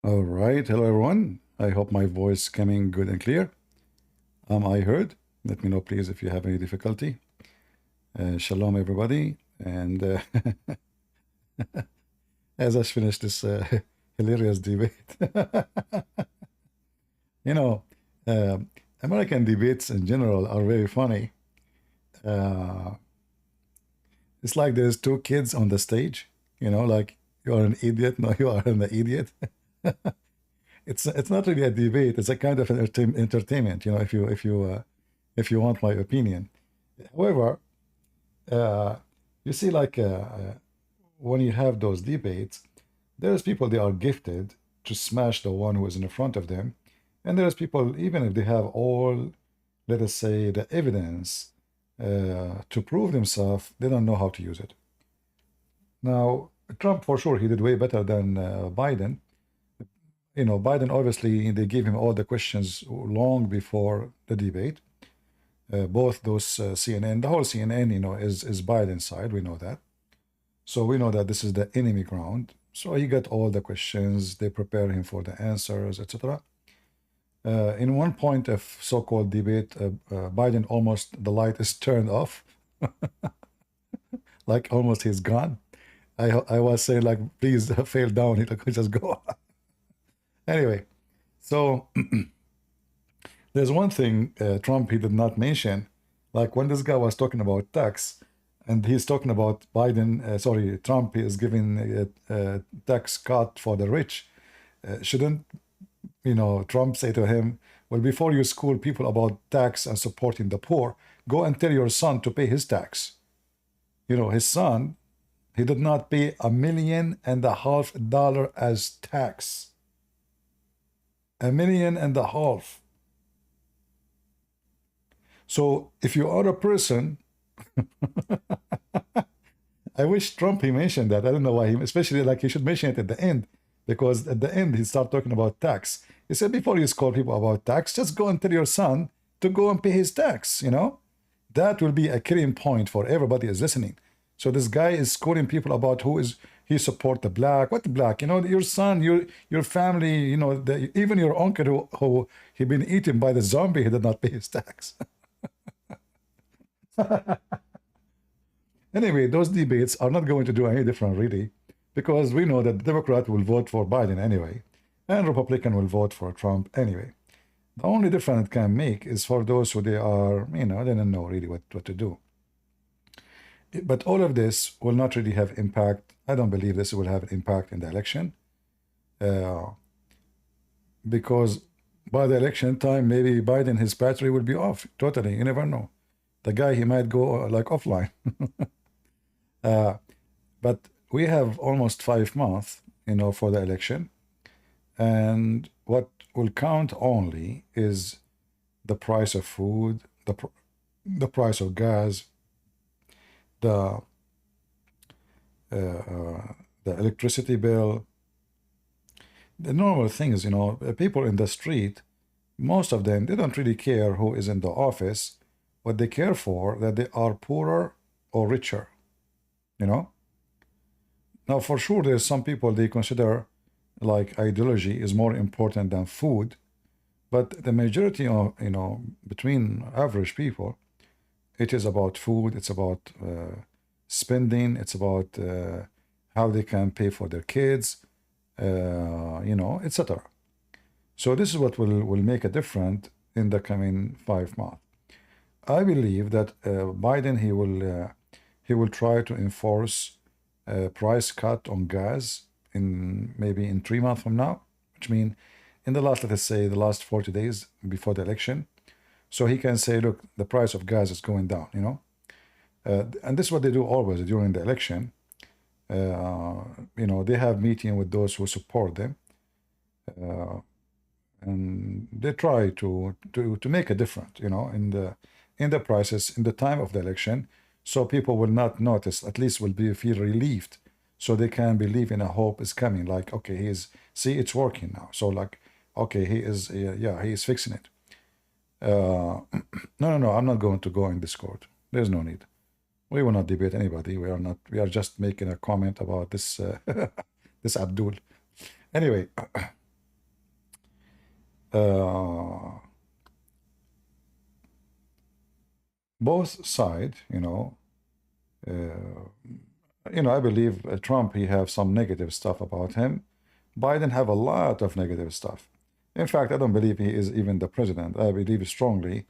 All right. Hello, everyone. I hope my voice coming good and clear. I heard. Let me know, please, if you have any difficulty. Shalom, everybody. And as I finish this hilarious debate, you know, uh, American debates in general are very funny. Uh, it's like there's two kids on the stage, like you're an idiot. No, you are an idiot. It's not really a debate. It's a kind of entertainment. If you want my opinion. However, uh, you see, when you have those debates, there's people they are gifted to smash the one who is in front of them, and there's people even if they have all, let us say, the evidence to prove themselves, they don't know how to use it. Now, Trump for sure he did way better than Biden. Biden obviously they gave him all the questions long before the debate. Both those CNN, the whole CNN, is Biden's side. We know that. So we know that this is the enemy ground. So he got all the questions. They prepare him for the answers, etc. In one point of so-called debate, Biden almost the light is turned off, like almost he's gone. I was saying like, please fail down. He could just go. Anyway, so there's one thing Trump he did not mention, like when this guy was talking about tax, and he's talking about Trump is giving a tax cut for the rich. Shouldn't Trump say to him, well, before you school people about tax and supporting the poor, go and tell your son to pay his tax. His son, he did not pay $1.5 million as tax. $1.5 million. So if you are a person, I wish Trump he mentioned that. I don't know why especially like he should mention it at the end, because at the end he start talking about tax. He said before you scold people about tax, just go and tell your son to go and pay his tax. That will be a killing point for everybody is listening. So this guy is scolding people about he support the black. What the black? Your son, your family, even your uncle who he been eaten by the zombie, he did not pay his tax. Anyway, those debates are not going to do any different really, because we know that the Democrat will vote for Biden anyway, and Republican will vote for Trump anyway. The only difference it can make is for those who they are, they don't know really what to do. But all of this will not really have impact. I don't believe this will have an impact in the election, because by the election time, maybe Biden, his battery will be off totally. You never know. The guy, he might go like offline. But we have almost 5 months, for the election. And what will count only is the price of food, the price of gas, the electricity bill, the normal things. People in the street, most of them, they don't really care who is in the office. What they care for, that they are poorer or richer. Now for sure there's some people they consider like ideology is more important than food, but the majority of between average people, it is about food, it's about spending, it's about how they can pay for their kids, etc. So this is what will make a difference in the coming 5 months. I believe that Biden he will try to enforce a price cut on gas maybe in 3 months from now, which means in the last, let us say, the last 40 days before the election. So he can say, look, the price of gas is going down, and this is what they do always during the election. They have meeting with those who support them, and they try to make a difference, in the prices in the time of the election, so people will not notice, at least will feel relieved, so they can believe in a hope is coming, like, okay, see, it's working now, so like, okay, he is fixing it. No, I'm not going to go in Discord. There's no need. We will not debate anybody. We are just making a comment about this this Abdul. Anyway, uh, both sides, I believe Trump, he have some negative stuff about him. Biden have a lot of negative stuff. In fact, I don't believe he is even the president. I believe strongly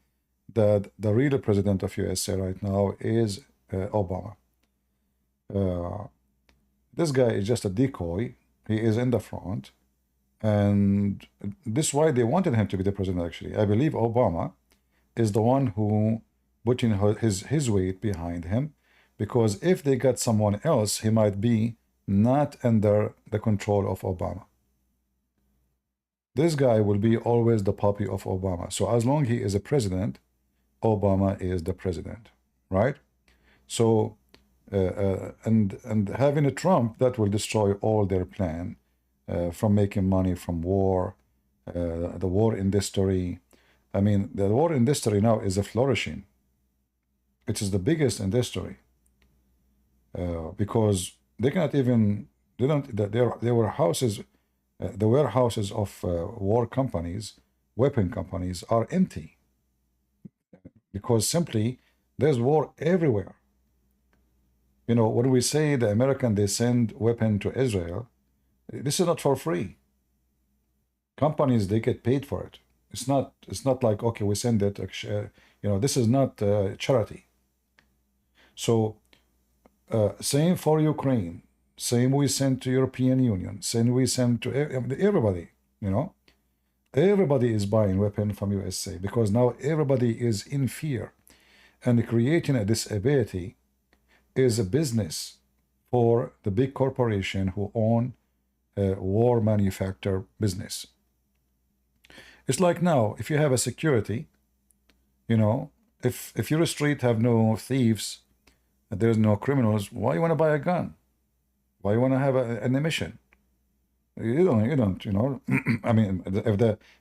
that the real president of USA right now is Obama. This guy is just a decoy. He is in the front. And this is why they wanted him to be the president, actually. I believe Obama is the one who put in his weight behind him, because if they got someone else, he might be not under the control of Obama. This guy will be always the puppy of Obama. So as long as he is a president, Obama is the president, right? So, and having a Trump, that will destroy all their plan, from making money from war, the war industry. I mean, the war industry now is a flourishing. It is the biggest industry, because they cannot even, they don't, there were houses, the warehouses of war companies, weapon companies are empty, because simply there's war everywhere. When we say the American, they send weapon to Israel, this is not for free. Companies, they get paid for it. It's not like, okay, we send it, this is not charity. So same for Ukraine, same we send to European Union, same we send to everybody. Everybody is buying weapon from USA, because now everybody is in fear, and creating a disability is a business for the big corporation who own war manufacture business. It's like now, if you have a security, if your street have no thieves, there's no criminals, why you want to buy a gun? Why you want to have an emission? You don't. I mean,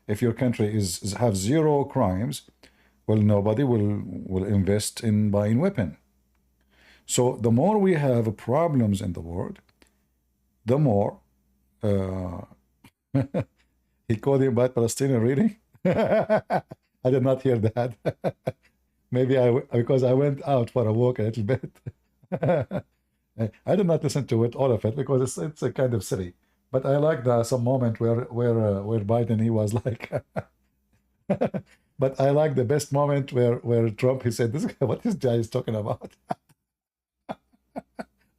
if your country have zero crimes, well, nobody will invest in buying weapon. So the more we have problems in the world, the more he called him bad Palestinian, really? I did not hear that. Maybe because I went out for a walk a little bit. I did not listen to it, all of it, because it's a kind of silly. But I like some moment where Biden, he was like, but I like the best moment where Trump, he said, "This guy, what this guy is talking about?"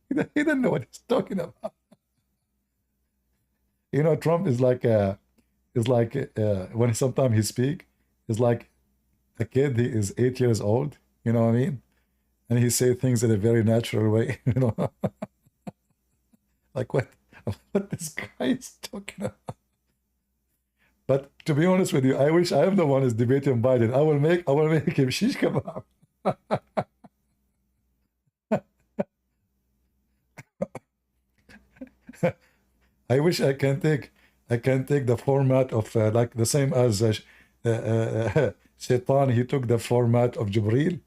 He didn't know what he's talking about. Trump is like when sometimes he speak, it's like a kid. He is 8 years old. You know what I mean? And he say things in a very natural way. Like what this guy is talking about. But to be honest with you, I wish I am the one who's debating Biden. I will make him shish kebab. I wish I can take the format of like the same as Shaitan. He took the format of Jibril,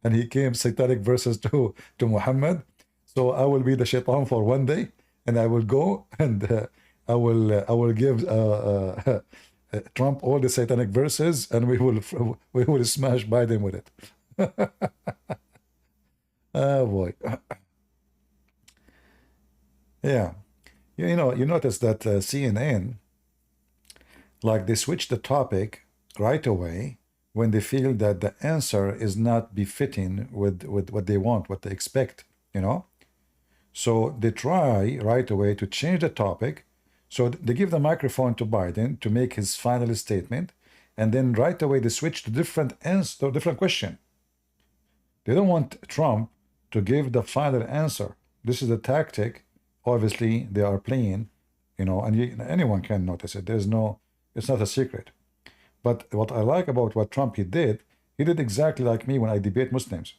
and he came satanic verses to Muhammad. So I will be the Shaitan for one day, and I will go and I will give Trump all the satanic verses, and we will smash Biden with it. Oh boy. Yeah. You notice that CNN, like, they switch the topic right away when they feel that the answer is not befitting with what they want, what they expect, So they try right away to change the topic. So they give the microphone to Biden to make his final statement, and then right away they switch to different answer, different question. They don't want Trump to give the final answer. This is a tactic. Obviously, they are playing, and anyone can notice it. It's not a secret. But what I like about what Trump he did exactly like me when I debate Muslims.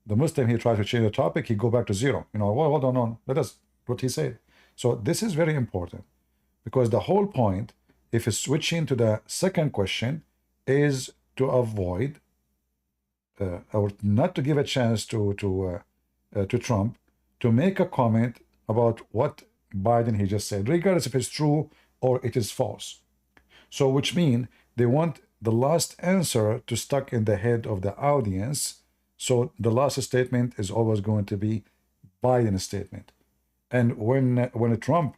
The Muslim, he tried to change the topic, he go back to zero. Well, hold on, let us, what he said. So this is very important, because the whole point, if it's switching to the second question, is to avoid, or not to give a chance to Trump to make a comment about what Biden he just said, regardless if it's true or it is false. So which means they want the last answer to stuck in the head of the audience. So the last statement is always going to be Biden's statement. And when Trump,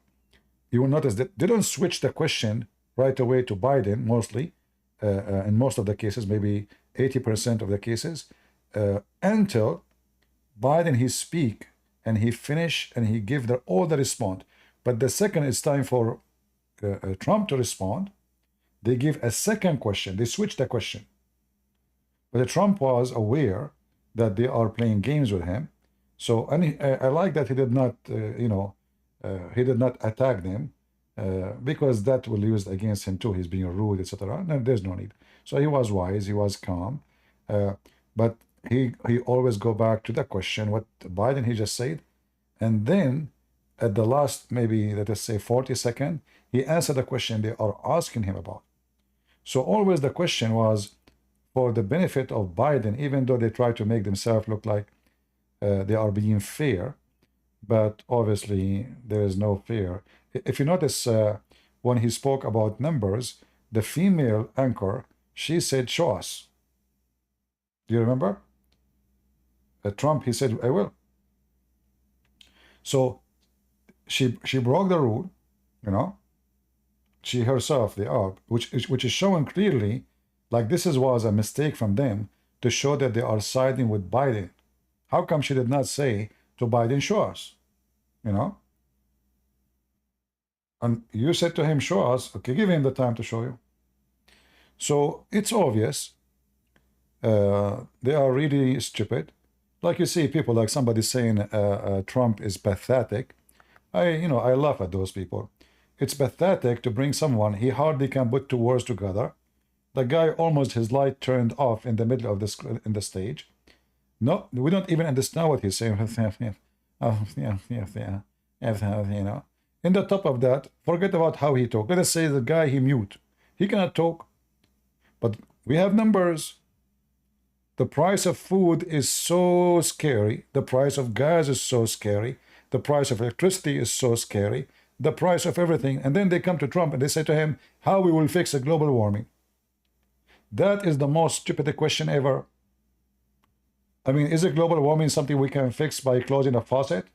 you will notice that they don't switch the question right away to Biden, mostly, in most of the cases, maybe 80% of the cases, until Biden he speak and he finish and he give all the response. But the second it's time for Trump to respond, they give a second question. They switch the question. But Trump was aware that they are playing games with him. So, and I like that he did not, he did not attack them because that will be used against him too. He's being rude, etc. No, there's no need. So he was wise, he was calm, but he always go back to the question what Biden he just said, and then at the last maybe let us say 40 seconds, he answered the question they are asking him about. So always the question was for the benefit of Biden, even though they try to make themselves look like they are being fair, but obviously there is no fear. If you notice, when he spoke about numbers, the female anchor, she said, show us. Do you remember? Trump, he said, I will. So she broke the rule, she herself, they are, which is showing clearly, like this was a mistake from them to show that they are siding with Biden. How come she did not say to Biden, show us? And you said to him, show us. Okay, give him the time to show you. So it's obvious they are really stupid. Like you see people like somebody saying Trump is pathetic. I laugh at those people. It's pathetic to bring someone he hardly can put two words together. The guy almost his light turned off in the middle of the stage. No, we don't even understand what he's saying. In the top of that, forget about how he talk. Let us say the guy he mute. He cannot talk. But we have numbers. The price of food is so scary. The price of gas is so scary. The price of electricity is so scary. The price of everything. And then they come to Trump and they say to him, how we will fix the global warming. That is the most stupid question ever. I mean, is a global warming something we can fix by closing a faucet?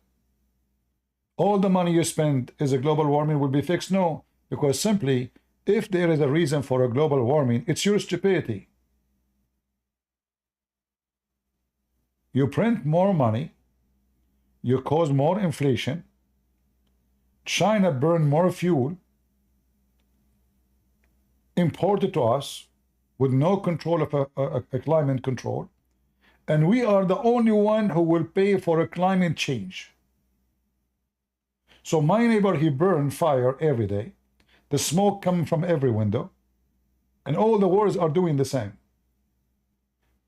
All the money you spend, is a global warming will be fixed? No, because simply, if there is a reason for a global warming, it's your stupidity. You print more money, you cause more inflation, China burn more fuel, imported to us with no control of a climate control, and we are the only one who will pay for a climate change. So my neighbor, he burn fire every day, the smoke coming from every window, and all the wars are doing the same.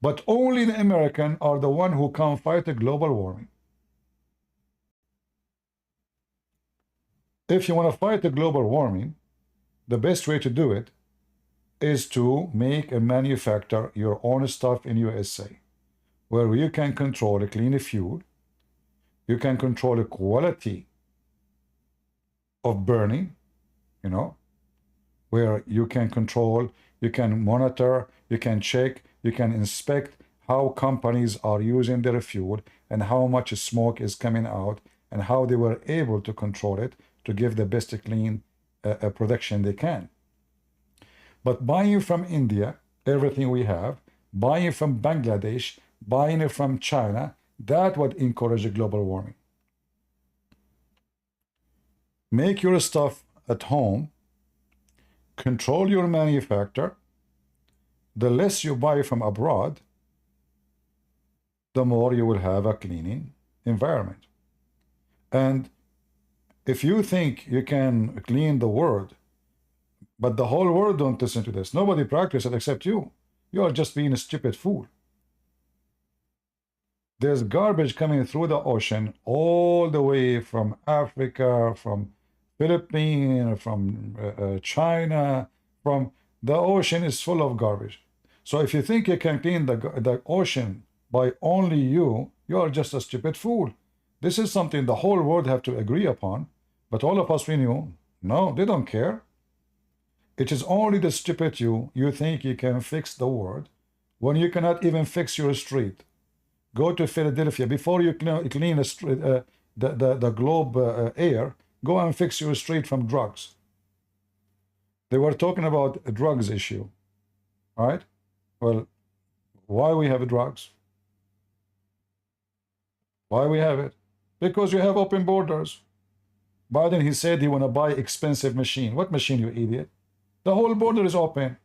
But only the American are the one who can fight the global warming. If you want to fight the global warming, the best way to do it is to make and manufacture your own stuff in USA, where you can control a clean fuel, you can control the quality of burning, where you can control, you can monitor, you can check, you can inspect how companies are using their fuel and how much smoke is coming out and how they were able to control it to give the best clean production they can. But buying from India, everything we have, buying from Bangladesh, buying it from China, that would encourage global warming. Make your stuff at home, control your manufacture. The less you buy from abroad, the more you will have a cleaning environment. And if you think you can clean the world, but the whole world don't listen to this, nobody practices it except you. You are just being a stupid fool. There's garbage coming through the ocean all the way from Africa, from Philippines, from China, from the ocean is full of garbage. So if you think you can clean the ocean by only you, you are just a stupid fool. This is something the whole world have to agree upon, but all of us, we knew, no, they don't care. It is only the stupid you think you can fix the world when you cannot even fix your street. Go to Philadelphia before you clean a street, the globe air. Go and fix your street from drugs. They were talking about a drugs issue. All right. Well, why we have drugs? Why we have it? Because you have open borders. Biden, he said he want to buy expensive machine. What machine, you idiot? The whole border is open.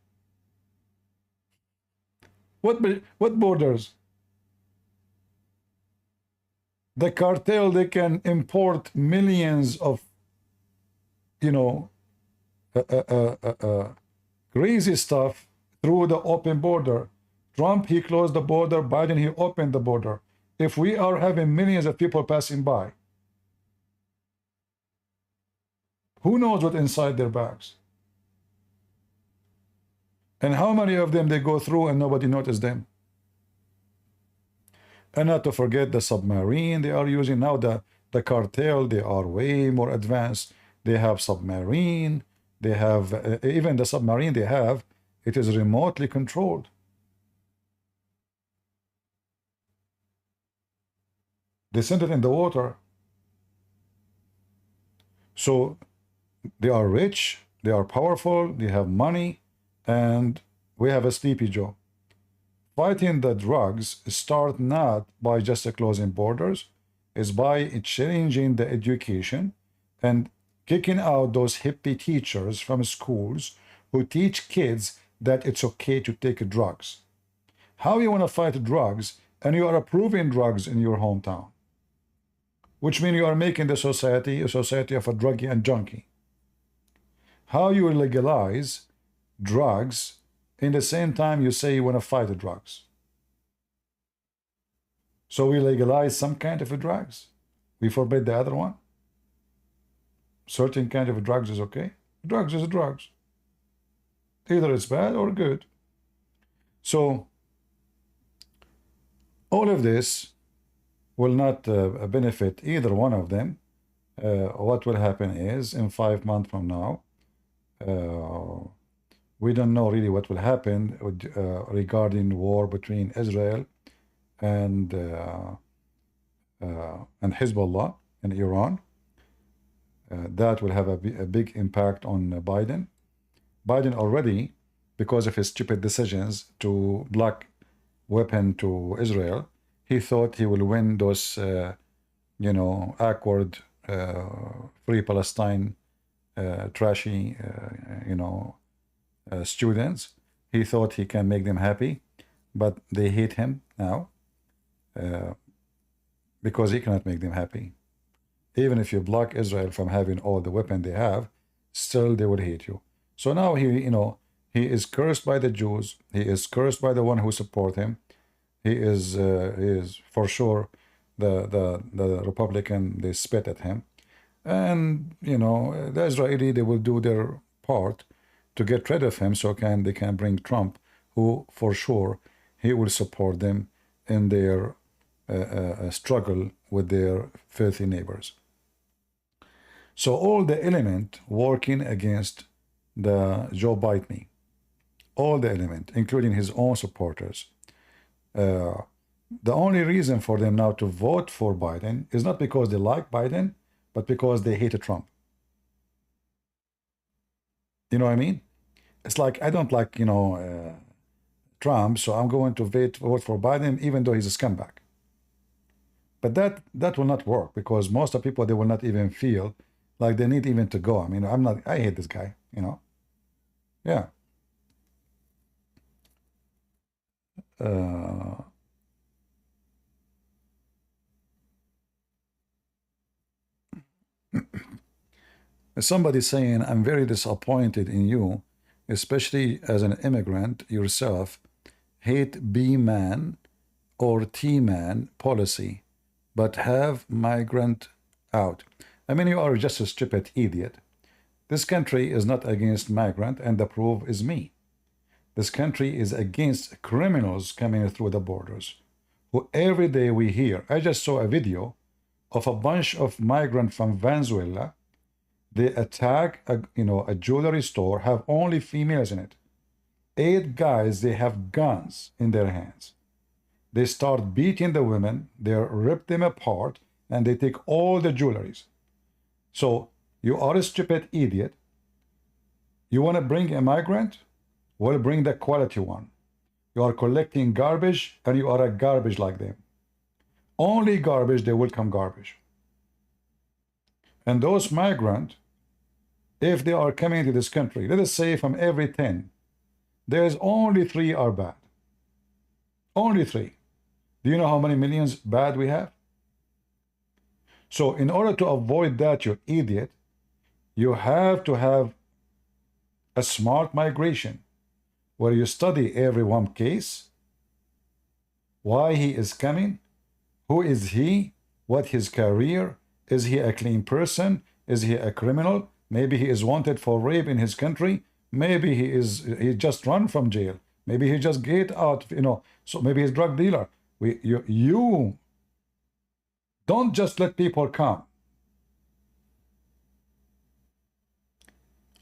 What borders? The cartel, they can import millions of, you know, crazy stuff through the open border. Trump, he closed the border. Biden, he opened the border. If we are having millions of people passing by, who knows what inside their bags? And how many of them they go through and nobody noticed them? And not to forget the submarine they are using now. The cartel, they are way more advanced. They have submarine. They have even the submarine they have, it is remotely controlled. They send it in the water. So they are rich, they are powerful, they have money, and we have a Sleepy Joe. Fighting the drugs start not by just closing borders, is by changing the education and kicking out those hippie teachers from schools who teach kids that it's okay to take drugs. How you want to fight drugs and you are approving drugs in your hometown? Which means you are making the society a society of a druggie and junkie. How you legalize drugs in the same time you say you want to fight the drugs? So we legalize some kind of drugs. We forbid the other one. Certain kind of drugs is okay. Drugs is drugs. Either it's bad or good. So all of this will not benefit either one of them. What will happen is in 5 months from now, we don't know really what will happen regarding war between Israel and Hezbollah in Iran. That will have a big impact on Biden. Biden already, because of his stupid decisions to block weapon to Israel, he thought he will win those, you know, awkward, free Palestine, trashy, you know, students. He thought he can make them happy, but they hate him now because he cannot make them happy. Even if you block Israel from having all the weapon they have, still they will hate you. So now he, you know, he is cursed by the Jews. He is cursed by the one who support him. He is for sure the Republican. They spit at him, and you know the Israeli, they will do their part to get rid of him, so they can bring Trump, who for sure he will support them in their struggle with their filthy neighbors. So all the element working against the Joe Biden, all the element, including his own supporters. The only reason for them now to vote for Biden is not because they like Biden, but because they hate Trump. You know what I mean? It's like, I don't like, you know, Trump, so I'm going to vote for Biden, even though he's a scumbag. But that will not work, because most of the people, they will not even feel like they need even to go. I mean, I hate this guy, you know? Yeah. Somebody saying, I'm very disappointed in you, especially as an immigrant yourself, hate B-man or T-man policy, but have migrant out. I mean, you are just a stupid idiot. This country is not against migrant, and the proof is me. This country is against criminals coming through the borders, who every day we hear. I just saw a video of a bunch of migrants from Venezuela They attack a jewelry store, have only females in it. 8 guys, they have guns in their hands. They start beating the women, they rip them apart, and they take all the jewelries. So you are a stupid idiot. You want to bring a migrant? Well, bring the quality one. You are collecting garbage, and you are a garbage like them. Only garbage, they welcome garbage. And those migrants, if they are coming to this country, let us say from every 10, there's only 3 are bad. Only 3. Do you know how many millions bad we have? So in order to avoid that, you idiot, you have to have a smart migration where you study every one case, why he is coming, who is he, what his career, is he a clean person, is he a criminal, maybe he is wanted for rape in his country, maybe he just run from jail, maybe he just get out, so maybe he's a drug dealer. You don't just let people come.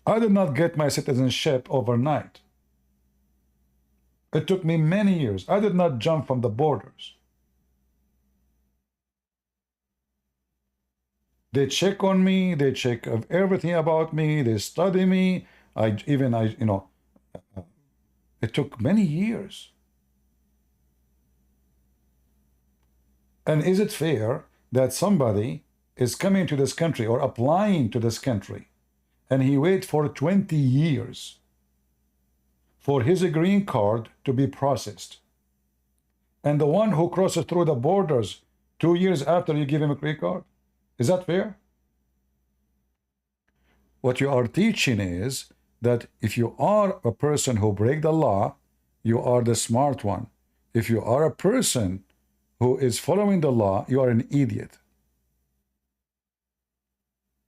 I did not get my citizenship overnight. It took me many years. I did not jump from the borders. They check on me, they check everything about me, they study me. It took many years. And is it fair that somebody is coming to this country or applying to this country and he waits for 20 years for his green card to be processed? And the one who crosses through the borders 2 years after you give him a green card? Is that fair? What you are teaching is that if you are a person who break the law, you are the smart one. If you are a person who is following the law, you are an idiot.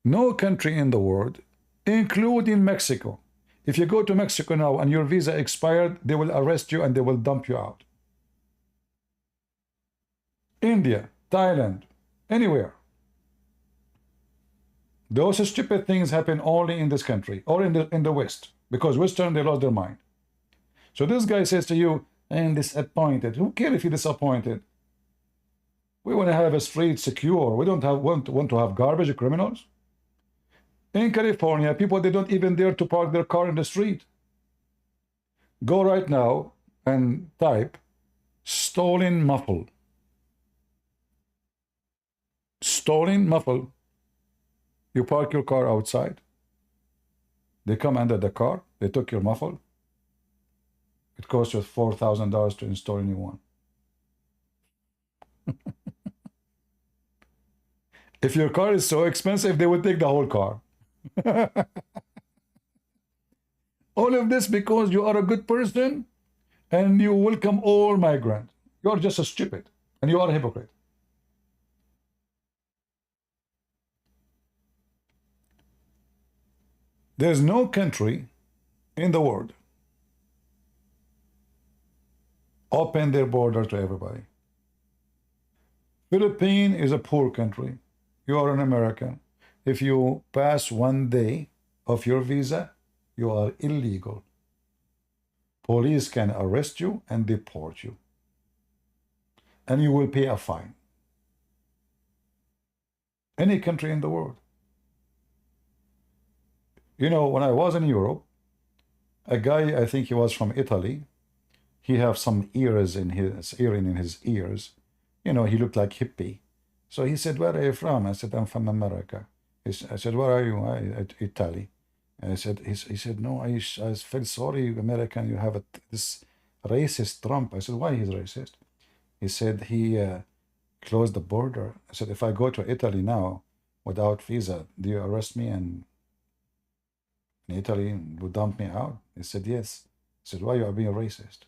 No country in the world, including Mexico. If you go to Mexico now and your visa expired, they will arrest you and they will dump you out. India, Thailand, anywhere. Those stupid things happen only in this country or in the West, because Western, they lost their mind. So this guy says to you, I'm disappointed. Who cares if you're disappointed? We want to have a street secure. We don't want to have garbage criminals. In California, people, they don't even dare to park their car in the street. Go right now and type stolen muffle. Stolen muffle. You park your car outside. They come under the car. They took your muffle. It costs you $4,000 to install a new one. If your car is so expensive, they would take the whole car. All of this because you are a good person and you welcome all migrants. You are just a stupid and you are a hypocrite. There's no country in the world open their border to everybody. Philippines is a poor country. You are an American. If you pass 1 day of your visa, you are illegal. Police can arrest you and deport you. And you will pay a fine. Any country in the world. You know, when I was in Europe, a guy, I think he was from Italy, he have some ears in his ears. You know, he looked like hippie. So he said, where are you from? I said, I'm from America. I said, where are you? Italy. And he said, no, I feel sorry, American, you have this racist Trump. I said, why he's racist? He said, he closed the border. I said, if I go to Italy now without visa, do you arrest me and in Italy and would dump me out? He said, yes. I said, why you are being racist?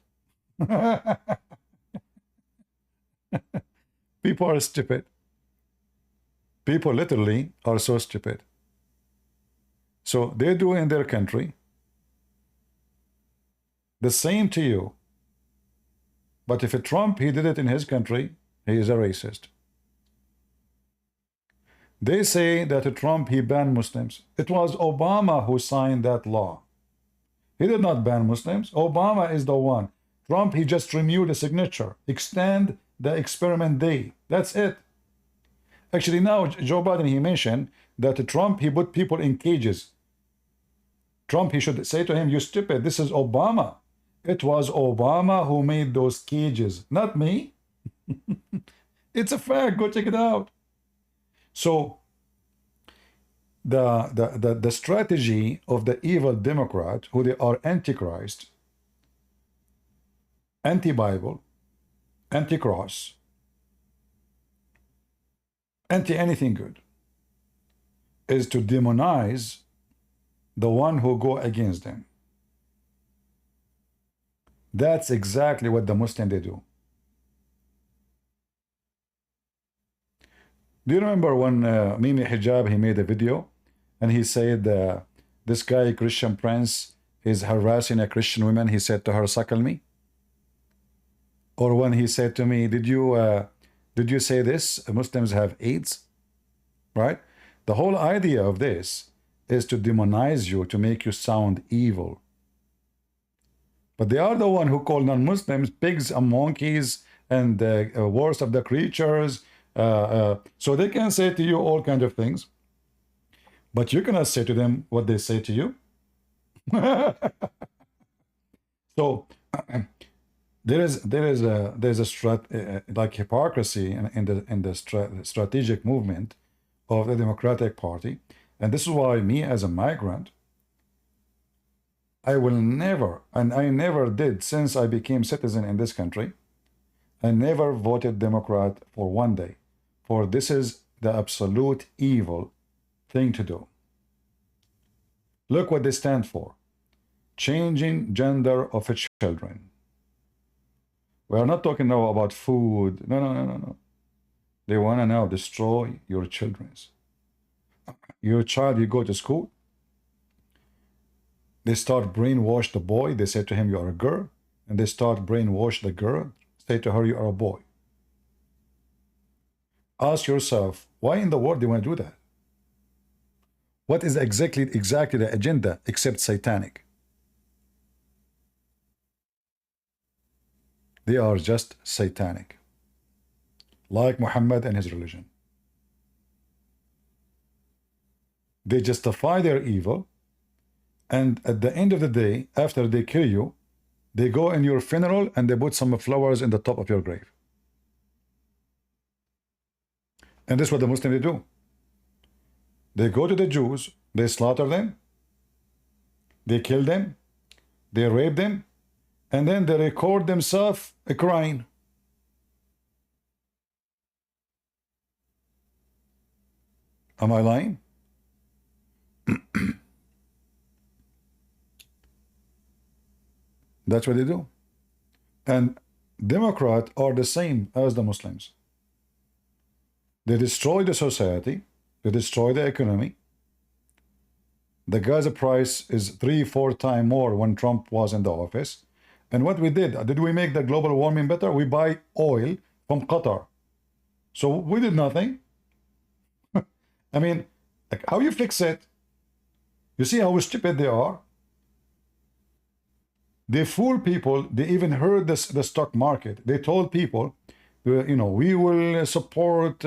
People are stupid. People literally are so stupid. So they do in their country the same to you. But if a Trump, he did it in his country, he is a racist. They say that Trump, he banned Muslims. It was Obama who signed that law. He did not ban Muslims. Obama is the one. Trump, he just renewed the signature. Extend the experiment day. That's it. Actually, now Joe Biden, he mentioned that Trump, he put people in cages. Trump, he should say to him, you stupid, this is Obama. It was Obama who made those cages, not me. It's a fact. Go check it out. So the strategy of the evil Democrat, who they are antichrist, anti-Bible, anti-cross, anti-anything good, is to demonize the one who go against them. That's exactly what the Muslim they do. Do you remember when Mimi Hijab, he made a video and he said this guy, Christian Prince, is harassing a Christian woman. He said to her, suckle me. Or when he said to me, did you say this? Muslims have AIDS, right? The whole idea of this is to demonize you, to make you sound evil. But they are the one who call non-Muslims pigs and monkeys and worst of the creatures. So they can say to you all kinds of things, but you cannot say to them what they say to you. So there's a like hypocrisy in the strategic movement of the Democratic Party, and this is why me as a migrant, I will never, and I never did since I became citizen in this country, I never voted Democrat for one day, for this is the absolute evil thing to do. Look what they stand for: changing gender of children. We are not talking now about food. No. They want to now destroy your children's. Your child, you go to school, they start brainwash the boy. They say to him, you are a girl. And they start brainwash the girl. Say to her, you are a boy. Ask yourself, why in the world do you want to do that? What is exactly the agenda except satanic? They are just satanic, like Muhammad and his religion. They justify their evil, and at the end of the day, after they kill you, they go in your funeral and they put some flowers in the top of your grave. And this is what the Muslims do. They go to the Jews, they slaughter them, they kill them, they rape them, and then they record themselves crying. Am I lying? That's what they do. And Democrats are the same as the Muslims. They destroy the society, they destroy the economy. The gas price is 3-4 times more when Trump was in the office. And what we did we make the global warming better? We buy oil from Qatar. So we did nothing. I mean, like, how you fix it? You see how stupid they are? They fool people. They even heard the stock market. They told people, you know, we will support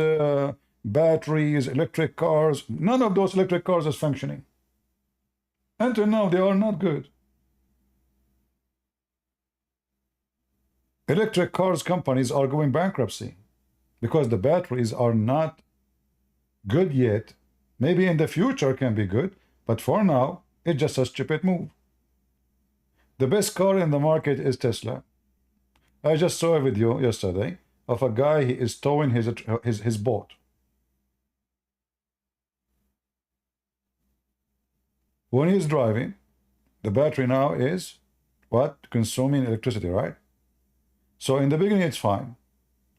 batteries, electric cars. None of those electric cars is functioning. Until now, they are not good. Electric cars companies are going bankruptcy because the batteries are not good yet. Maybe in the future can be good, but for now, it's just a stupid move. The best car in the market is Tesla. I just saw a video yesterday of a guy, he is towing his boat. When he's driving, the battery now is what? Consuming electricity, right? So in the beginning it's fine.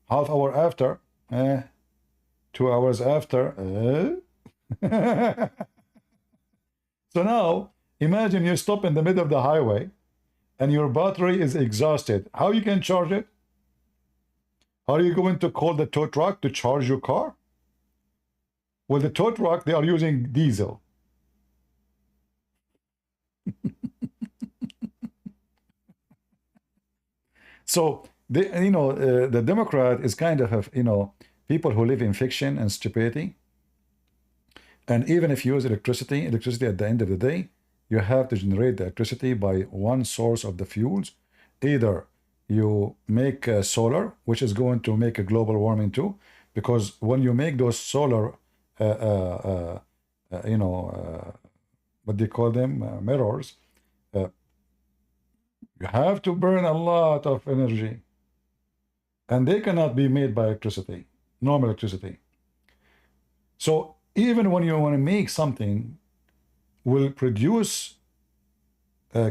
Half hour after, 2 hours after, So now, imagine you stop in the middle of the highway and your battery is exhausted. How you can charge it? Are you going to call the tow truck to charge your car? Well, the tow truck, they are using diesel. So they, the Democrat is kind of, people who live in fiction and stupidity. And even if you use electricity, electricity at the end of the day, you have to generate the electricity by one source of the fuels. Either you make solar, which is going to make a global warming too, because when you make those solar, uh, uh, uh, you know, what do you call them, mirrors, uh, you have to burn a lot of energy, and they cannot be made by electricity, normal electricity. So even when you want to make something will produce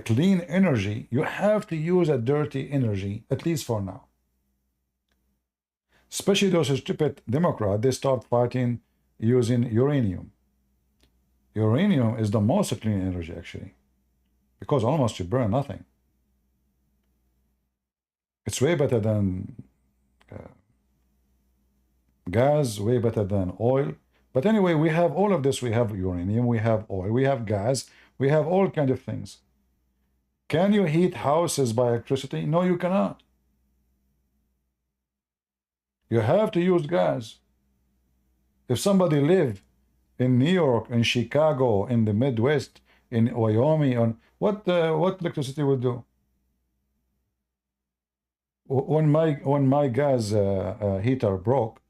clean energy, you have to use a dirty energy, at least for now. Especially those stupid Democrats, they start fighting using uranium. Uranium is the most clean energy, actually, because almost you burn nothing. It's way better than gas, way better than oil. But anyway, we have all of this. We have uranium, we have oil, we have gas, we have all kind of things. Can you heat houses by electricity? No, you cannot. You have to use gas. If somebody live in New York, in Chicago, in the Midwest, in Wyoming, on what electricity will do? When my gas heater broke,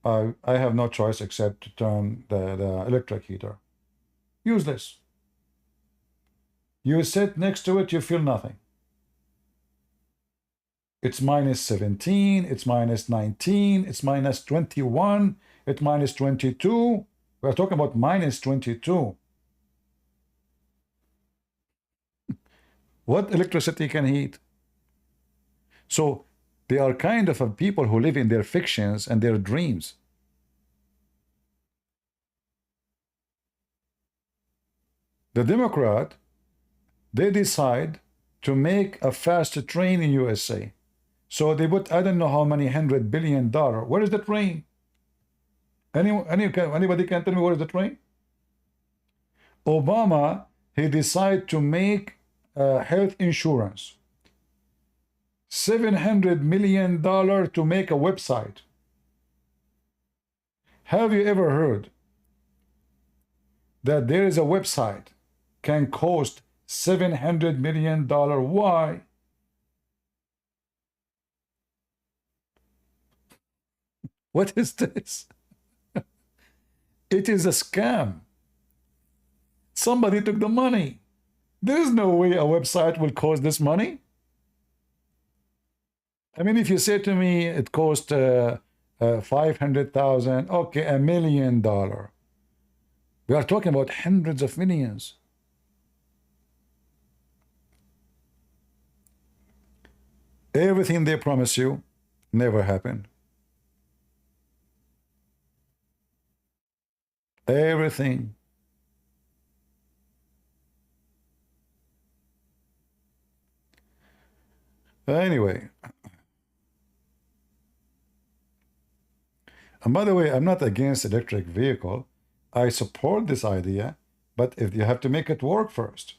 I have no choice except to turn the electric heater. Useless. You sit next to it, you feel nothing. It's minus 17, it's minus 19, it's minus 21, it's minus 22. We're talking about minus 22. What electricity can heat? So they are kind of people who live in their fictions and their dreams. The Democrat, they decide to make a fast train in USA. So they put, I don't know how many $100 billion. Where is the train? Anybody can tell me where is the train? Obama, he decided to make health insurance. $700 million to make a website. Have you ever heard that there is a website can cost $700 million? Why? What is this? It is a scam. Somebody took the money. There is no way a website will cost this money. I mean, if you say to me it cost 500,000, okay, $1 million. We are talking about hundreds of millions. Everything they promise you never happened. Everything. Anyway, and by the way, I'm not against electric vehicle. I support this idea, but if you have to make it work first.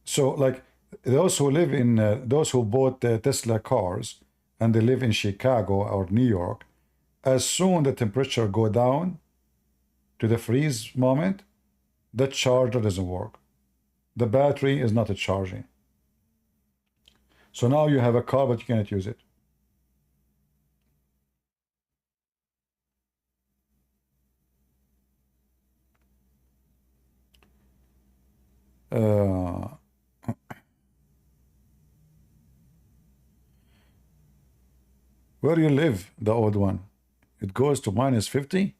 So like those who live in, those who bought Tesla cars and they live in Chicago or New York, as soon the temperature go down to the freeze moment, the charger doesn't work. The battery is not charging. So now you have a car, but you cannot use it. Where you live, the old one, it goes to minus 50?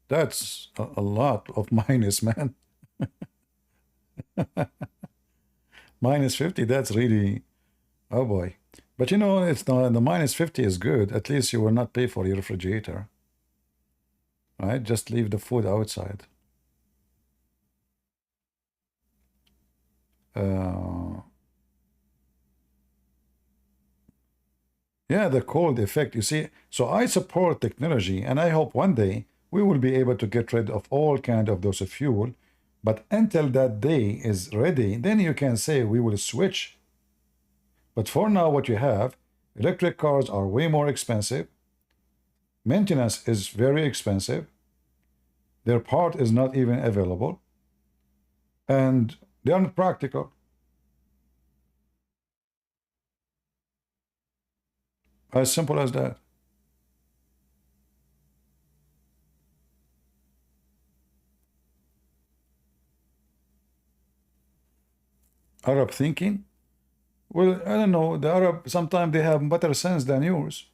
That's a lot of minus, man. Minus 50, that's really, oh boy. But you know, it's not, the minus 50 is good. At least you will not pay for your refrigerator. Right? Just leave the food outside. Yeah, the cold effect, you see. So I support technology, and I hope one day we will be able to get rid of all kind of those fuel. But until that day is ready, then you can say we will switch. But for now, what you have, electric cars are way more expensive. Maintenance is very expensive. Their part is not even available. And they are not practical. As simple as that. Arab thinking? Well, I don't know. The Arab, sometimes they have better sense than yours.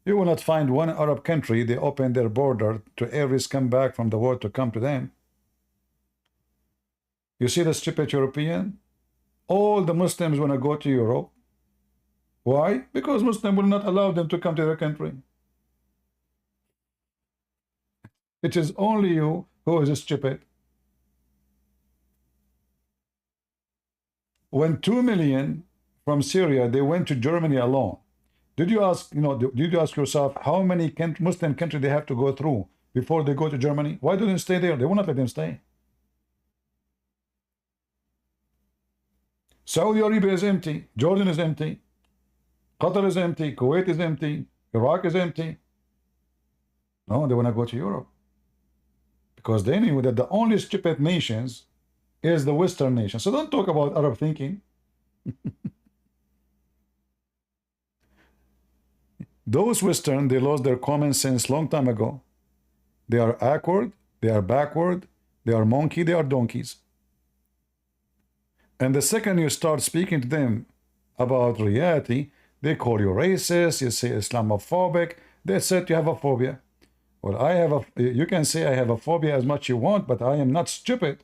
You will not find one Arab country, they open their border to every scumbag from the world to come to them. You see the stupid European? All the Muslims want to go to Europe. Why? Because Muslims will not allow them to come to their country. It is only you who is stupid. When 2 million from Syria, they went to Germany alone. Did you ask, did you ask yourself how many Muslim countries they have to go through before they go to Germany? Why do they stay there? They will not let them stay. Saudi Arabia is empty. Jordan is empty. Qatar is empty. Kuwait is empty. Iraq is empty. No, they want to go to Europe. Because they knew that the only stupid nations is the Western nation. So don't talk about Arab thinking. Those Western, they lost their common sense long time ago. They are awkward, they are backward, they are monkey, they are donkeys. And the second you start speaking to them about reality, they call you racist, you say Islamophobic, they said you have a phobia. Well, you can say I have a phobia as much you want, but I am not stupid.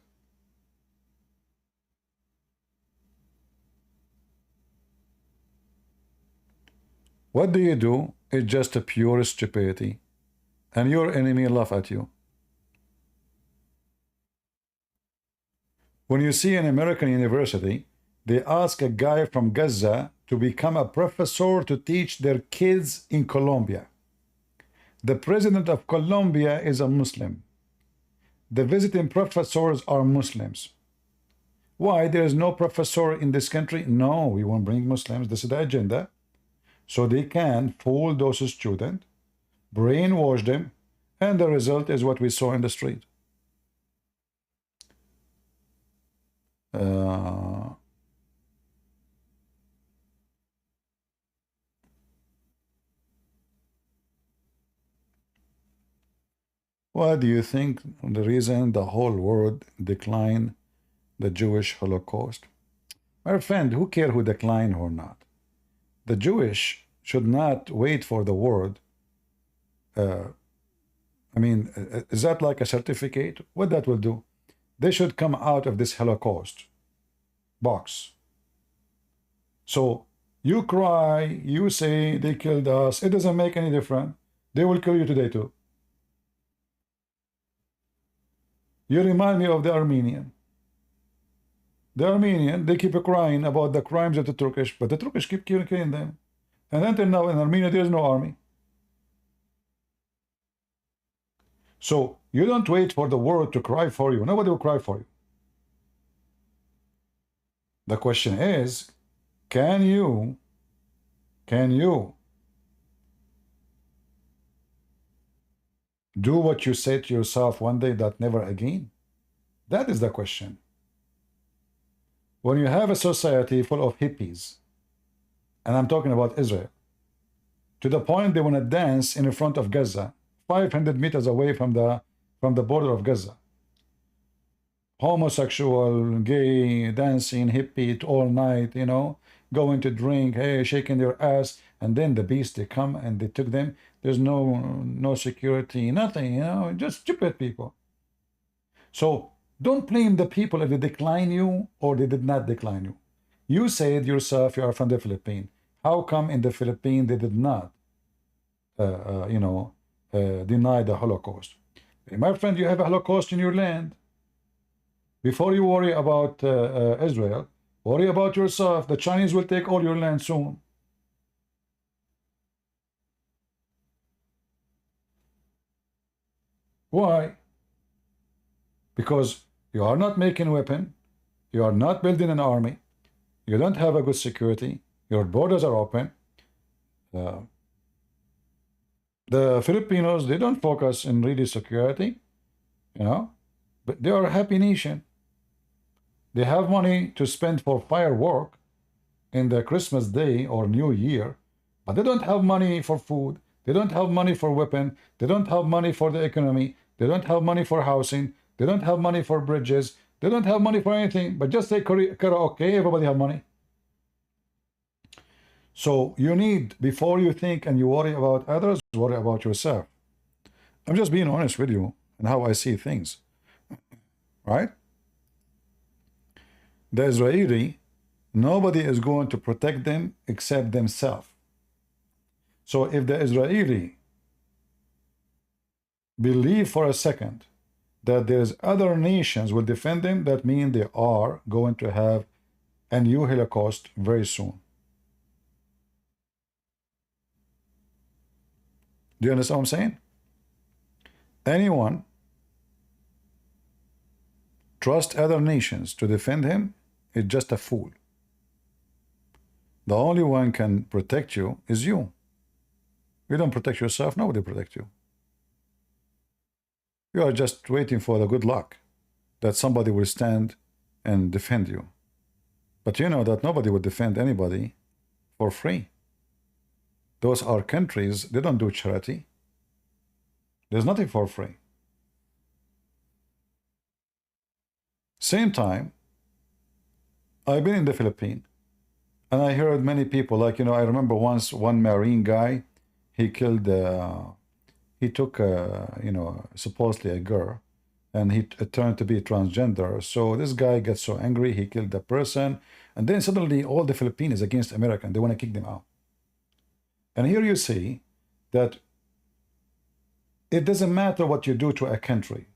What do? It's just a pure stupidity. And your enemy laugh at you. When you see an American university, they ask a guy from Gaza to become a professor to teach their kids in Colombia. The president of Colombia is a Muslim. The visiting professors are Muslims. Why? There is no professor in this country? No, we won't bring Muslims. This is the agenda. So they can fool those students, brainwash them, and the result is what we saw in the street. What do you think the reason the whole world declined the Jewish Holocaust? My friend, who care who declined or not? The Jewish should not wait for the world. Is that like a certificate? What that will do? They should come out of this Holocaust box. So you cry, you say they killed us. It doesn't make any difference. They will kill you today too. You remind me of the Armenian. The Armenian, they keep crying about the crimes of the Turkish, but the Turkish keep killing them. And until now in Armenia, there is no army. So you don't wait for the world to cry for you. Nobody will cry for you. The question is, can you do what you say to yourself one day, that never again? That is the question. When you have a society full of hippies, and I'm talking about Israel, to the point they want to dance in front of Gaza, 500 meters away from the border of Gaza. Homosexual, gay, dancing, hippie all night, going to drink, hey, shaking their ass, and then the beast, they come and they took them. There's no security, nothing, just stupid people. So don't blame the people if they decline you or they did not decline you. You said yourself you are from the Philippines. How come in the Philippines they did not, deny the Holocaust? Hey, my friend, you have a Holocaust in your land. Before you worry about Israel, worry about yourself. The Chinese will take all your land soon. Why? Because you are not making weapon, you are not building an army, you don't have a good security, your borders are open. Uh, the Filipinos, they don't focus in really security, you know, but they are a happy nation. They have money to spend for firework in the Christmas day or New Year, but they don't have money for food. They don't have money for weapon. They don't have money for the economy. They don't have money for housing. They don't have money for bridges. They don't have money for anything, but just say karaoke, everybody have money. So you need, before you think and you worry about others, worry about yourself. I'm just being honest with you and how I see things, right? The Israeli, nobody is going to protect them except themselves. So if the Israeli believe for a second that there's other nations will defend them, that means they are going to have a new Holocaust very soon. Do you understand what I'm saying? Anyone trust other nations to defend him is just a fool. The only one can protect you is you. You don't protect yourself, nobody protects you. You are just waiting for the good luck that somebody will stand and defend you. But you know that nobody will defend anybody for free. Those are countries, they don't do charity. There's nothing for free. Same time, I've been in the Philippines, and I heard many people, like, you know, I remember once one Marine guy, he killed, he took, you know, supposedly a girl, and he turned to be transgender. So this guy gets so angry, he killed the person, and then suddenly all the Philippines is against America, and they want to kick them out. And here you see that it doesn't matter what you do to a country.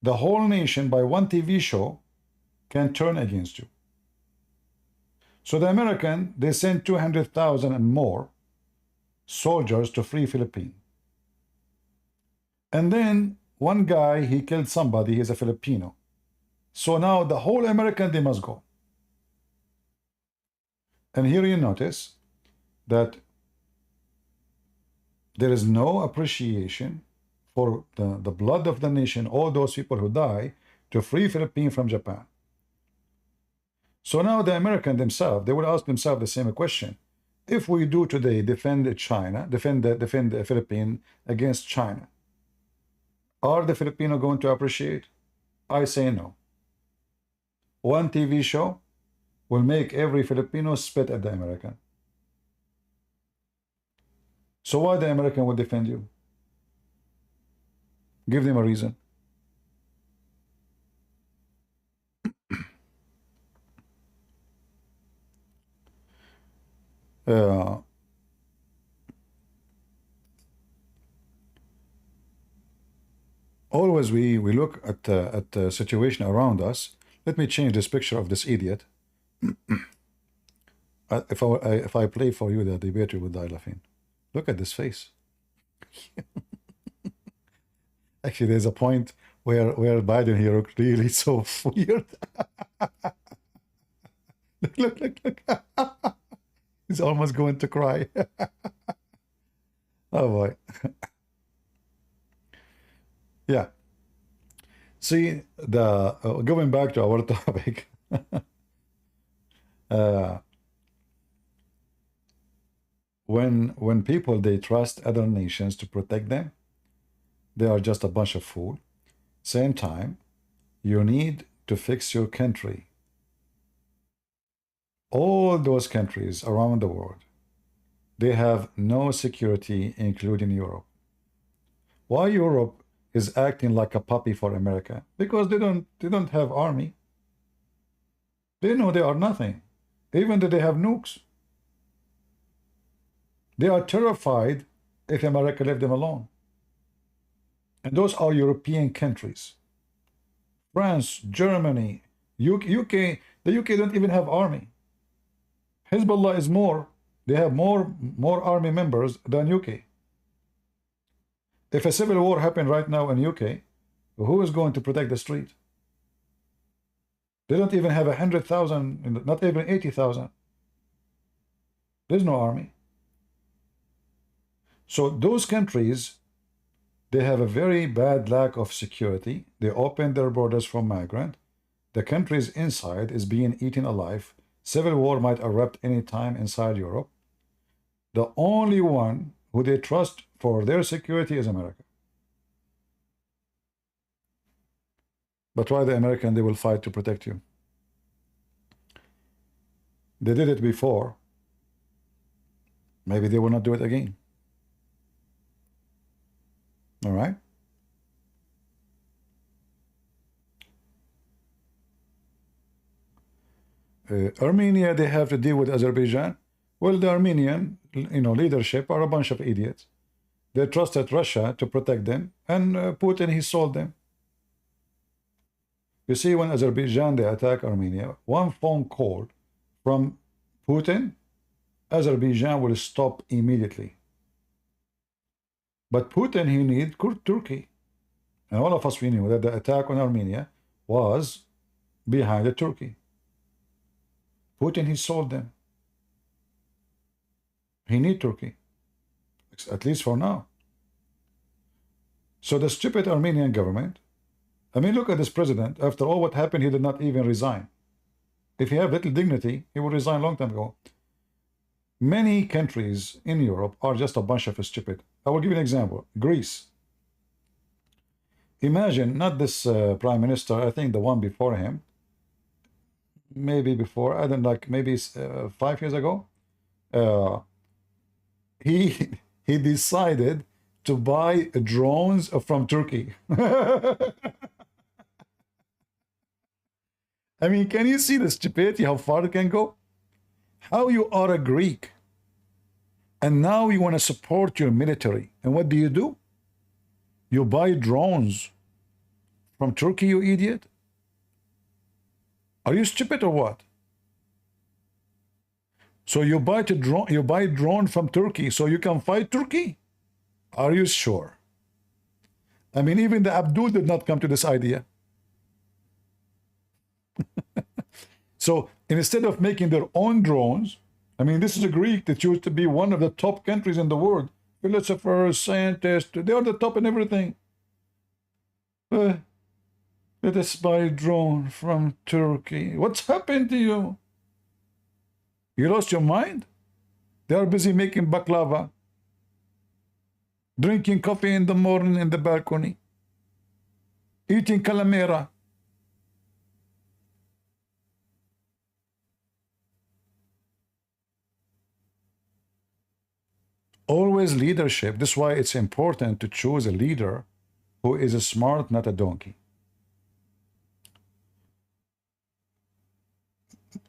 The whole nation, by one TV show, can turn against you. So the American, they sent 200,000 and more soldiers to free Philippines. And then one guy, he killed somebody, he's a Filipino. So now the whole American, they must go. And here you notice that there is no appreciation for the blood of the nation, all those people who die to free Philippines from Japan. So now the American themselves, they will ask themselves the same question. If we do today defend China, defend the Philippines against China, are the Filipino going to appreciate? I say no. One TV show will make every Filipino spit at the American. So why the American will defend you? Give them a reason. Always we look at the situation around us. Let me change this picture of this idiot. If I play for you, the debater will die laughing. Look at this face. Actually, there's a point where Biden here looked really so weird. Look. He's almost going to cry. Oh boy. Yeah. See, the going back to our topic. When people, they trust other nations to protect them, they are just a bunch of fools. Same time, you need to fix your country. All those countries around the world, they have no security, including Europe. Why Europe is acting like a puppy for America? Because they don't have army. They know they are nothing, even though they have nukes. They are terrified if America left them alone. And those are European countries. France, Germany, UK. The UK don't even have army. Hezbollah is more. They have more army members than UK. If a civil war happened right now in UK, who is going to protect the street? They don't even have 100,000, not even 80,000. There's no army. So those countries, they have a very bad lack of security. They open their borders for migrant. The countries inside is being eaten alive. Civil war might erupt anytime inside Europe. The only one who they trust for their security is America. But why the American? They will fight to protect you. They did it before. Maybe they will not do it again. All right. Armenia, they have to deal with Azerbaijan. Well, the Armenian, leadership are a bunch of idiots. They trusted Russia to protect them, and Putin, he sold them. You see, when Azerbaijan, they attack Armenia, one phone call from Putin, Azerbaijan will stop immediately. But Putin, he needs Turkey. And all of us, we knew that the attack on Armenia was behind the Turkey. Putin, he sold them. He needs Turkey, at least for now. So the stupid Armenian government, I mean, look at this president. After all what happened, he did not even resign. If he had little dignity, he would resign a long time ago. Many countries in Europe are just a bunch of stupid. I will give you an example. Greece. Imagine, not this prime minister, I think the one before him, maybe before, I don't like, maybe 5 years ago, he decided to buy drones from Turkey. I mean, can you see the stupidity, how far it can go? How you are a Greek, and now you want to support your military, and what do? You buy drones from Turkey, you idiot? Are you stupid or what? So you buy drone from Turkey so you can fight Turkey? Are you sure? I mean, even the Abdul did not come to this idea. So instead of making their own drones, I mean, this is a Greek that used to be one of the top countries in the world. Philosophers, scientists, they are the top in everything. Let us buy a drone from Turkey. What's happened to you? You lost your mind? They are busy making baklava, drinking coffee in the morning in the balcony, eating calamera. Always leadership. This is why it's important to choose a leader who is a smart, not a donkey.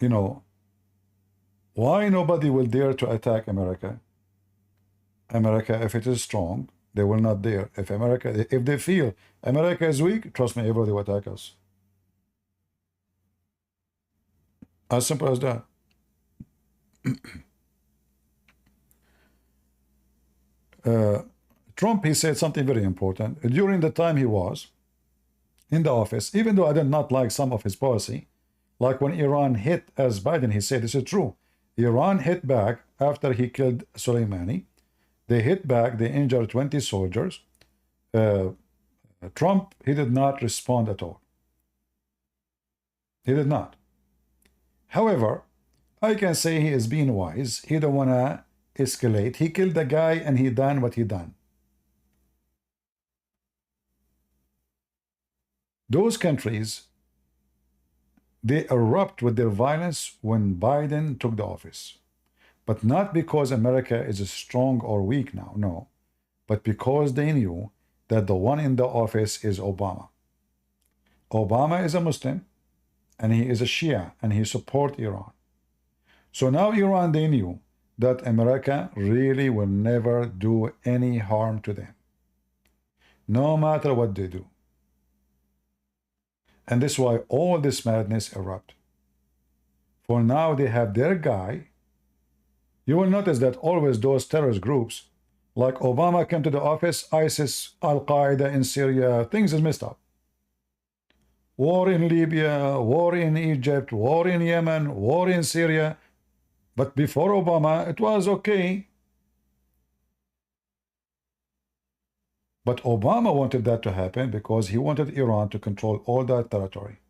You know, why nobody will dare to attack America? America, if it is strong, they will not dare. If they feel America is weak, trust me, everybody will attack us. As simple as that. Trump, he said something very important. During the time he was in the office, even though I did not like some of his policy, like when Iran hit, as Biden, he said, this is true. Iran hit back after he killed Soleimani. They hit back, they injured 20 soldiers. Trump, he did not respond at all. He did not. However, I can say he is being wise. He don't want to escalate. He killed the guy and he done what he done. Those countries, they erupt with their violence when Biden took the office. But not because America is strong or weak now, no. But because they knew that the one in the office is Obama. Obama is a Muslim, and he is a Shia, and he supports Iran. So now Iran, they knew that America really will never do any harm to them, no matter what they do. And this is why all this madness erupt. For now they have their guy. You will notice that always those terrorist groups, Like Obama came to the office, ISIS, Al-Qaeda in Syria, things is messed up. War in Libya, war in Egypt, war in Yemen, war in Syria. But before Obama, it was okay. But Obama wanted that to happen because he wanted Iran to control all that territory.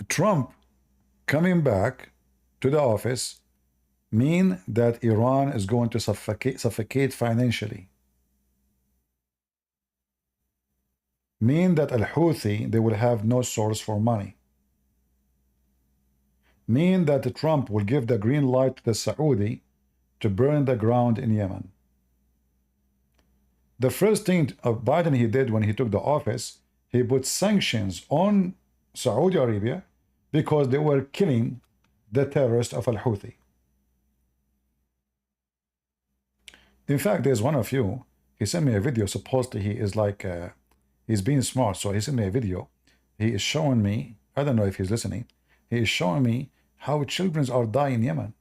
Trump coming back to the office mean that Iran is going to suffocate financially. Mean that Al-Houthi, they will have no source for money. Mean that Trump will give the green light to the Saudi to burn the ground in Yemen. The first thing Biden he did when he took the office, he put sanctions on Saudi Arabia because they were killing the terrorists of Al-Houthi. In fact, there's one of you, he sent me a video, supposedly he is like, he's being smart, so he sent me a video. He is showing me, I don't know if he's listening, he is showing me how children are dying in Yemen.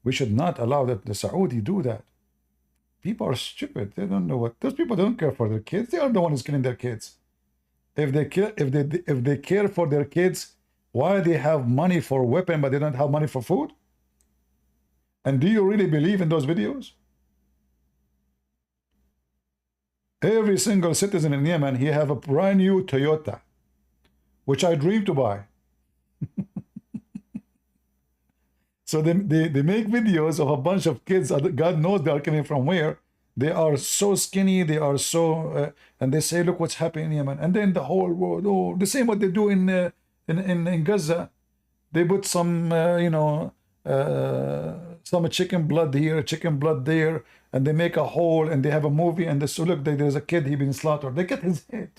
We should not allow that the Saudi do that. People are stupid. They don't know what those people don't care for their kids. They are the ones killing their kids. If they care for their kids, why they have money for weapon but they don't have money for food? And do you really believe in those videos? Every single citizen in Yemen, he have a brand new Toyota, which I dream to buy. So they make videos of a bunch of kids, God knows they are coming from where. They are so skinny, they are so, and they say, look what's happening in Yemen. And then the whole world, oh, the same what they do in Gaza. They put some, some chicken blood here, chicken blood there, and they make a hole, and they have a movie, and they say, look, there's a kid, he been slaughtered. They get his head.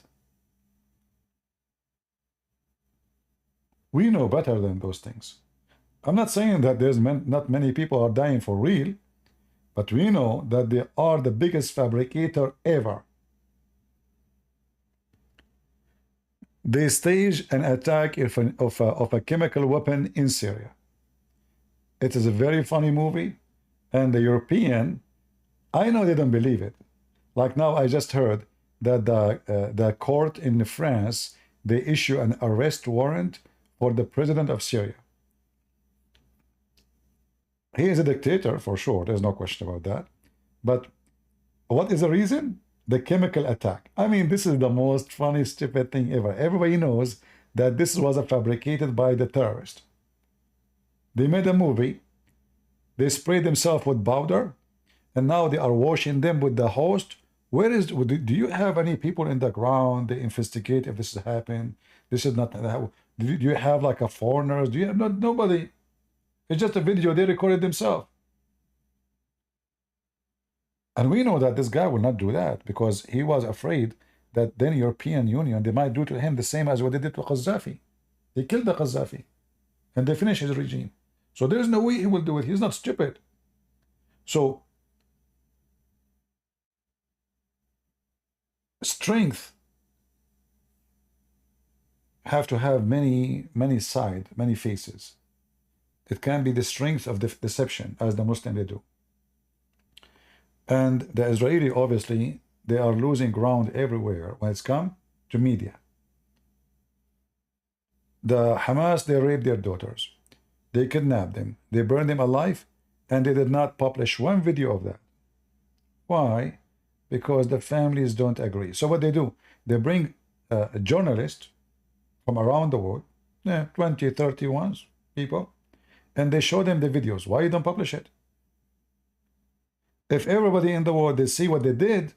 We know better than those things. I'm not saying that there's not many people are dying for real, but we know that they are the biggest fabricator ever. They staged an attack of a chemical weapon in Syria. It is a very funny movie, and the European, I know they don't believe it. Like now I just heard that the court in France, they issue an arrest warrant for the president of Syria. He is a dictator for sure, there's no question about that. But what is the reason? The chemical attack. I mean, this is the most funny, stupid thing ever. Everybody knows that this was fabricated by the terrorist. They made a movie, they sprayed themselves with powder, and now they are washing them with the host. Where is, do you have any people in the ground? They investigate if this has happened. This is not, do you have like a foreigners? Do you have nobody? It's just a video they recorded themselves. And we know that this guy will not do that because he was afraid that then European Union, they might do to him the same as what they did to Gaddafi. They killed the Gaddafi and they finished his regime. So there's no way he will do it. He's not stupid. So strength have to have many sides, many faces. It can be the strength of the deception, as the Muslim they do. And the Israeli, obviously, they are losing ground everywhere when it's come to media. The Hamas, they raped their daughters. They kidnapped them. They burned them alive, and they did not publish one video of that. Why? Because the families don't agree. So what they do, they bring a journalist from around the world, 20, 30 ones, people, and they show them the videos. Why you don't publish it? If everybody in the world, they see what they did,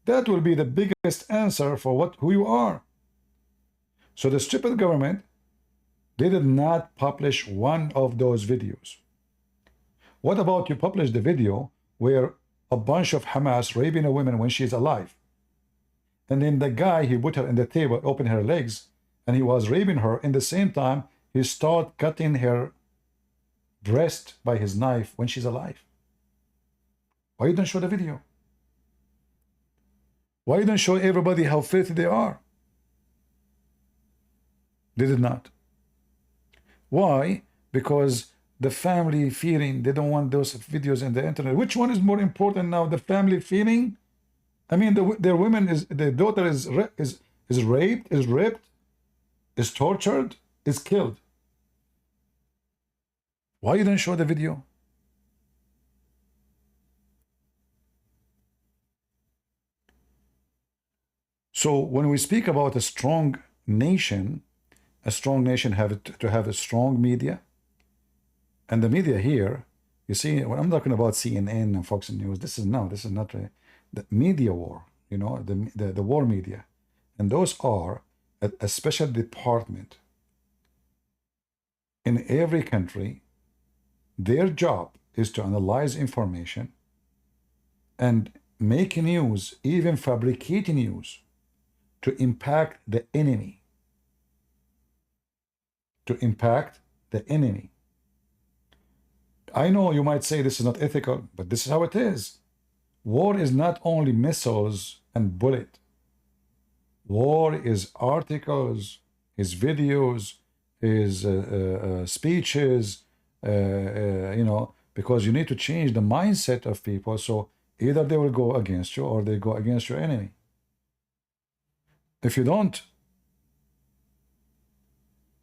that will be the biggest answer for who you are. So the stupid government, they did not publish one of those videos. What about you publish the video where a bunch of Hamas raping a woman when she's alive? And then the guy, he put her in the table, opened her legs, and he was raping her. In the same time, he started cutting her breast by his knife when she's alive. Why you don't show the video? Why you don't show everybody how filthy they are? They did not. Why? Because the family feeling. They don't want those videos in the internet. Which one is more important now? The family feeling? I mean, their women is, their daughter is raped, is raped, is tortured, is killed. Why you didn't show the video? So when we speak about a strong nation have to have a strong media. And the media here, you see, when I'm talking about CNN and Fox News, this is not the media war, you know, the war media. And those are a special department in every country. Their job is to analyze information and make news, even fabricate news, to impact the enemy. To impact the enemy. I know you might say this is not ethical, but this is how it is. War is not only missiles and bullet. War is articles, is videos, is speeches, you know, because you need to change the mindset of people. So either they will go against you or they go against your enemy. If you don't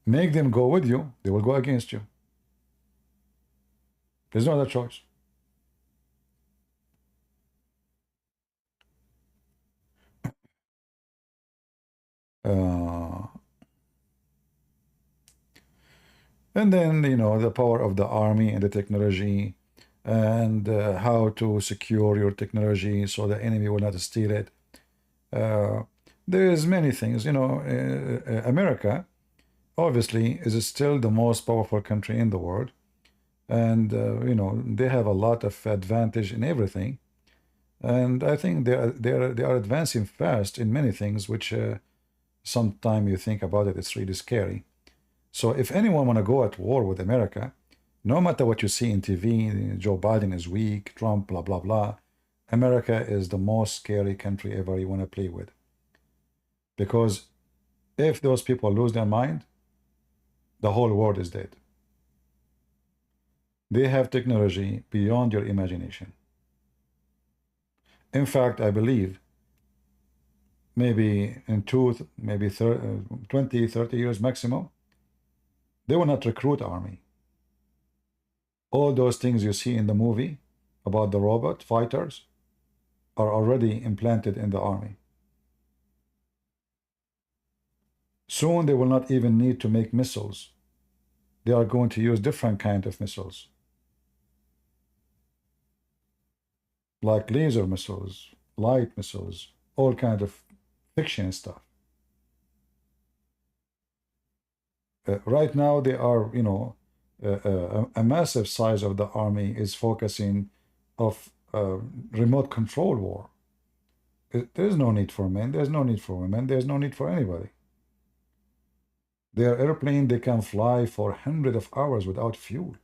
make them go with you, they will go against you. There's no other choice. And then, you know, the power of the army and the technology and how to secure your technology so the enemy will not steal it. There's many things, you know. America, obviously, is still the most powerful country in the world. And, you know, they have a lot of advantage in everything. And I think they are advancing fast in many things, which sometime you think about it, it's really scary. So if anyone want to go at war with America, no matter what you see in TV, Joe Biden is weak, Trump, blah, blah, blah, America is the most scary country ever you want to play with. Because if those people lose their mind, the whole world is dead. They have technology beyond your imagination. In fact, I believe maybe in 20, 30 years maximum, they will not recruit army. All those things you see in the movie about the robot fighters are already implanted in the army. Soon they will not even need to make missiles. They are going to use different kind of missiles, like laser missiles, light missiles, all kinds of fiction stuff. Right now they are, you know, a massive size of the army is focusing of remote control war. There's no need for men, there's no need for women, there's no need for anybody. Their airplane, they can fly for hundreds of hours without fuel.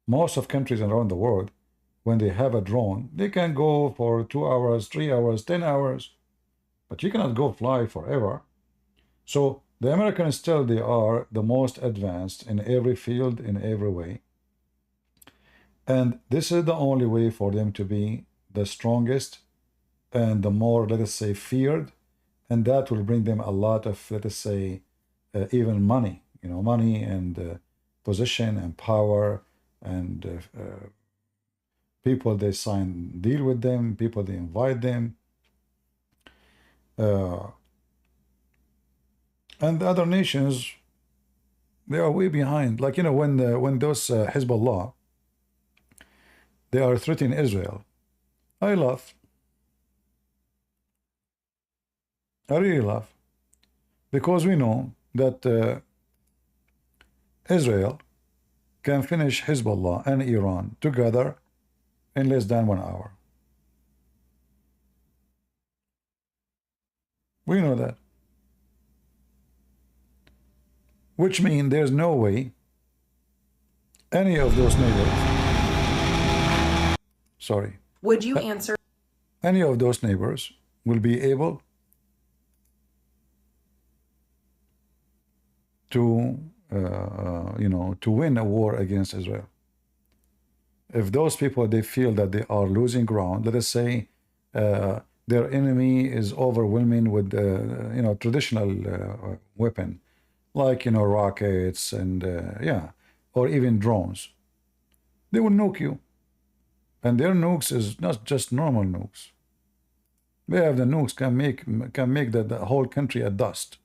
Most of countries around the world, when they have a drone, they can go for 2 hours, 3 hours, 10 hours, but you cannot go fly forever. So the Americans still, they are the most advanced in every field, in every way. And this is the only way for them to be the strongest and the more, let us say, feared. And that will bring them a lot of, let us say, even money, you know, money and position and power and people they sign deal with them, people they invite them. And the other nations, they are way behind. Like, you know, when those Hezbollah, they are threatening Israel, I laugh. I really laugh. Because we know that Israel can finish Hezbollah and Iran together in less than 1 hour. We know that. Which means there's no way any of those neighbors, sorry. Would you answer? Any of those neighbors will be able to to win a war against Israel. If those people, they feel that they are losing ground, let us say their enemy is overwhelming with traditional weapon, like rockets and yeah, or even drones, they will nuke you. And their nukes is not just normal nukes. They have the nukes can make the whole country a dust.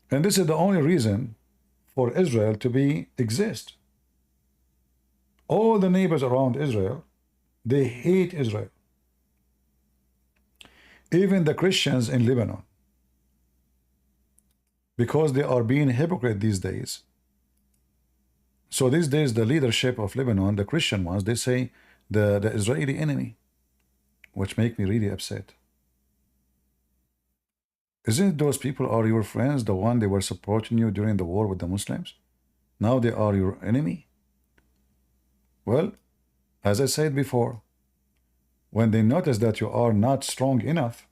And this is the only reason for Israel to be exist. All the neighbors around Israel, they hate Israel. Even the Christians in Lebanon, because they are being hypocrite these days. So these days, the leadership of Lebanon, the Christian ones, they say the Israeli enemy, which make me really upset. Isn't those people are your friends, the one they were supporting you during the war with the Muslims? Now they are your enemy? Well, as I said before, when they notice that you are not strong enough,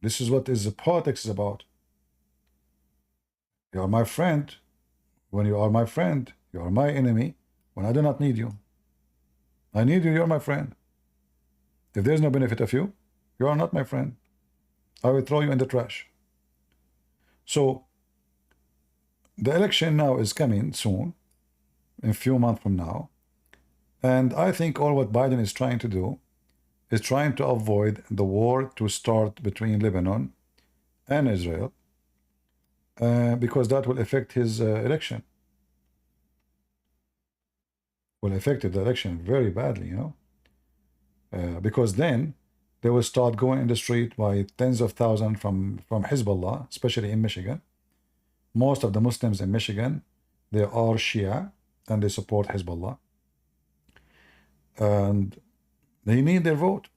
this is what politics is about. You are my friend. When you are my friend, you are my enemy. When I do not need you, I need you, you're my friend. If there's no benefit of you, you are not my friend. I will throw you in the trash. So the election now is coming soon, in a few months from now. And I think all what Biden is trying to do is trying to avoid the war to start between Lebanon and Israel, because that will affect his election. Will affect the election very badly, because then they will start going in the street by tens of thousands from Hezbollah, especially in Michigan. Most of the Muslims in Michigan, they are Shia, and they support Hezbollah. And they need their vote.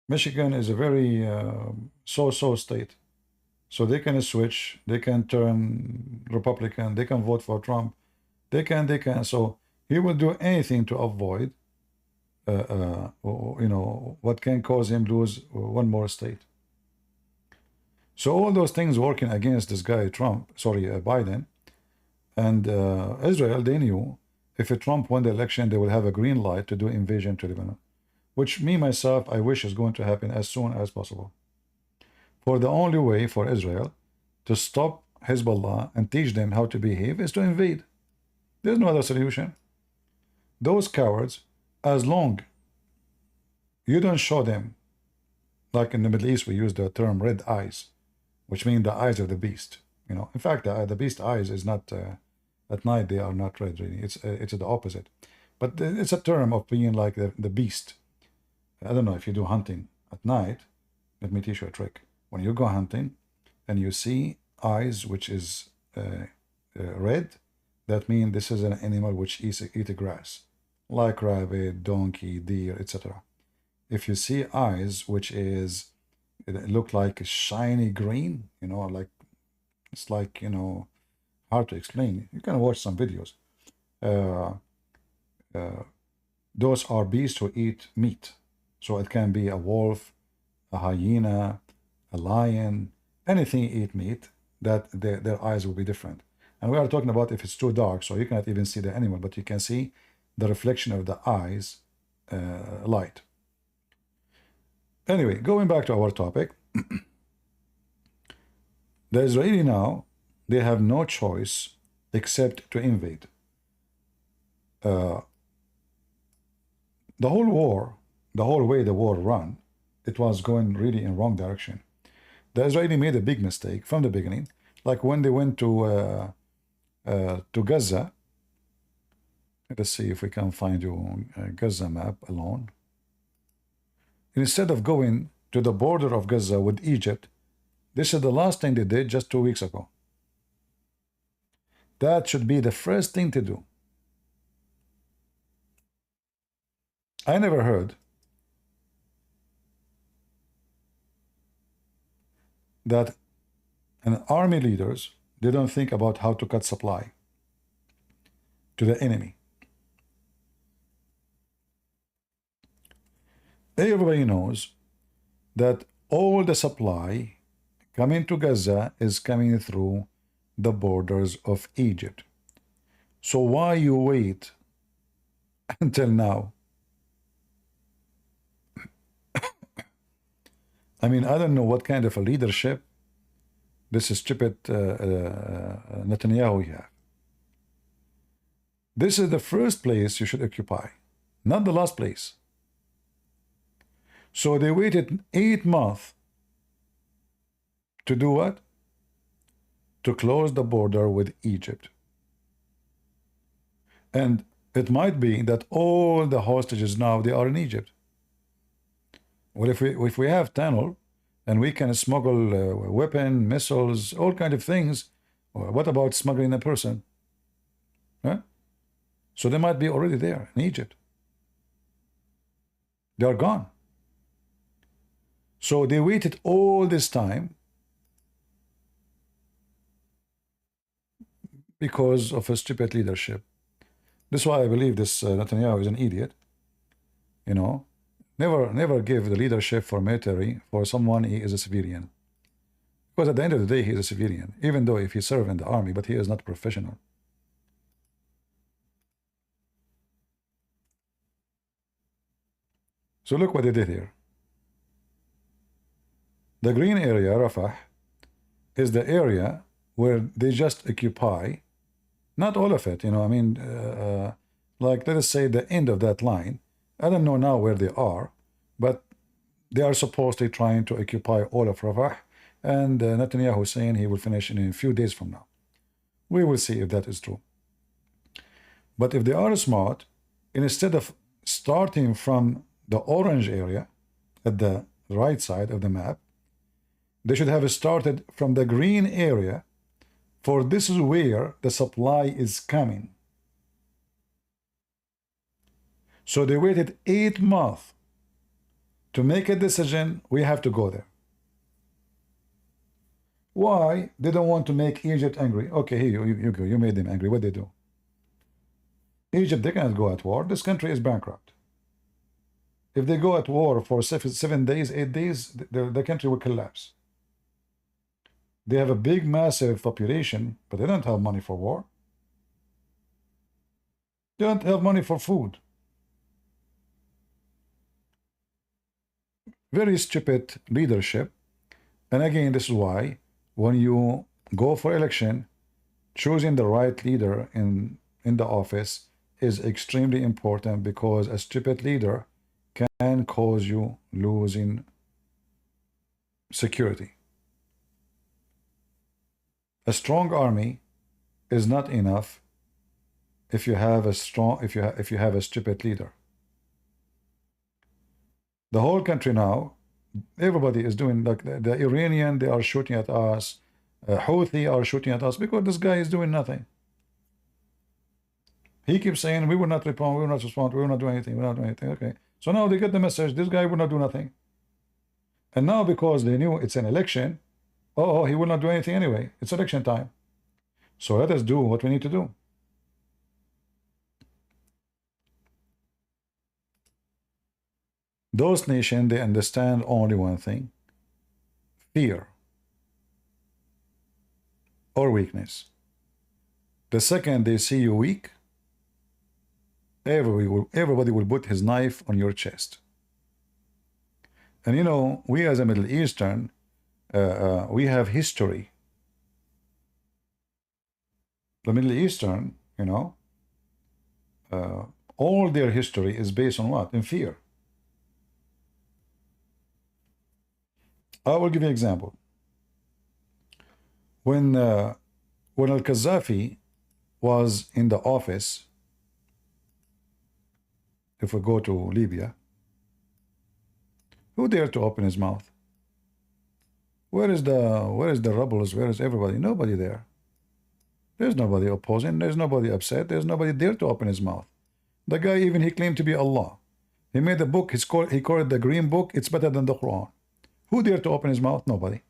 Michigan is a very so-so state. So they can switch, they can turn Republican, they can vote for Trump, they can. So he will do anything to avoid what can cause him lose one more state. So all those things working against this guy Biden, and Israel, they knew if Trump won the election, they will have a green light to do invasion to Lebanon, which myself, I wish is going to happen as soon as possible. For the only way for Israel to stop Hezbollah and teach them how to behave is to invade. There's no other solution. Those cowards, as long you don't show them, like in the Middle East we use the term red eyes, which mean the eyes of the beast. In fact, the beast eyes is not at night, they are not red really. It's the opposite. But it's a term of being like the beast. I don't know if you do hunting at night. Let me teach you a trick. When you go hunting and you see eyes which is red, that means this is an animal which eats grass, like rabbit, donkey, deer, etc. If you see eyes which it look like a shiny green, like it's like hard to explain. You can watch some videos. Those are beasts who eat meat. So it can be a wolf, a hyena, a lion, anything eat meat, that their eyes will be different. And we are talking about if it's too dark, so you cannot even see the animal, but you can see the reflection of the eyes light. Anyway, going back to our topic, the Israeli now, they have no choice except to invade. The whole war, the whole way the war ran, it was going really in wrong direction. The Israeli made a big mistake from the beginning, like when they went to Gaza. Let's see if we can find you a Gaza map alone. Instead of going to the border of Gaza with Egypt, this is the last thing they did just 2 weeks ago. That should be the first thing to do. I never heard that an army leaders, they don't think about how to cut supply to the enemy. Everybody knows that all the supply coming to Gaza is coming through the borders of Egypt. So why you wait until now? I mean, I don't know what kind of a leadership this stupid Netanyahu have. This is the first place you should occupy, not the last place. So they waited 8 months to do what? To close the border with Egypt. And it might be that all the hostages now, they are in Egypt. Well, if we have tunnel and we can smuggle weapon, missiles, all kind of things, what about smuggling a person? Huh? So they might be already there in Egypt. They are gone. So they waited all this time because of a stupid leadership. This is why I believe this Netanyahu is an idiot. You know, never give the leadership for military for someone he is a civilian. Because at the end of the day, he is a civilian, even though if he served in the army, but he is not professional. So look what they did here. The green area, Rafah, is the area where they just occupy, not all of it, you know, I mean, like let us say the end of that line. I don't know now where they are, but they are supposedly trying to occupy all of Rafah, and Netanyahu saying he will finish in a few days from now. We will see if that is true. But if they are smart, instead of starting from the orange area at the right side of the map, they should have started from the green area, for this is where the supply is coming. So they waited 8 months to make a decision. We have to go there. Why? They don't want to make Egypt angry. Okay, here you go. You made them angry. What they do? Egypt, they cannot go at war. This country is bankrupt. If they go at war for 7 days, 8 days, the country will collapse. They have a big, massive population, but they don't have money for war. They don't have money for food. Very stupid leadership. And again, this is why when you go for election, choosing the right leader in the office is extremely important, because a stupid leader can cause you losing security. A strong army is not enough if you have a stupid leader. The whole country now, everybody is doing, like the Iranian, they are shooting at us, Houthi are shooting at us because this guy is doing nothing. He keeps saying we will not respond, we will not respond, we will not do anything, we will not do anything. Okay, so now they get the message, this guy will not do nothing. And now because they knew it's an election, oh, he will not do anything anyway. It's election time. So let us do what we need to do. Those nations, they understand only one thing: fear or weakness. The second they see you weak, everybody will put his knife on your chest. And you know, we as a Middle Eastern, we have history. The Middle Eastern, you know, all their history is based on what? In fear. I will give you an example. When Al-Qaddafi was in the office, if we go to Libya, who dared to open his mouth? Where is the rebels? Where is everybody? Nobody there. There's nobody opposing. There's nobody upset. There's nobody there to open his mouth. The guy, even he claimed to be Allah. He made a book. He called it the Green Book. It's better than the Quran. Who dared to open his mouth? Nobody.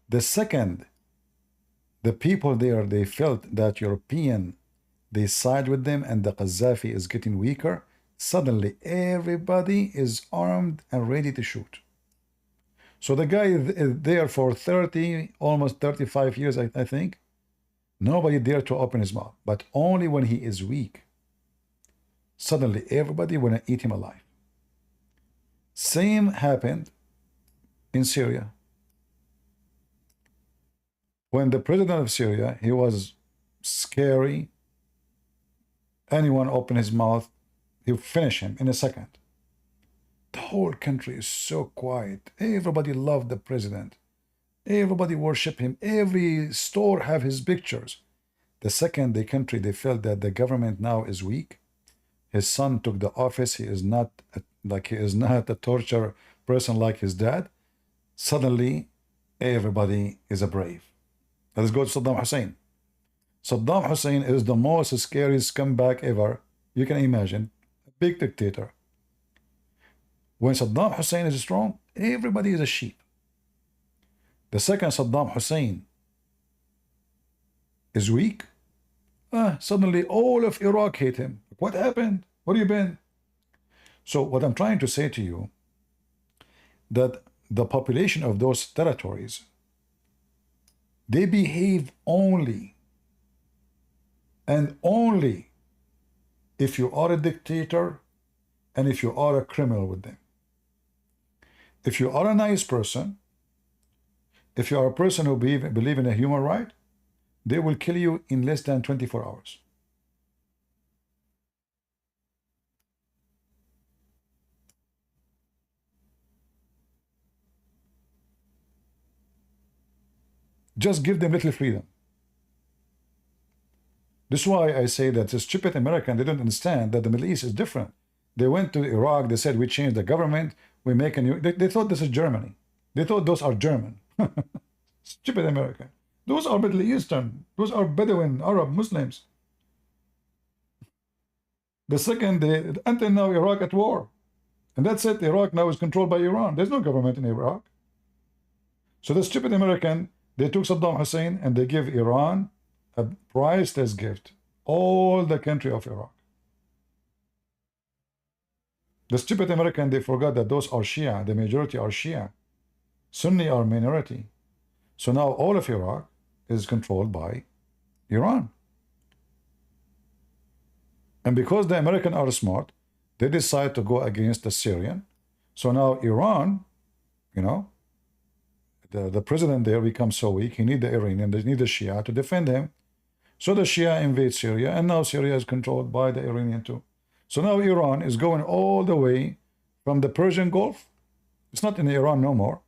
The second, the people there, they felt that European, they side with them, and the Qaddafi is getting weaker, Suddenly, everybody is armed and ready to shoot. So the guy is there for 30, almost 35 years, I think. Nobody dare to open his mouth, but only when he is weak. Suddenly, everybody want to eat him alive. Same happened in Syria. When the president of Syria, he was scary. Anyone open his mouth, he'll finish him in a second. The whole country is so quiet. Everybody loved the president. Everybody worship him. Every store have his pictures. The second the country, they felt that the government now is weak. His son took the office. He is not a torture person like his dad. Suddenly, everybody is a brave. Let's go to Saddam Hussein. Saddam Hussein is the most scary scumbag ever you can imagine. A big dictator. When Saddam Hussein is strong, everybody is a sheep. The second Saddam Hussein is weak, suddenly all of Iraq hate him. What happened? Where have you been? So what I'm trying to say to you, that the population of those territories, they behave only and only if you are a dictator and if you are a criminal with them. If you are a nice person, if you are a person who believe in a human right, they will kill you in less than 24 hours. Just give them little freedom. This is why I say that the stupid American, they don't understand that the Middle East is different. They went to Iraq, they said, we changed the government, we make a new... They thought this is Germany. They thought those are German. Stupid American. Those are Middle Eastern. Those are Bedouin, Arab, Muslims. The second, until now, Iraq at war. And that's it. Iraq now is controlled by Iran. There's no government in Iraq. So the stupid American, they took Saddam Hussein and they give Iran a priceless gift. All the country of Iraq. The stupid American, they forgot that those are Shia. The majority are Shia. Sunni are minority. So now all of Iraq is controlled by Iran. And because the Americans are smart, they decide to go against the Syrian. So now Iran, you know, the president there becomes so weak, he needs the Iranian, they need the Shia to defend him. So the Shia invade Syria, and now Syria is controlled by the Iranian too. So now Iran is going all the way from the Persian Gulf. It's not in Iran no more.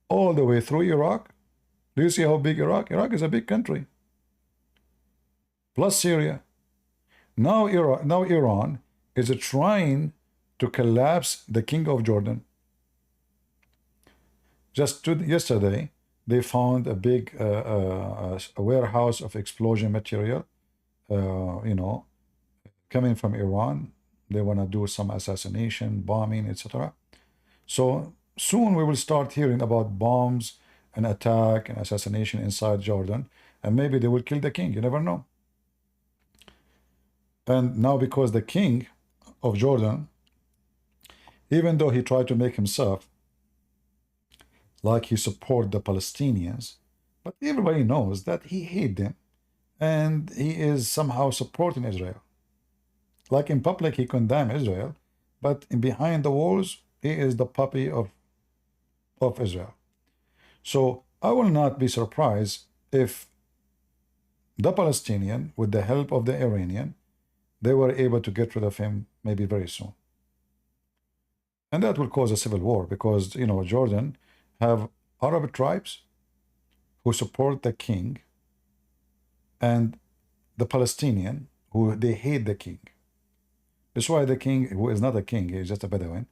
All the way through Iraq. Do you see how big Iraq? Iraq is a big country. Plus Syria. Now Iran is trying to collapse the king of Jordan. Just yesterday, they found a big a warehouse of explosion material, you know, coming from Iran. They want to do some assassination, bombing, etc. So soon we will start hearing about bombs and attack and assassination inside Jordan, and maybe they will kill the king. You never know. And now because the king of Jordan, even though he tried to make himself like he support the Palestinians, but everybody knows that he hates them and he is somehow supporting Israel. Like in public, he condemns Israel, but in behind the walls, he is the puppy of Israel. So I will not be surprised if the Palestinian, with the help of the Iranian, they were able to get rid of him maybe very soon. And that will cause a civil war because, you know, Jordan have Arab tribes who support the king and the Palestinian who they hate the king. That's why the king, who is not a king, he is just a Bedouin,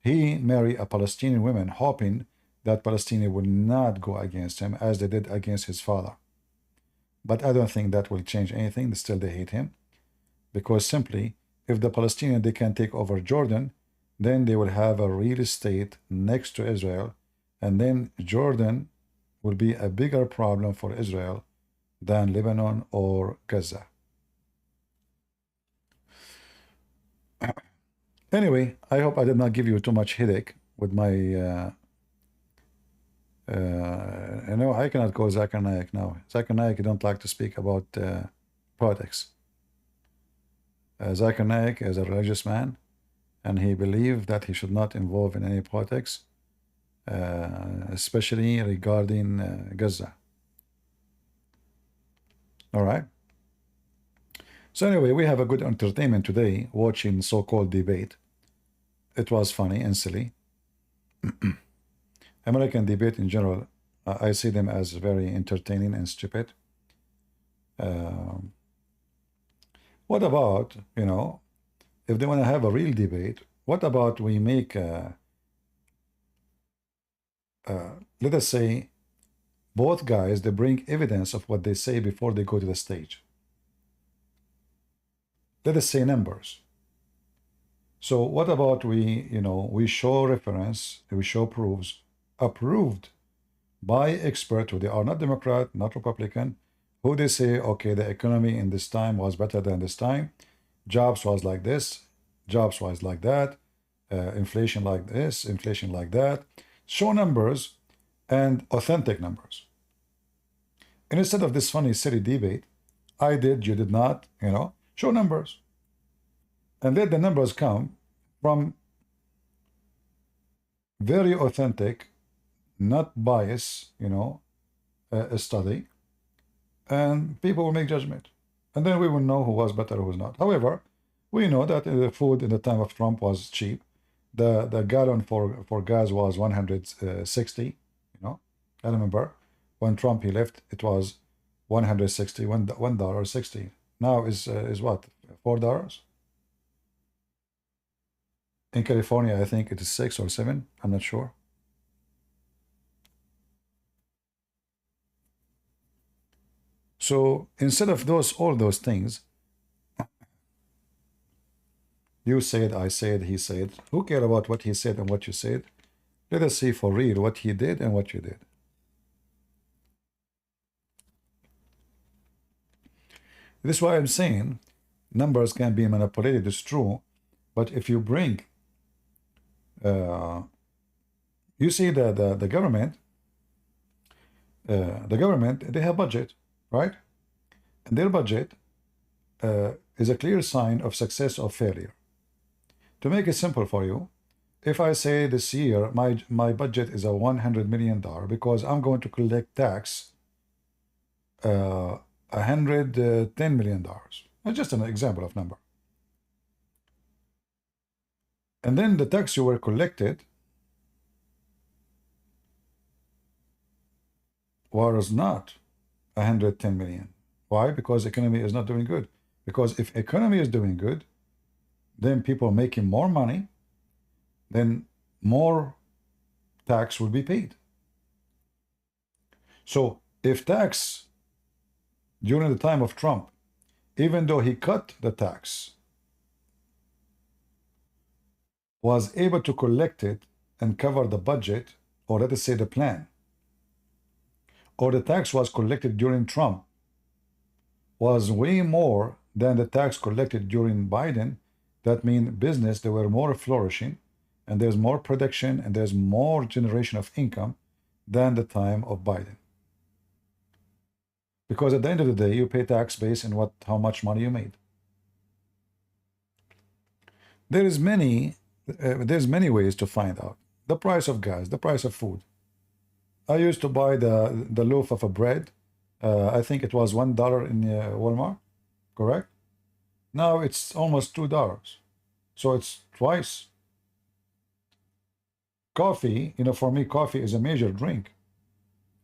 he married a Palestinian woman hoping that Palestinian would not go against him as they did against his father. But I don't think that will change anything. Still they hate him because simply if the Palestinian, they can take over Jordan, then they will have a real state next to Israel, and then Jordan will be a bigger problem for Israel than Lebanon or Gaza. Anyway, I hope I did not give you too much headache with my. No, I cannot call Zakir Naik now. Zakir Naik don't like to speak about politics. Zakir Naik is a religious man, and he believed that he should not involve in any politics, especially regarding Gaza. All right. So anyway, we have a good entertainment today watching so-called debate. It was funny and silly. American debate in general, I see them as very entertaining and stupid. What about, if they want to have a real debate, what about we make, let us say, both guys, they bring evidence of what they say before they go to the stage. Let us say numbers. So what about we show reference, we show proofs, approved by expert who they are not Democrat, not Republican, who they say, okay, the economy in this time was better than this time, jobs was like this, jobs was like that, inflation like this, inflation like that. Show numbers and authentic numbers. And instead of this funny, silly debate, I did, you did not, show numbers. And let the numbers come from very authentic, not bias, a study, and people will make judgment. And then we will know who was better, who was not. However, we know that the food in the time of Trump was cheap. The gallon for gas was 160, I remember when Trump he left, it was 160, $1.60. Now is what, $4? In California, I think it is 6 or 7. I'm not sure. So instead of all those things, you said, I said, he said, who cares about what he said and what you said? Let us see for real what he did and what you did. This is why I'm saying numbers can be manipulated, it's true, but if you bring, you see the government, they have budget, right? And their budget is a clear sign of success or failure. To make it simple for you, if I say this year my budget is a $100 million because I'm going to collect tax $110 million. That's just an example of number. And then the tax you were collected was not 110 million. Why? Because economy is not doing good. Because if economy is doing good, then people making more money, then more tax will be paid. So if tax during the time of Trump, even though he cut the tax, was able to collect it and cover the budget, or let us say the plan, or the tax was collected during Trump was way more than the tax collected during Biden, that means business, they were more flourishing, and there's more production, and there's more generation of income than the time of Biden. Because at the end of the day, you pay tax based on how much money you made. There's many ways to find out. The price of gas, the price of food. I used to buy the loaf of a bread. I think it was $1 in Walmart, correct? Now it's almost $2. So it's twice. Coffee, for me, coffee is a major drink.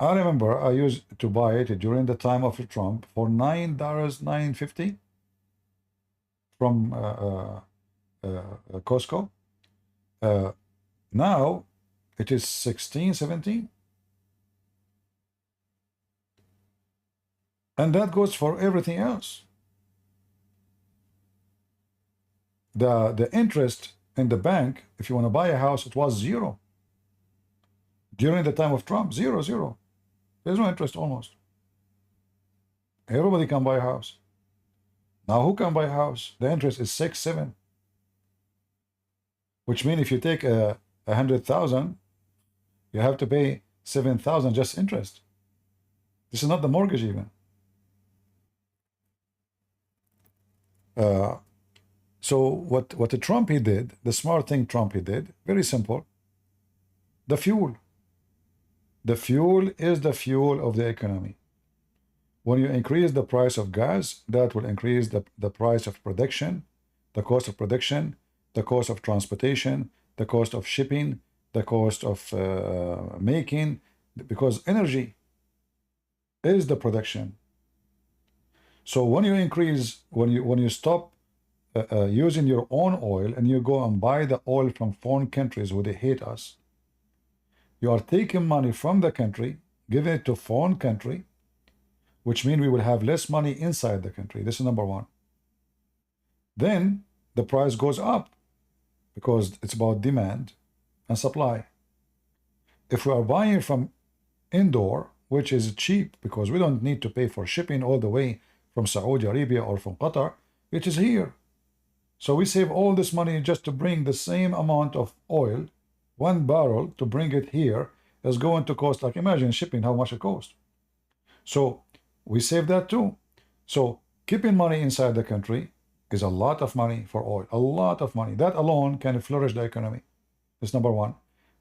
I remember I used to buy it during the time of Trump for $9, $9.50 from Costco. Now it is 16, 17. And that goes for everything else. The interest in the bank, if you want to buy a house, it was 0. During the time of Trump, 0, 0. There's no interest almost. Everybody can buy a house. Now who can buy a house? The interest is 6, 7. which means if you take 100,000, you have to pay 7,000 just interest. This is not the mortgage even. So what the Trump he did, the smart thing Trump he did, very simple. The fuel. The fuel is the fuel of the economy. When you increase the price of gas, that will increase the price of production, the cost of production, the cost of transportation, the cost of shipping, the cost of making, because energy is the production. So when you increase, when you stop using your own oil and you go and buy the oil from foreign countries who they hate us, you are taking money from the country, giving it to foreign country, which means we will have less money inside the country. This is number one. Then the price goes up because it's about demand and supply. If we are buying from indoor, which is cheap because we don't need to pay for shipping all the way from Saudi Arabia or from Qatar, it is here. So we save all this money just to bring the same amount of oil, 1 barrel, to bring it here is going to cost, like, imagine shipping how much it costs. So we save that too. So keeping money inside the country is a lot of money for oil, a lot of money. That alone can flourish the economy. That's number one.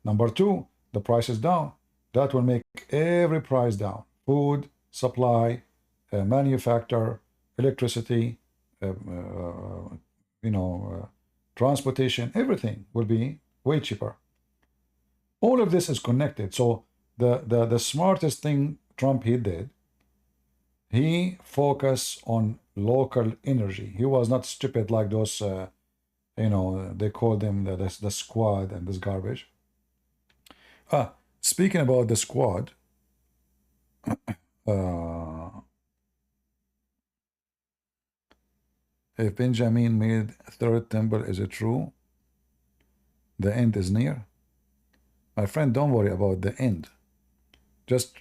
Number two, the price is down. That will make every price down. Food, supply, manufacture, electricity, transportation, everything will be way cheaper. All of this is connected. So the smartest thing Trump he did, he focused on local energy. He was not stupid like those, they call them the squad and this garbage. Speaking about the squad, if Benjamin made third temple, is it true? The end is near. My friend, don't worry about the end. Just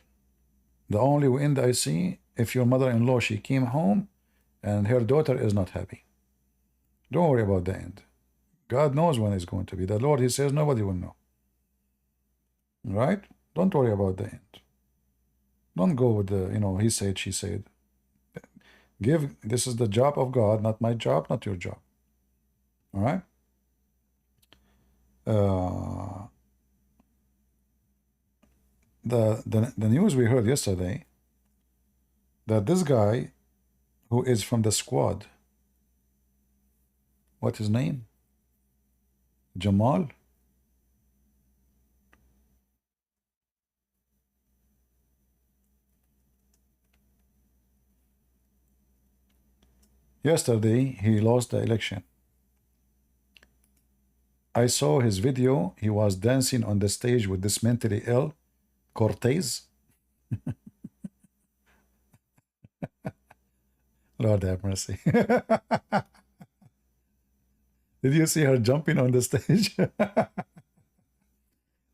the only end I see, if your mother-in-law, she came home and her daughter is not happy. Don't worry about the end. God knows when it's going to be. The Lord, he says, nobody will know. Right? Don't worry about the end. Don't go with the, he said, she said. This is the job of God, not my job, not your job. All right? The news we heard yesterday that this guy who is from the squad, what's his name? Jamal? Yesterday, he lost the election. I saw his video. He was dancing on the stage with this mentally ill Cortez. Lord have mercy. Did you see her jumping on the stage?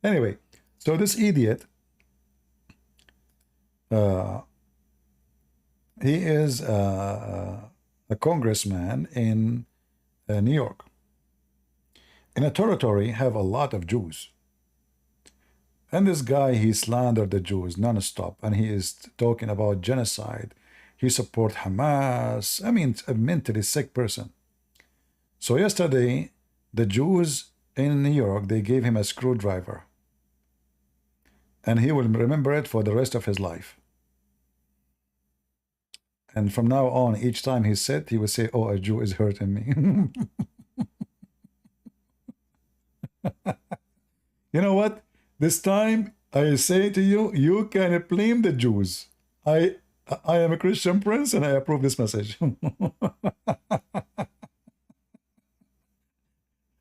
Anyway, so this idiot, he is a congressman in New York. In a territory have a lot of Jews. And this guy, he slandered the Jews non-stop, and he is talking about genocide. He support Hamas. I mean, a mentally sick person. So yesterday, the Jews in New York, they gave him a screwdriver. And he will remember it for the rest of his life. And from now on, each time he said, he would say, oh, a Jew is hurting me. You know what? This time, I say to you, you can blame the Jews. I am a Christian prince, and I approve this message.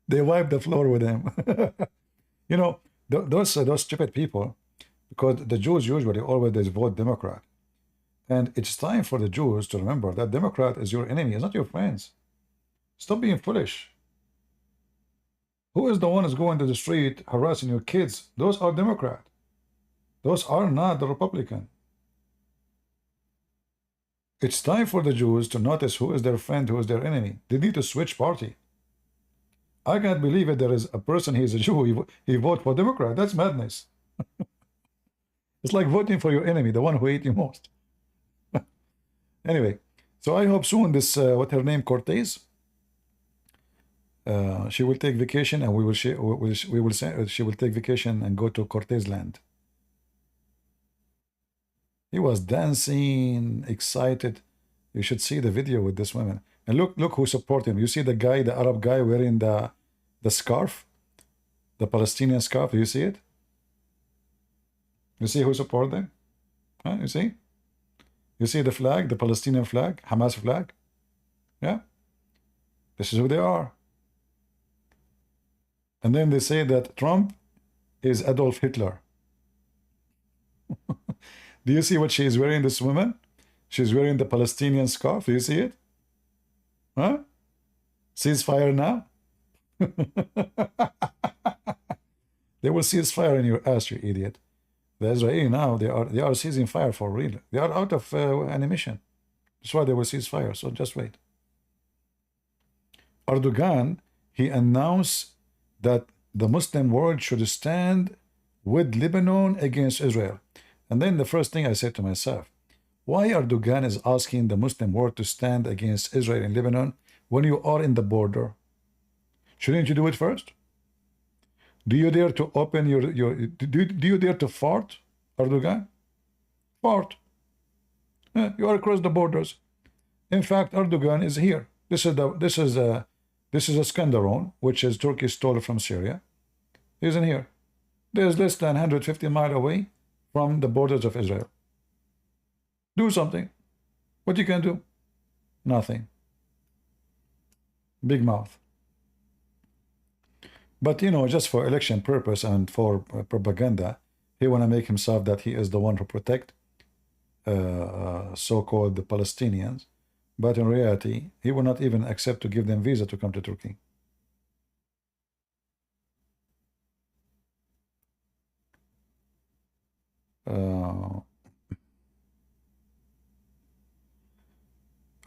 They wipe the floor with him. Those stupid people, because the Jews usually always vote Democrat. And it's time for the Jews to remember that Democrat is your enemy, it's not your friends. Stop being foolish. Who is the one who's going to the street harassing your kids? Those are Democrat. Those are not the Republican. It's time for the Jews to notice who is their friend, who is their enemy. They need to switch party. I can't believe it. There is a person, he's a Jew, he vote for Democrat. That's madness. It's like voting for your enemy, the one who hate you most. Anyway, so I hope soon this, what her name, Cortez, she will take vacation and we will say, she will take vacation and go to Cortez land. He was dancing, excited. You should see the video with this woman. And look who support him. You see the guy, the Arab guy wearing the scarf, the Palestinian scarf. Do you see it? You see who support them? Huh? You see? You see the flag, the Palestinian flag, Hamas flag? Yeah. This is who they are. And then they say that Trump is Adolf Hitler. Do you see what she is wearing, this woman? She's wearing the Palestinian scarf. Do you see it? Huh? Ceasefire now? They will cease fire in your ass, you idiot. The Israeli now, they are ceasing fire for real. They are out of animation. That's why they will cease fire. So just wait. Erdogan, he announced that the Muslim world should stand with Lebanon against Israel. And then the first thing I said to myself, why Erdogan is asking the Muslim world to stand against Israel and Lebanon when you are in the border? Shouldn't you do it first? Do you dare to open do you dare to fart, Erdogan? Fart. You are across the borders. In fact, Erdogan is here. This is Iskenderun, which is Turkey stole from Syria. He isn't here. There's less than 150 miles away from the borders of Israel. Do something. What you can do? Nothing. Big mouth. But, you know, just for election purpose and for propaganda, he want to make himself that he is the one who protect so-called the Palestinians. But in reality, he will not even accept to give them visa to come to Turkey.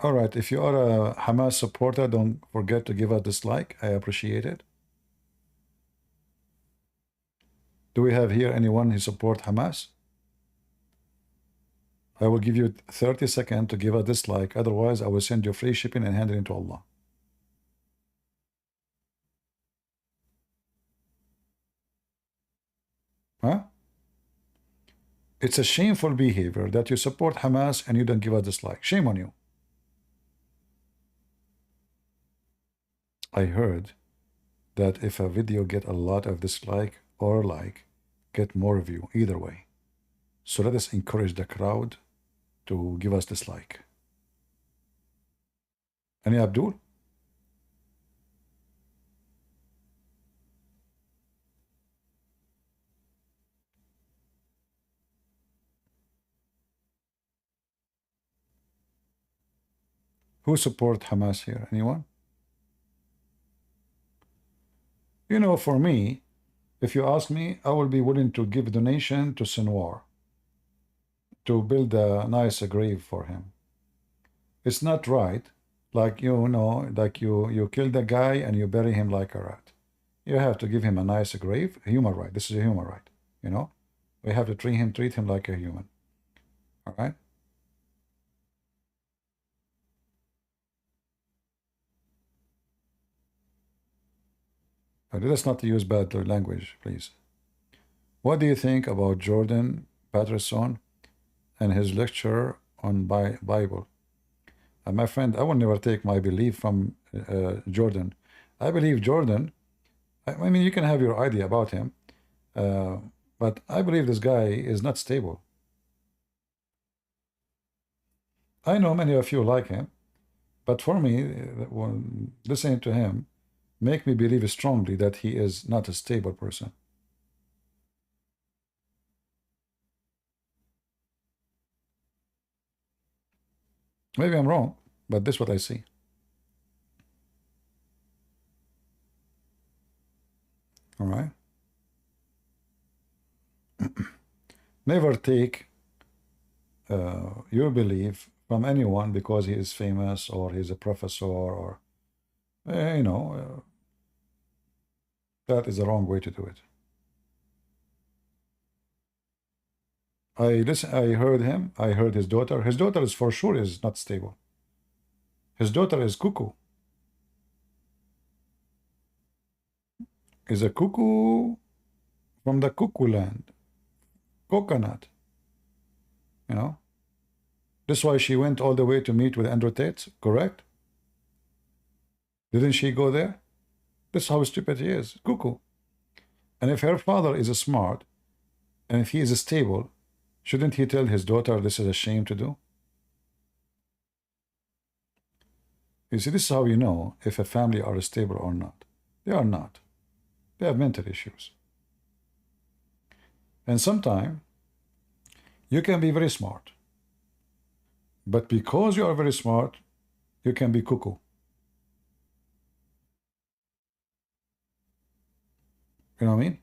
All right, if you are a Hamas supporter, don't forget to give us dislike. I appreciate it. Do we have here anyone who support Hamas? I will give you 30 seconds to give a dislike. Otherwise, I will send you free shipping and hand it into Allah. Huh? It's a shameful behavior that you support Hamas and you don't give a dislike. Shame on you. I heard that if a video get a lot of dislike or like, get more view, either way. So let us encourage the crowd to give us dislike. Any Abdul? Who support Hamas here? Anyone? You know, for me, if you ask me, I will be willing to give donation to Sinwar to build a nice grave for him. It's not right, like, you know, like you kill the guy and you bury him like a rat. You have to give him a nice grave, a human right. This is a human right, you know. We have to treat him like a human. All right. Let us not use bad language, please. What do you think about Jordan Patterson and his lecture on Bible? My friend, I will never take my belief from Jordan. I believe Jordan, I mean, you can have your idea about him, but I believe this guy is not stable. I know many of you like him, but for me, listening to him make me believe strongly that he is not a stable person. Maybe I'm wrong, but this is what I see. All right. Never take your belief from anyone because he is famous or he's a professor or, you know, That is the wrong way to do it. I heard him. I heard his daughter. His daughter is for sure is not stable. His daughter is cuckoo. Is a cuckoo from the cuckoo land. Coconut. You know. That's why she went all the way to meet with Andrew Tate, correct? Didn't she go there? That's how stupid he is. Cuckoo. And if her father is smart, and if he is stable, shouldn't he tell his daughter this is a shame to do? You see, this is how you know if a family are stable or not. They are not. They have mental issues. And sometimes you can be very smart. But because you are very smart, you can be cuckoo. You know what I mean?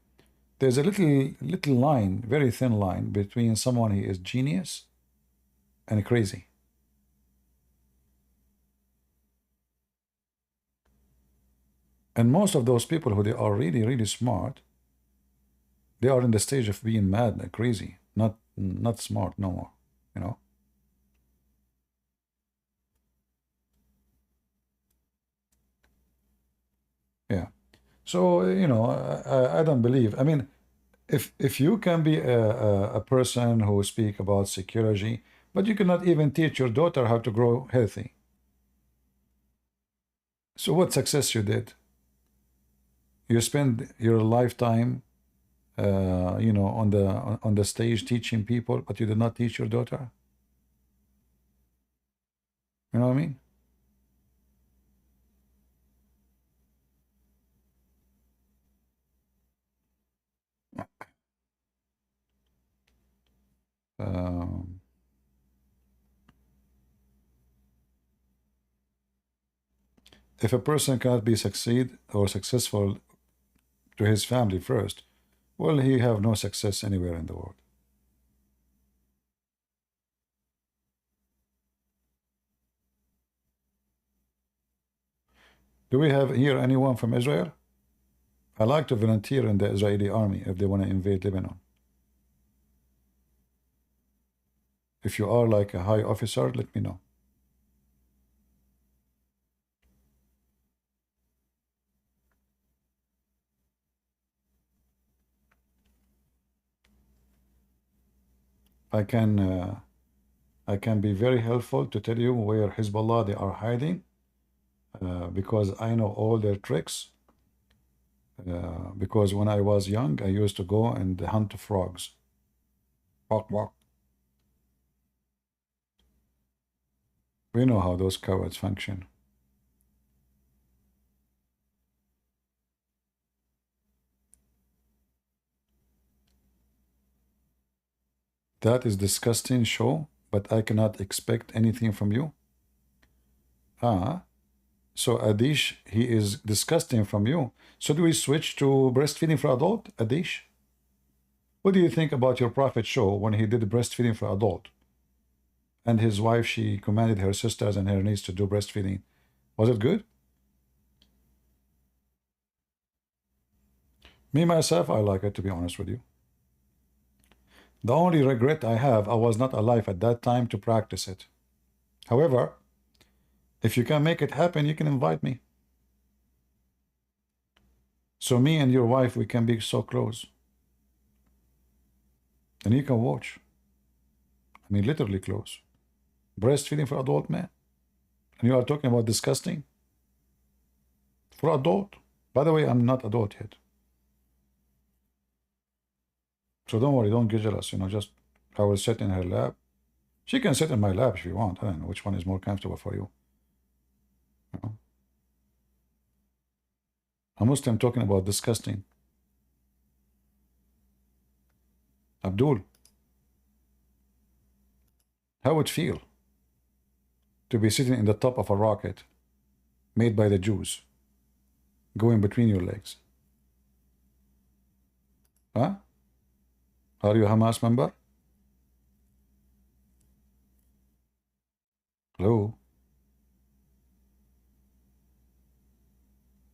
There's a little line, very thin line, between someone who is genius and crazy. And most of those people who they are really, really smart, they are in the stage of being mad and crazy, not smart no more, you know? Yeah. So, you know, I don't believe. I mean, if you can be a person who speak about psychology, but you cannot even teach your daughter how to grow healthy. So what success you did? You spend your lifetime, you know, on the stage teaching people, but you did not teach your daughter. You know what I mean? Um, if a person cannot be succeed or successful to his family first, well, he have no success anywhere in the world. Do we have here anyone from Israel? I like to volunteer in the Israeli army if they want to invade Lebanon. If you are like a high officer, let me know. I can I can be very helpful to tell you where Hezbollah they are hiding because I know all their tricks. Because when I was young, I used to go and hunt frogs. Walk, walk. We know how those cowards function. That is disgusting show, but I cannot expect anything from you. Ah, so Adish, he is disgusting from you. So do we switch to breastfeeding for adult, Adish? What do you think about your prophet show when he did breastfeeding for adult? And his wife, she commanded her sisters and her niece to do breastfeeding. Was it good? Me, myself, I like it, to be honest with you. The only regret I have, I was not alive at that time to practice it. However, if you can make it happen, you can invite me. So me and your wife, we can be so close. And you can watch. I mean, literally close. Breastfeeding for adult men. And you are talking about disgusting? For adult. By the way, I'm not adult yet. So don't worry, don't get jealous. You know, just I will sit in her lap. She can sit in my lap if you want. I don't know which one is more comfortable for you. You know? A Muslim talking about disgusting. Abdul, how would it feel to be sitting in the top of a rocket made by the Jews, going between your legs? Huh? Are you a Hamas member? Hello?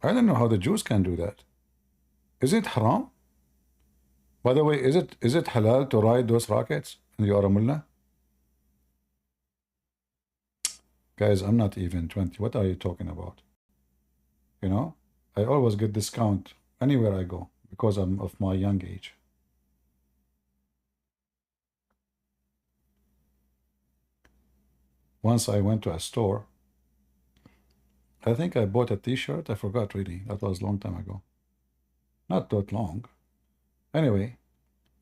I don't know how the Jews can do that. Is it haram? By the way, is it halal to ride those rockets in the Aramullah? Guys, I'm not even 20. What are you talking about? You know, I always get discount anywhere I go because I'm of my young age. Once I went to a store. I think I bought a t-shirt. I forgot really. That was a long time ago. Not that long. Anyway,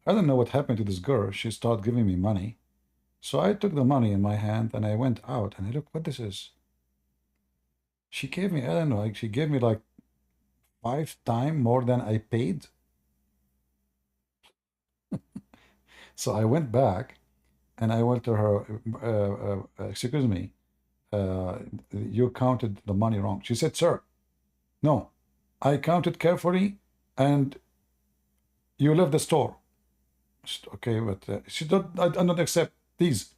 I don't know what happened to this girl. She started giving me money. So I took the money in my hand and I went out and I looked what this is. She gave me, I don't know, she gave me like 5 times more than I paid. So I went back and I went to her, excuse me, you counted the money wrong. She said, sir, no, I counted carefully and you left the store. Okay, but she don't, I don't accept these.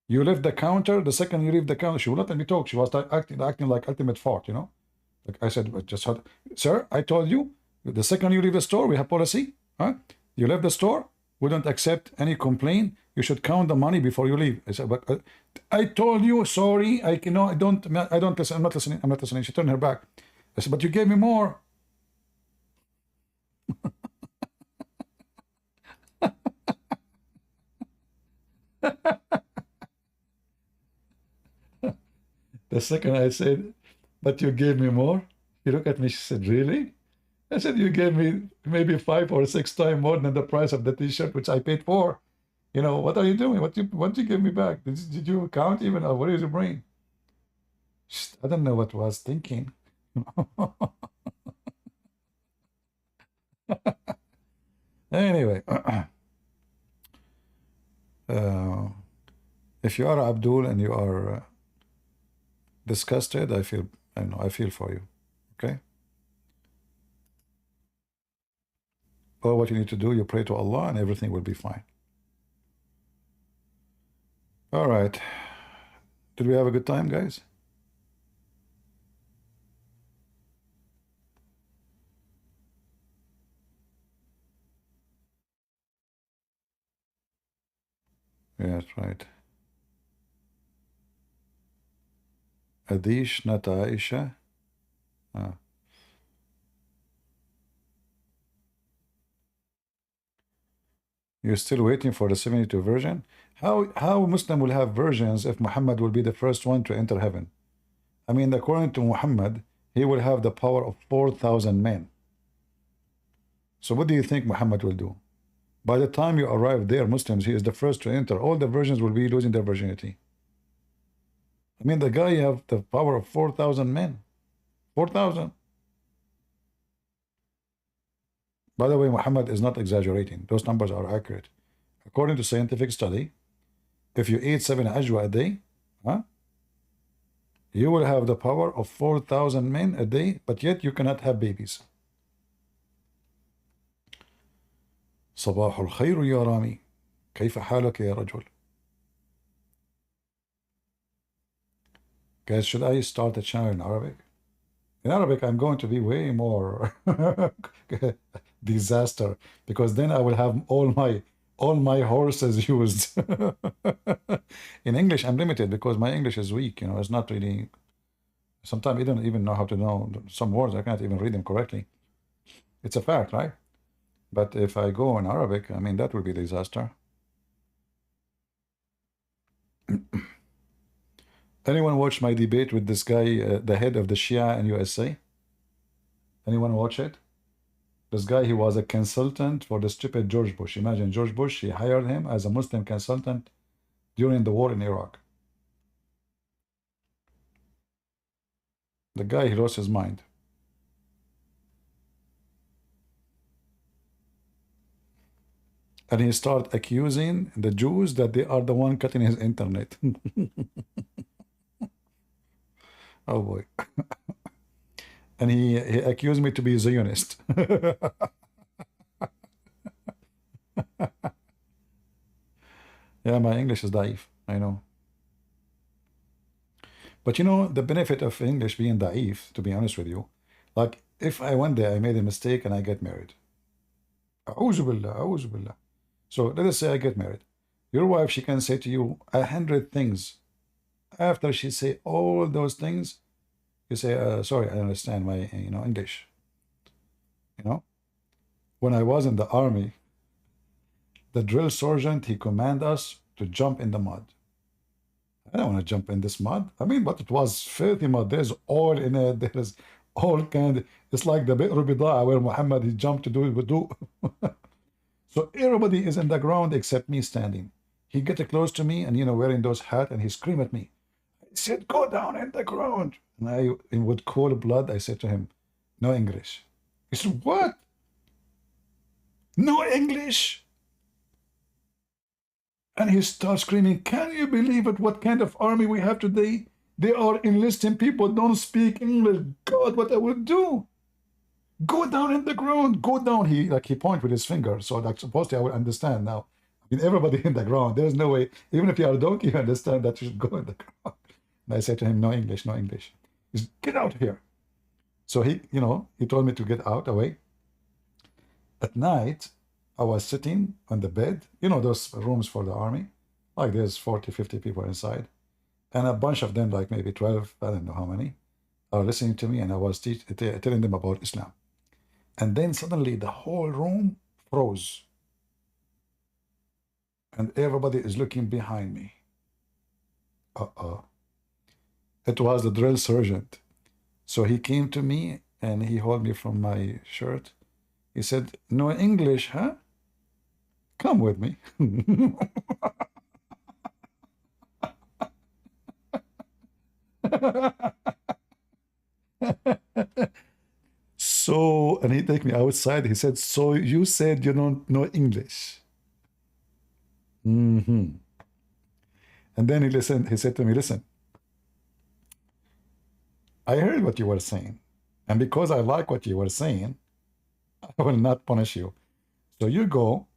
You left the counter, the second you leave the counter, she will not let me talk. She was acting like ultimate fart, you know? Like I said, just, sir, I told you, the second you leave the store, we have policy, huh? You left the store, we don't accept any complaint. You should count the money before you leave. I said, but I told you, sorry, I don't listen, I'm not listening. She turned her back. I said, but you gave me more. The second I said, but you gave me more. She looked at me, she said, really? I said, you gave me maybe 5 or 6 times more than the price of the t-shirt, which I paid for. You know, what are you doing? What you give me back? Did you count even? Or what is your brain? I don't know what I was thinking. Anyway, if you are Abdul and you are disgusted, I know, I feel for you. Okay? All what you need to do, you pray to Allah and everything will be fine. All right. Did we have a good time, guys? Yeah, that's right. Adish, not Aisha. Ah. You're still waiting for the 72 version? How Muslim will have versions if Muhammad will be the first one to enter heaven? I mean, according to Muhammad, he will have the power of 4,000 men. So what do you think Muhammad will do? By the time you arrive there, Muslims, he is the first to enter. All the virgins will be losing their virginity. I mean, the guy have the power of 4,000 men. 4,000. By the way, Muhammad is not exaggerating. Those numbers are accurate. According to scientific study, if you eat 7 ajwa a day, you will have the power of 4,000 men a day, but yet you cannot have babies. صباح الخير يا رامي كيف حالك يا رجل. Guys, should I start a channel in Arabic? In Arabic, I'm going to be way more disaster because then I will have all my horses used. In English, I'm limited because my English is weak. You know, it's not really. Sometimes I don't even know how to know some words. I can't even read them correctly. It's a fact, right? But if I go in Arabic, I mean, that would be a disaster. Anyone watch my debate with this guy, the head of the Shia in USA? Anyone watch it? This guy, he was a consultant for the stupid George Bush. Imagine George Bush, he hired him as a Muslim consultant during the war in Iraq. The guy, he lost his mind. And he started accusing the Jews that they are the one cutting his internet. Oh boy. And he accused me to be a Zionist. Yeah, my English is daif, I know. But you know, the benefit of English being daif, to be honest with you, like if I one day I made a mistake and I get married, أعوذ بالله, أعوذ بالله. So let us say I get married. Your wife, she can say to you 100 things. After she say all those things, you say, sorry, I understand my, English. You know, when I was in the army, the drill sergeant, he commanded us to jump in the mud. I don't want to jump in this mud. I mean, but it was filthy mud. There's oil in it. There's all kind. It's like the Bi'r Bida'a where Muhammad, he jumped to do it wudu. So everybody is in the ground except me standing. He get close to me and, wearing those hat, and he screamed at me. He said, go down in the ground. And I, with cold blood, I said to him, no English. He said, what? No English? And he starts screaming, can you believe it? What kind of army we have today? They are enlisting people don't speak English. God, what I would do? Go down in the ground. Go down. He point with his finger. So supposedly I would understand now. I mean, everybody in the ground. There's no way. Even if you are a donkey, you understand that you should go in the ground. And I said to him, no English, no English. He said, get out here. So he told me to get out away. At night, I was sitting on the bed, those rooms for the army, like there's 40, 50 people inside. And a bunch of them, like maybe 12, I don't know how many, are listening to me, and I was telling them about Islam. And then suddenly the whole room froze. And everybody is looking behind me. Uh-oh. It was the drill sergeant. So he came to me and he held me from my shirt. He said, no English, huh? Come with me. So, and he take me outside. He said, so you said you don't know English. And then he said to me, listen, I heard what you were saying. And because I like what you were saying, I will not punish you. So you go,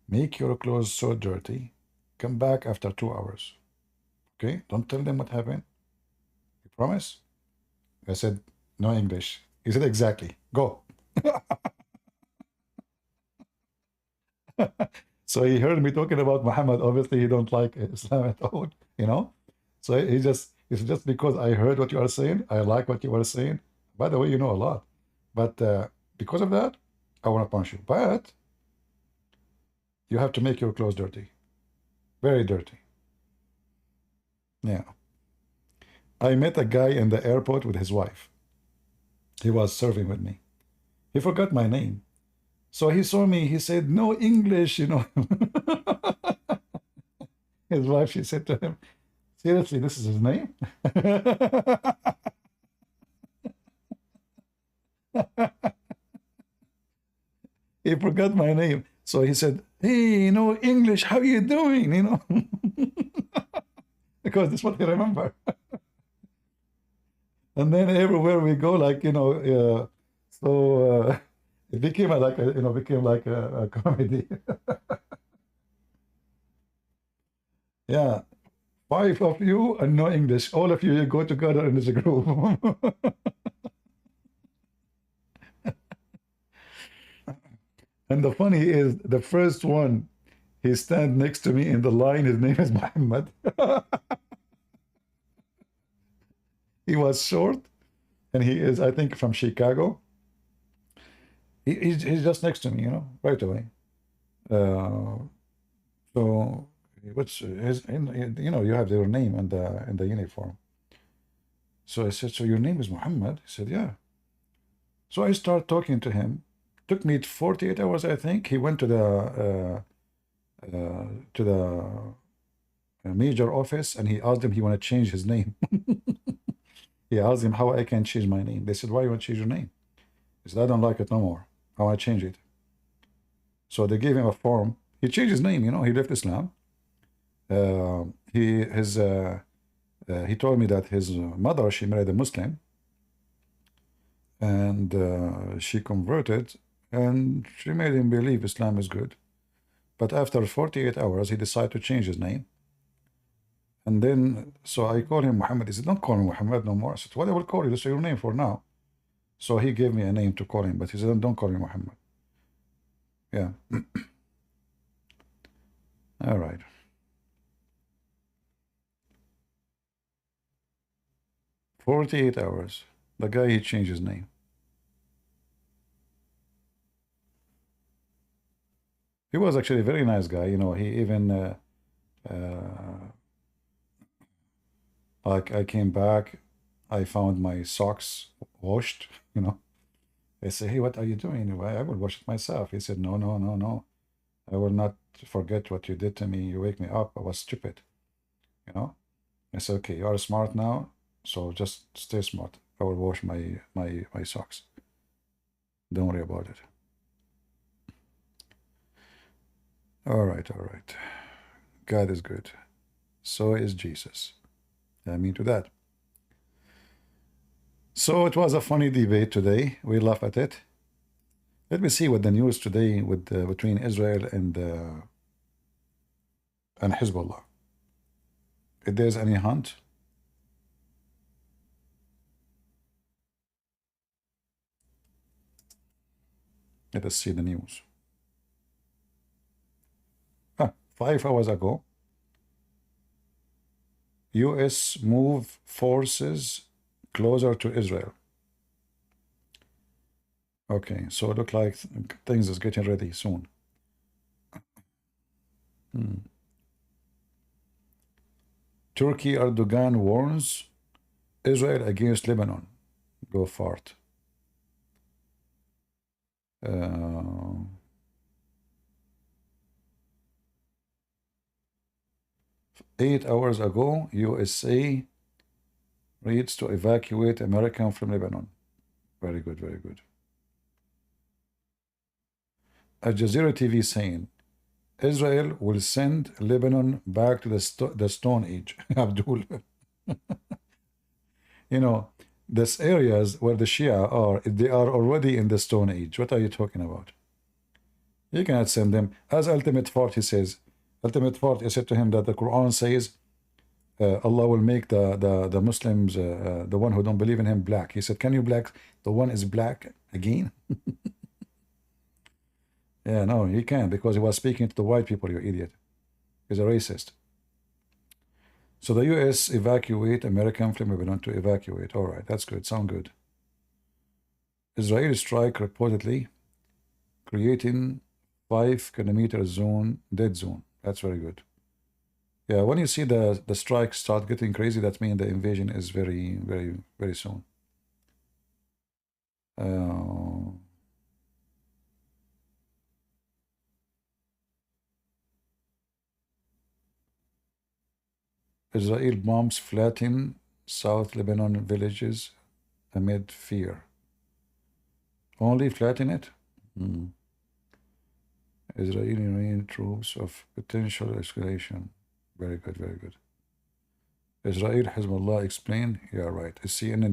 make your clothes so dirty, come back after 2 hours. Okay? Don't tell them what happened. You promise? I said, no English. He said, exactly. Go. So he heard me talking about Muhammad. Obviously, he don't like Islam at all, So it's just because I heard what you are saying. I like what you are saying. By the way, you know a lot. But because of that, I want to punish you. But you have to make your clothes dirty. Very dirty. Yeah. I met a guy in the airport with his wife. He was serving with me. He forgot my name. So he saw me. He said, no English, His wife, she said to him, seriously, this is his name? He forgot my name. So he said, hey, English, how you doing, Because that's what he remember. And then everywhere we go, it became like a comedy. Yeah, 5 of you and no English. All of you go together in this group. And the funny is, the first one, he stand next to me in the line. His name is Muhammad. He was short, and he is, I think, from Chicago. He's just next to me, right away. So what's his? You have their name in the uniform. So I said, so your name is Muhammad? He said, yeah. So I start talking to him. Took me 48 hours, I think. He went to the major office, and he asked them he want to change his name. He asked him how I can change my name. They said, why you want to change your name? He said, I don't like it no more. I want to change it. So they gave him a form. He changed his name, he left Islam. He told me that his mother, she married a Muslim, and she converted, and she made him believe Islam is good. But after 48 hours, he decided to change his name. And then, so I called him Muhammad. He said, don't call me Muhammad no more. I said, what I will call you? This is your name for now. So he gave me a name to call him, but he said, don't call me Muhammad. Yeah. All right. 48 hours. The guy, he changed his name. He was actually a very nice guy. You know, he even, like, I came back, I found my socks washed, you know. I say, hey, what are you doing? "Well, I will wash it myself." He said, no, no, no, no. I will not forget what you did to me. You wake me up. I was stupid, you know. I said, okay, you are smart now, so just stay smart. I will wash my socks. Don't worry about it. All right, all right. God is good. So is Jesus. I mean to that. So it was a funny debate today. We laugh at it. Let me see what the news today with between Israel and Hezbollah. If there's any hunt, let us see the news. 5 hours ago, U.S. move forces closer to Israel. Okay, so it look like things is getting ready soon. Turkey Erdogan warns Israel against Lebanon. Go fart. 8 hours ago, USA reads to evacuate American from Lebanon. Very good, very good. Al Jazeera TV saying Israel will send Lebanon back to the Stone Age. Abdul. You know, these areas where the Shia are, they are already in the Stone Age. What are you talking about? You cannot send them. As Ultimate Fort, he says, Ultimate Fort, he said to him that the Quran says Allah will make the Muslims, the one who don't believe in him, black. He said, can you black? The one is black again? Yeah, no, he can't because he was speaking to the white people, you idiot. He's a racist. So the U.S. evacuate American from Lebanon to evacuate. All right, that's good. Sound good. Israeli strike reportedly creating 5 kilometer zone, dead zone. That's very good. Yeah, when you see the strike start getting crazy, that means the invasion is very, very, very soon. Israel bombs flatten South Lebanon villages amid fear. Only flatten it? Israeli Marine troops of potential escalation. Very good, very good. Israel, Hezbollah explained. Yeah, right. CNN,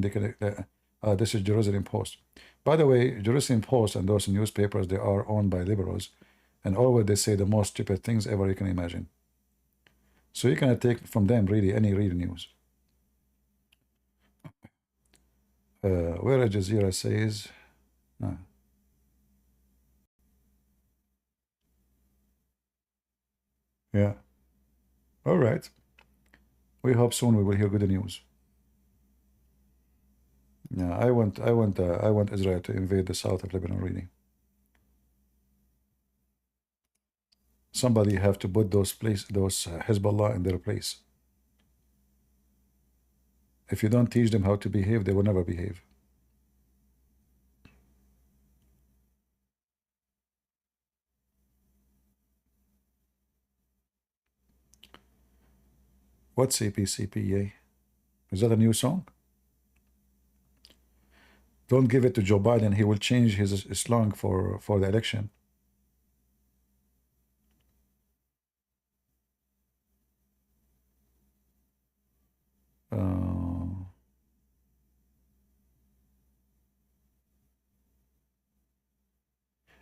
this is Jerusalem Post. By the way, Jerusalem Post and those newspapers, they are owned by liberals. And always they say the most stupid things ever you can imagine. So you cannot take from them really any real news. Where Al Jazeera says, yeah. All right. We hope soon we will hear good news. Yeah, I want Israel to invade the south of Lebanon, really. Somebody have to put those Hezbollah in their place. If you don't teach them how to behave, they will never behave. What's CPCPA? Is that a new song? Don't give it to Joe Biden. He will change his slang for the election.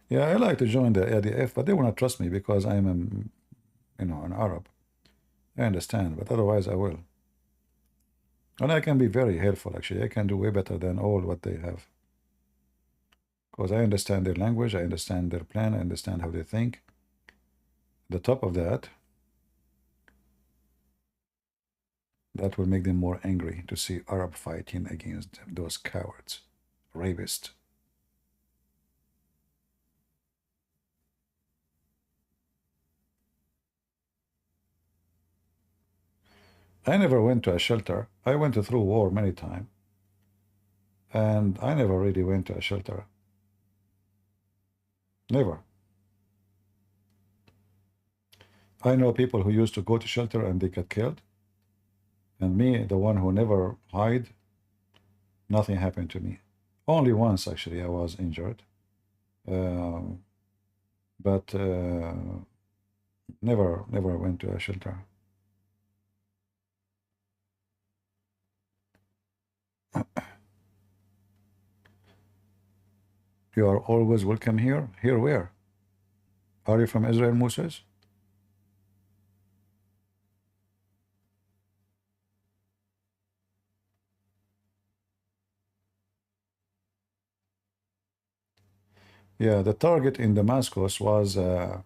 Yeah, I like to join the ADF, but they will not trust me because I'm an Arab. I understand, but otherwise I will. And I can be very helpful, actually. I can do way better than all what they have. because I understand their language, I understand their plan, I understand how they think. The top of that, that will make them more angry to see Arab fighting against those cowards, rapists. I never went to a shelter. I went through war many times, and I never really went to a shelter. Never. I know people who used to go to shelter and they got killed. And me, the one who never hide, nothing happened to me. Only once, actually, I was injured. Um, but never went to a shelter. You are always welcome here. Here where? Are you from Israel, Moses? Yeah, the target in Damascus was a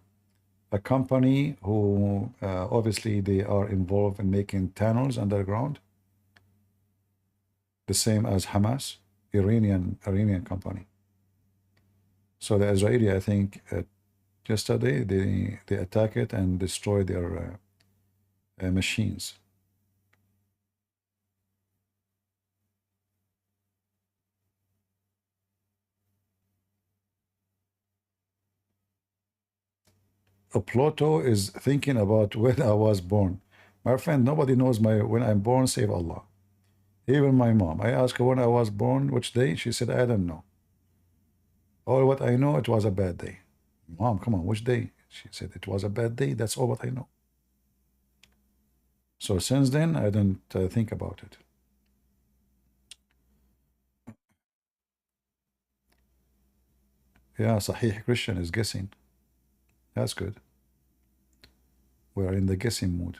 company who obviously they are involved in making tunnels underground, the same as Hamas, Iranian company. So the Israeli, I think, yesterday they attack it and destroy their machines. Pluto is thinking about when I was born. My friend, nobody knows my when I'm born, save Allah. Even my mom. I asked her when I was born, which day. She said, I don't know. All what I know, it was a bad day. Mom, come on, which day? She said, it was a bad day. That's all what I know. So since then, I don't think about it. Yeah, Sahih Christian is guessing. That's good. We are in the guessing mood.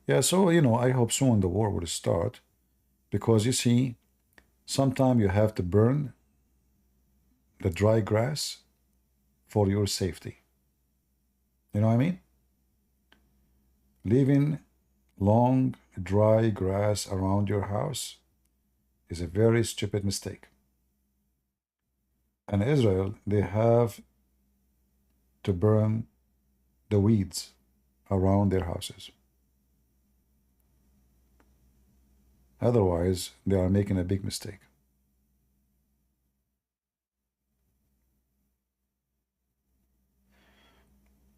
Yeah, so, I hope soon the war will start because you see, sometimes you have to burn the dry grass for your safety. You know what I mean? Leaving long, dry grass around your house is a very stupid mistake. And Israel, they have to burn the weeds around their houses. Otherwise, they are making a big mistake.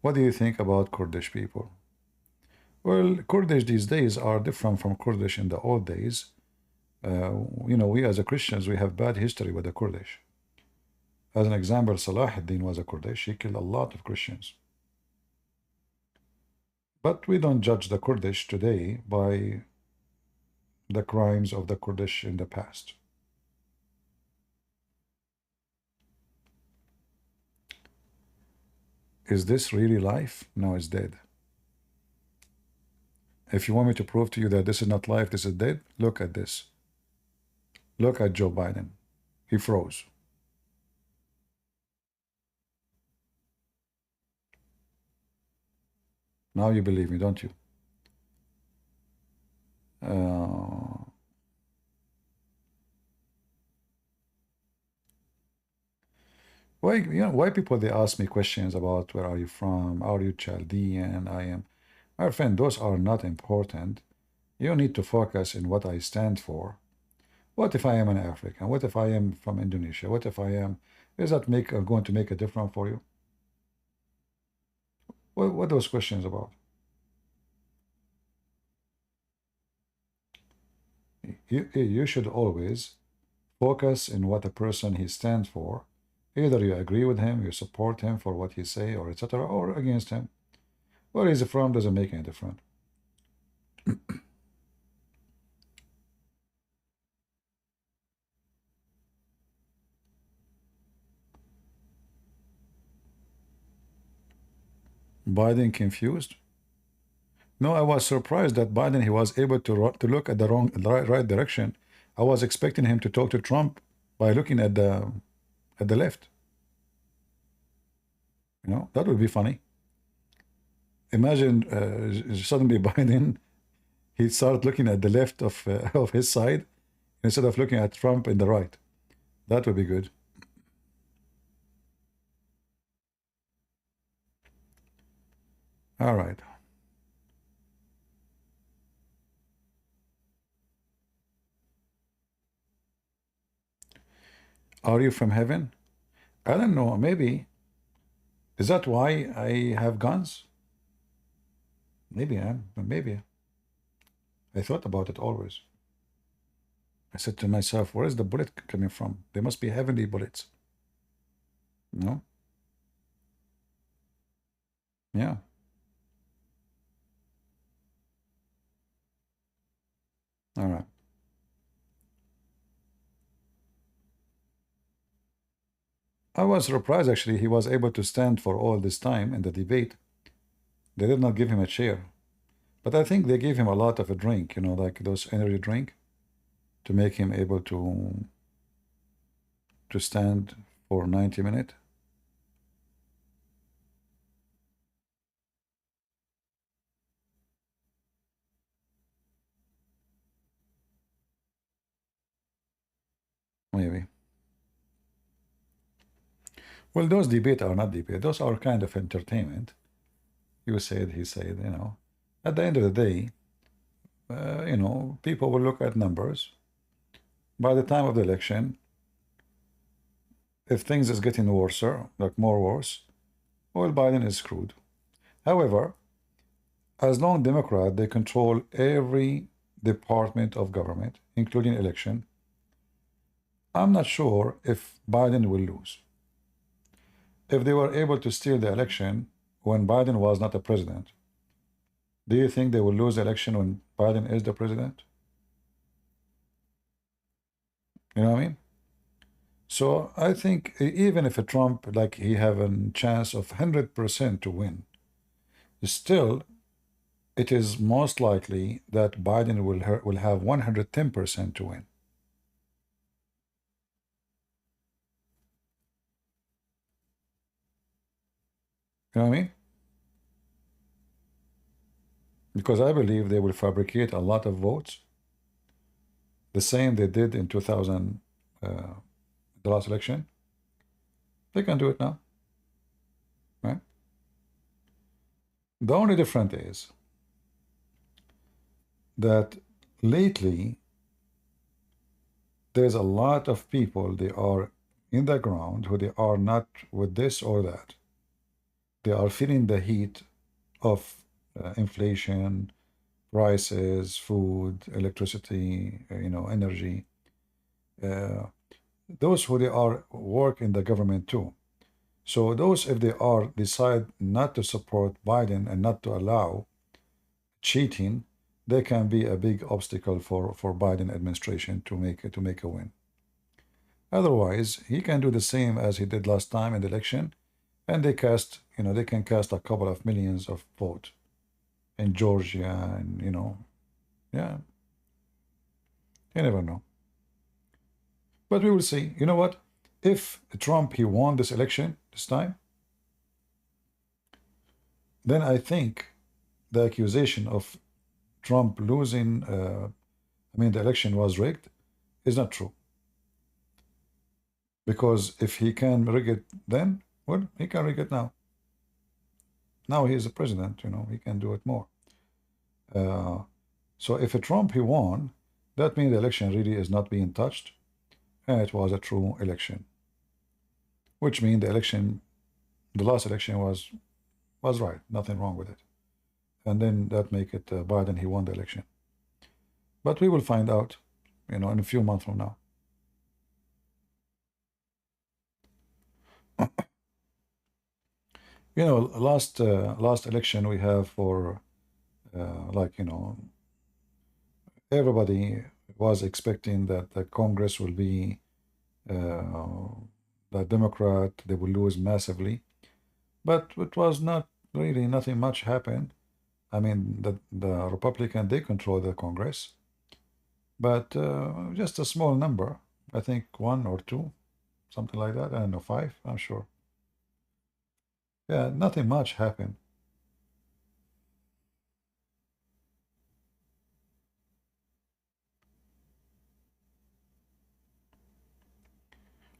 What do you think about Kurdish people? Well, Kurdish these days are different from Kurdish in the old days. We as a Christians, we have bad history with the Kurdish. As an example, Salah ad-Din was a Kurdish. He killed a lot of Christians. But we don't judge the Kurdish today by the crimes of the Kurdish in the past. Is this really life? No, it's dead. If you want me to prove to you that this is not life, this is dead, look at this. Look at Joe Biden. He froze. Now you believe me, don't you? Why people they ask me questions about where are you from? Are you Chaldean? I am. My friend, those are not important. You need to focus in what I stand for. What if I am an African? What if I am from Indonesia? What if I am? Is that going to make a difference for you? What are those questions about? You should always focus in what a person he stands for. Either you agree with him, you support him for what he say, or etc., or against him. Where he's from doesn't make any difference. Biden confused? No, I was surprised that Biden he was able to look at the right direction. I was expecting him to talk to Trump by looking at the at the left. You know, that would be funny. Imagine suddenly Biden, he'd start looking at the left of his side instead of looking at Trump in the right. That would be good. All right. Are you from heaven? I don't know. Maybe. Is that why I have guns? Maybe I am. Maybe. I thought about it always. I said to myself, where is the bullet coming from? They must be heavenly bullets. No? Yeah. All right. I was surprised actually he was able to stand for all this time in the debate. They did not give him a chair. But I think they gave him a lot of a drink, you know, like those energy drink to make him able to stand for 90 minutes. Maybe. Well, those debate are not debate. Those are kind of entertainment. You said, he said, you know. At the end of the day, you know, people will look at numbers. By the time of the election, if things is getting worse, like more worse, well, Biden is screwed. However, as long Democrat, they control every department of government, including election, I'm not sure if Biden will lose. If they were able to steal the election when Biden was not a president, do you think they will lose the election when Biden is the president? You know what I mean? So I think even if a Trump, like he have a chance of 100% to win, still it is most likely that Biden will have 110% to win. You know what I mean? Because I believe they will fabricate a lot of votes, the same they did in 2000, the last election. They can do it now, right? The only difference is that lately there's a lot of people, they are in the ground who they are not with this or that. They are feeling the heat of inflation, prices, food, electricity, you know, energy. Uh, those who they are work in the government too. So those, if they are decide not to support Biden and not to allow cheating, they can be a big obstacle for Biden administration to make a win. Otherwise, he can do the same as he did last time in the election, and they cast, you know, they can cast a couple of millions of votes in Georgia, and you know, yeah, you never know. But we will see. You know what? If Trump he won this election this time, then I think the accusation of Trump losing, I mean, the election was rigged, is not true. Because if he can rig it then, well, he can rig it now. Now he is the president, you know, he can do it more. So if a Trump he won, that means the election really is not being touched, and it was a true election. Which means the election, the last election was right, nothing wrong with it. And then that make it Biden, he won the election. But we will find out, you know, in a few months from now. You know, last election we have for like, you know, everybody was expecting that the Congress will be the Democrat, they will lose massively, but it was not really, nothing much happened. I mean, the Republican, they control the Congress, but just a small number, I think one or two something like that. I don't know, 5, I'm sure. Yeah, nothing much happened.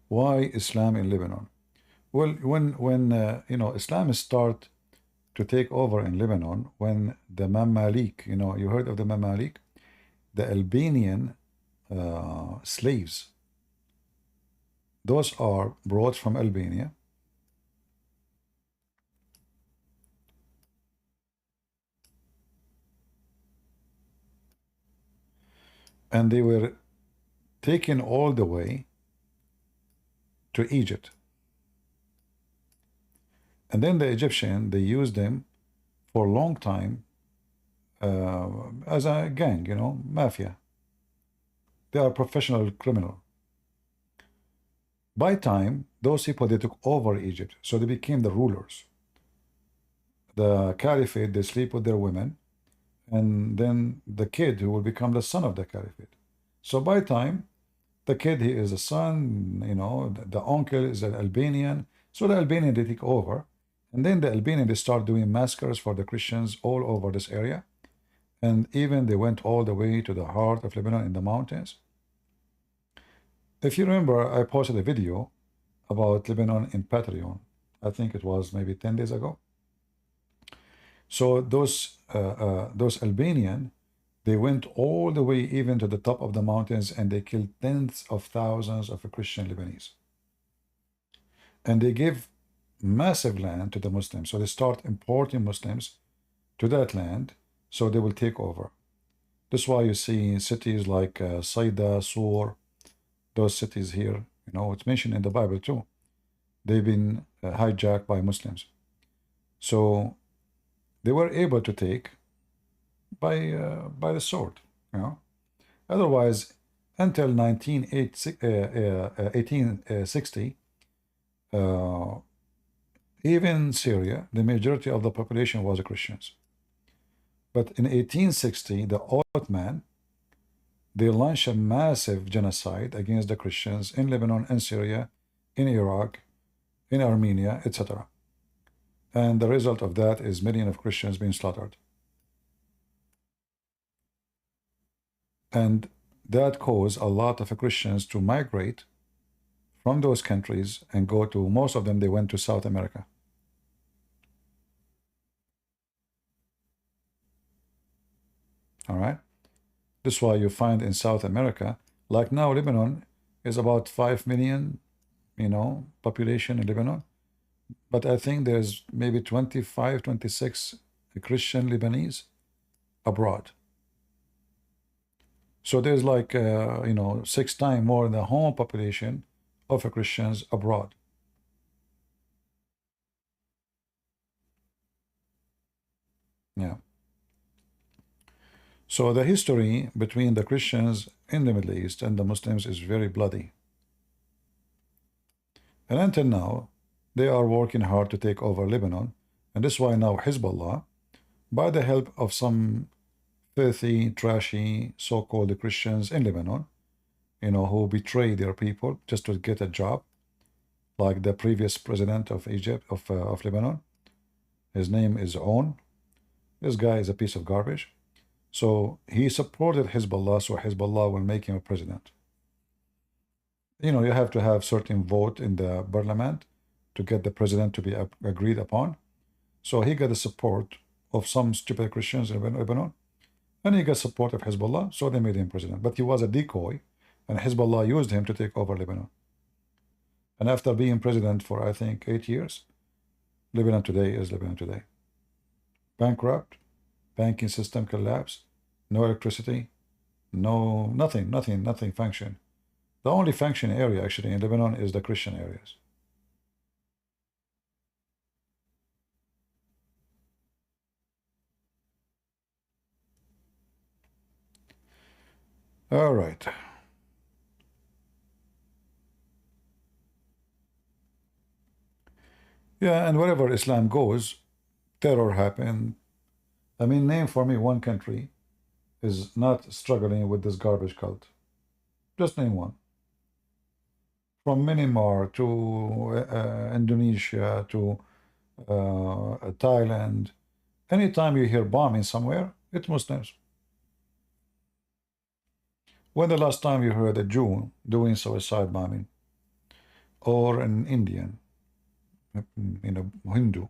Why Islam in Lebanon? Well, when Islam start to take over in Lebanon, when the Mamalik, you heard of the Mamalik, the Albanian slaves, those are brought from Albania, and they were taken all the way to Egypt. And then the Egyptian, they used them for a long time as a gang, mafia. They are professional criminal. By time, those people, they took over Egypt, so they became the rulers. The caliphate, they sleep with their women, and then the kid who will become the son of the caliphate. So by time, the kid, he is a son, the uncle is an Albanian. So the Albanian, they take over. And then the Albanian, they start doing massacres for the Christians all over this area. And even they went all the way to the heart of Lebanon in the mountains. If you remember, I posted a video about Lebanon in Patreon. I think it was maybe 10 days ago. So those Albanian, they went all the way even to the top of the mountains, and they killed tens of thousands of Christian Lebanese. And they give massive land to the Muslims. So they start importing Muslims to that land, so they will take over. That's why you see cities like Saida, Sur, those cities here, it's mentioned in the Bible too. They've been hijacked by Muslims. So they were able to take by the sword, Otherwise, until 1860, even Syria, the majority of the population was Christians. But in 1860, the Ottoman, they launched a massive genocide against the Christians in Lebanon and Syria, in Iraq, in Armenia, etc. And the result of that is millions of Christians being slaughtered. And that caused a lot of Christians to migrate from those countries and go to, most of them, they went to South America. All right. That's why you find in South America, like now, Lebanon is about 5 million, population in Lebanon. But I think there's maybe 25, 26 Christian Lebanese abroad. So there's like, 6 times more than the home population of Christians abroad. Yeah. So the history between the Christians in the Middle East and the Muslims is very bloody. And until now, they are working hard to take over Lebanon. And this is why now Hezbollah, by the help of some filthy, trashy, so-called Christians in Lebanon, who betray their people just to get a job, like the previous president of Egypt, of Lebanon. His name is On. This guy is a piece of garbage. So he supported Hezbollah, so Hezbollah will make him a president. You have to have certain vote in the parliament to get the president to be agreed upon. So he got the support of some stupid Christians in Lebanon, and he got support of Hezbollah, so they made him president. But he was a decoy, and Hezbollah used him to take over Lebanon. And after being president for, I think, 8 years, Lebanon today is Lebanon today. Bankrupt, banking system collapsed, no electricity, nothing function. The only function area actually in Lebanon is the Christian areas. All right. Yeah, and wherever Islam goes, terror happen. I mean, name for me one country is not struggling with this garbage cult. Just name one. from Myanmar to Indonesia to Thailand. Anytime you hear bombing somewhere, it's Muslims. When the last time you heard a Jew doing suicide bombing, or an Indian, Hindu,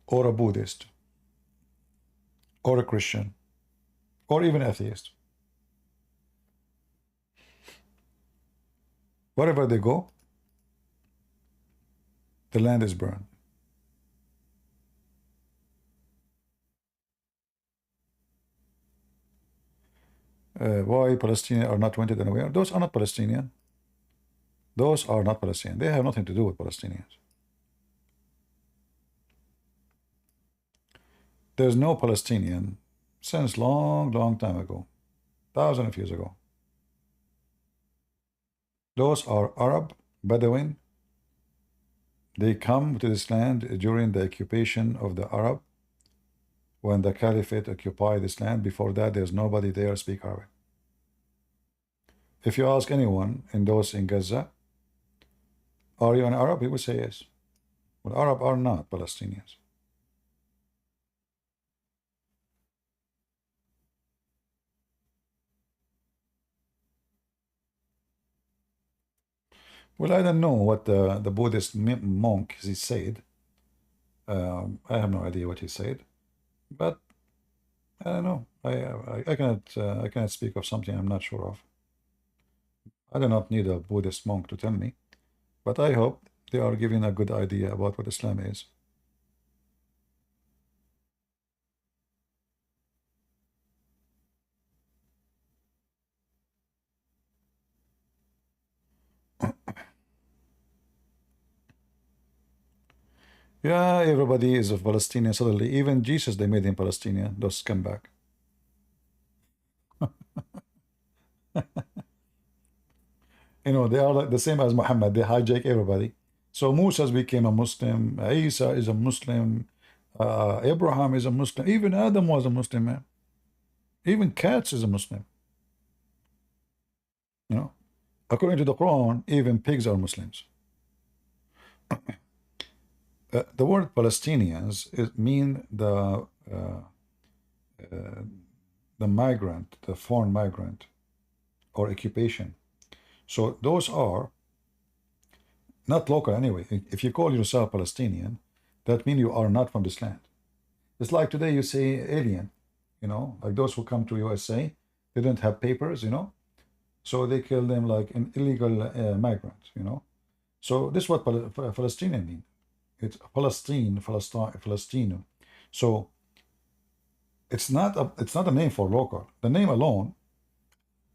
or a Buddhist, or a Christian, or even atheist? Wherever they go, the land is burned. Why Palestinians are not wanted anywhere? Those are not Palestinian. Those are not Palestinian. They have nothing to do with Palestinians. There's no Palestinian since long, long time ago, thousands of years ago. Those are Arab, Bedouin. They come to this land during the occupation of the Arab, when the Caliphate occupied this land. Before that, there's nobody there speak Arabic. If you ask anyone in those in Gaza, are you an Arab? He will say yes. But Arab are not Palestinians. Well, I don't know what the Buddhist monk he said. I have no idea what he said, but I don't know. I cannot speak of something I'm not sure of. I do not need a Buddhist monk to tell me, but I hope they are giving a good idea about what Islam is. Yeah, everybody is a Palestinian suddenly. Even Jesus, they made him Palestinian. Those come back. They are like the same as Muhammad. They hijack everybody. So Musa became a Muslim. Isa is a Muslim. Abraham is a Muslim. Even Adam was a Muslim, man. Even cats is a Muslim. You know, according to the Quran, even pigs are Muslims. The word Palestinians mean the migrant, the foreign migrant, or occupation. So those are not local anyway. If you call yourself Palestinian, that means you are not from this land. It's like today you say alien, like those who come to USA, they don't have papers, so they kill them like an illegal migrant, So this is what Palestinian mean. It's Palestino. So it's not a name for local. The name alone,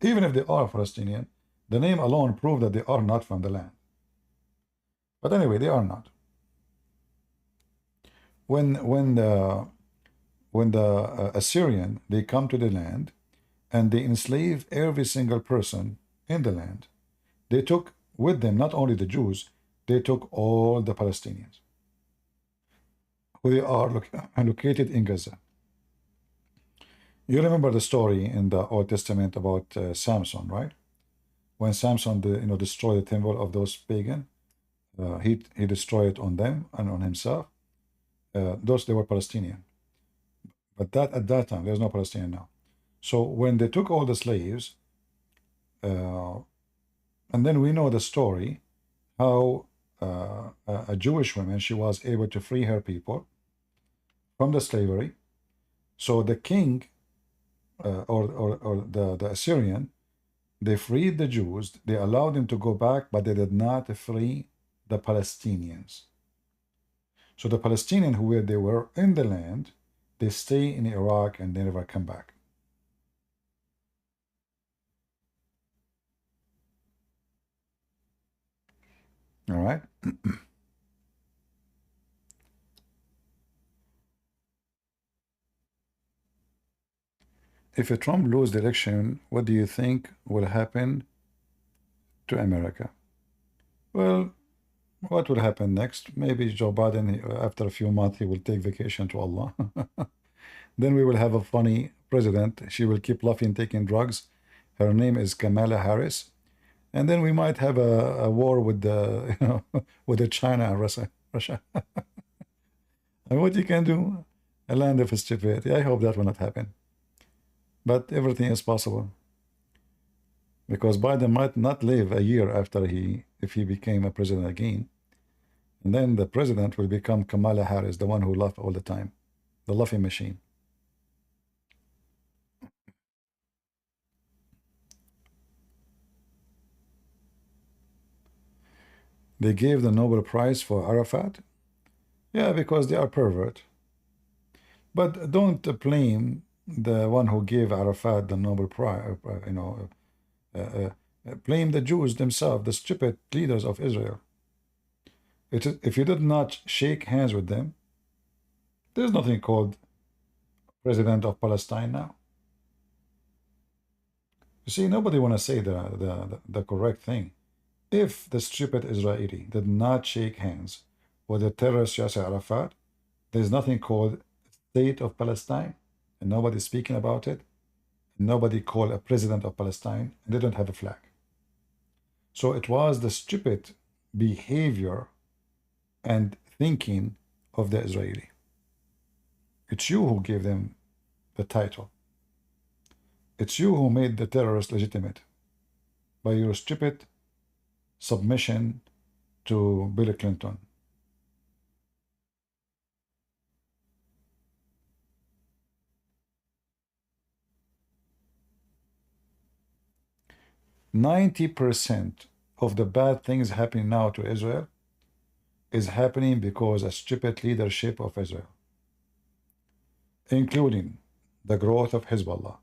even if they are Palestinian, the name alone proves that they are not from the land. But anyway, they are not. When the Assyrian, they come to the land and they enslave every single person in the land, they took with them not only the Jews, they took all the Palestinians who they are located in Gaza. You remember the story in the Old Testament about Samson, right? When Samson destroyed the temple of those pagan, he destroyed it on them and on himself. They were Palestinian. But at that time, there's no Palestinian now. So when they took all the slaves, and then we know the story, how a Jewish woman, she was able to free her people from the slavery. So the king, or the Assyrian, they freed the Jews, they allowed them to go back, but they did not free the Palestinians. So the Palestinians they were in the land, they stay in Iraq and they never come back. All right. If Trump loses the election, what do you think will happen to America? Well, what will happen next? Maybe Joe Biden, after a few months, he will take vacation to Allah. Then we will have a funny president. She will keep laughing, taking drugs. Her name is Kamala Harris. and then we might have a war with the with the China and Russia. Russia. And what you can do, a land of stupidity. I hope that will not happen, but everything is possible because Biden might not live a year after if he became a president again, and then the president will become Kamala Harris, the one who laughs all the time, the laughing machine. They gave the Nobel Prize for Arafat. Yeah, because they are pervert. But don't blame the one who gave Arafat the Nobel Prize. Blame the Jews themselves, the stupid leaders of Israel. If you did not shake hands with them, there's nothing called president of Palestine now. You see, nobody want to say the correct thing. If the stupid Israeli did not shake hands with the terrorist Yasser Arafat, there's nothing called state of Palestine, and nobody's speaking about it. Nobody called a president of Palestine, and they don't have a flag. So it was the stupid behavior and thinking of the Israeli. It's you who gave them the title. It's you who made the terrorists legitimate by your stupid submission to Bill Clinton. %90 of the bad things happening now to Israel is happening because of stupid leadership of Israel, including the growth of Hezbollah,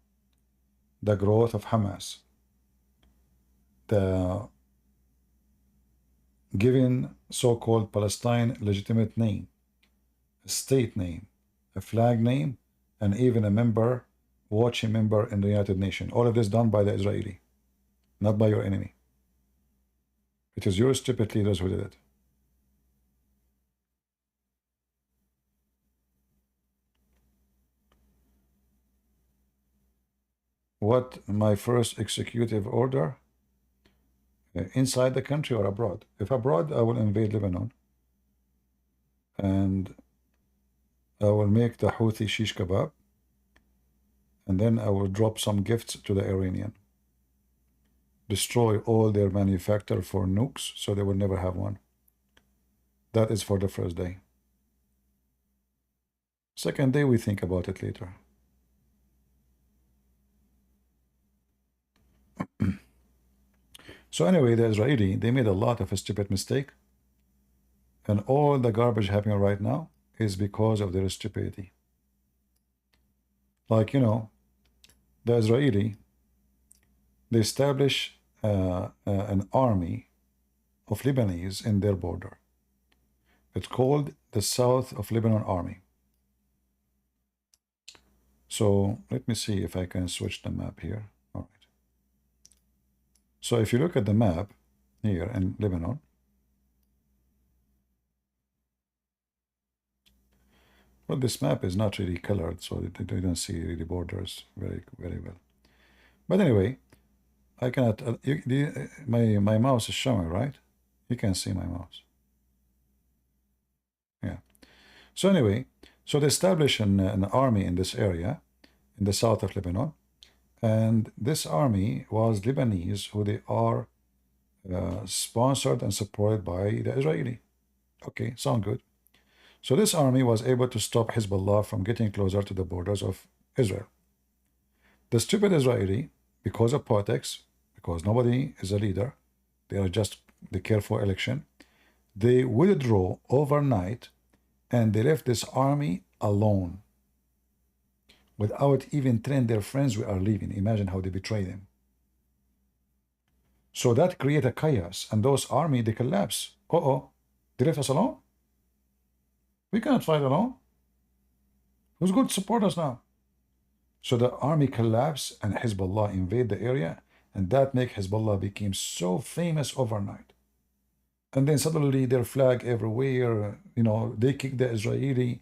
the growth of Hamas, the giving so-called Palestine legitimate name, a state name, a flag name, and even a member, watching member in the United Nations. All of this done by the Israeli, not by your enemy. It is your stupid leaders who did it. What my first executive order? Inside the country or abroad? If abroad, I will invade Lebanon. And I will make the Houthi shish kebab. And then I will drop some gifts to the Iranian. Destroy all their manufacture for nukes, so they will never have one. That is for the first day. Second day, we think about it later. So anyway, the Israeli, they made a lot of a stupid mistake. And all the garbage happening right now is because of their stupidity. Like, the Israeli, they establish an army of Lebanese in their border. It's called the South of Lebanon Army. So let me see if I can switch the map here. All right. So if you look at the map here in Lebanon, well, this map is not really colored, so you don't see really borders very, very well. But anyway, I cannot. My mouse is showing, right? You can see my mouse. Yeah. So anyway, so they established an army in this area, in the south of Lebanon, and this army was Lebanese, who they are sponsored and supported by the Israeli. Okay, sound good. So this army was able to stop Hezbollah from getting closer to the borders of Israel. The stupid Israeli, because of politics, because nobody is a leader, they care for election, they withdrew overnight and they left this army alone without even telling their friends we are leaving. Imagine how they betray them. So that created a chaos, and those army, they collapse. They left us alone? We cannot fight alone. Who's going to support us now? So the army collapsed and Hezbollah invade the area, and that make Hezbollah became so famous overnight. And then suddenly their flag everywhere, they kick the Israeli.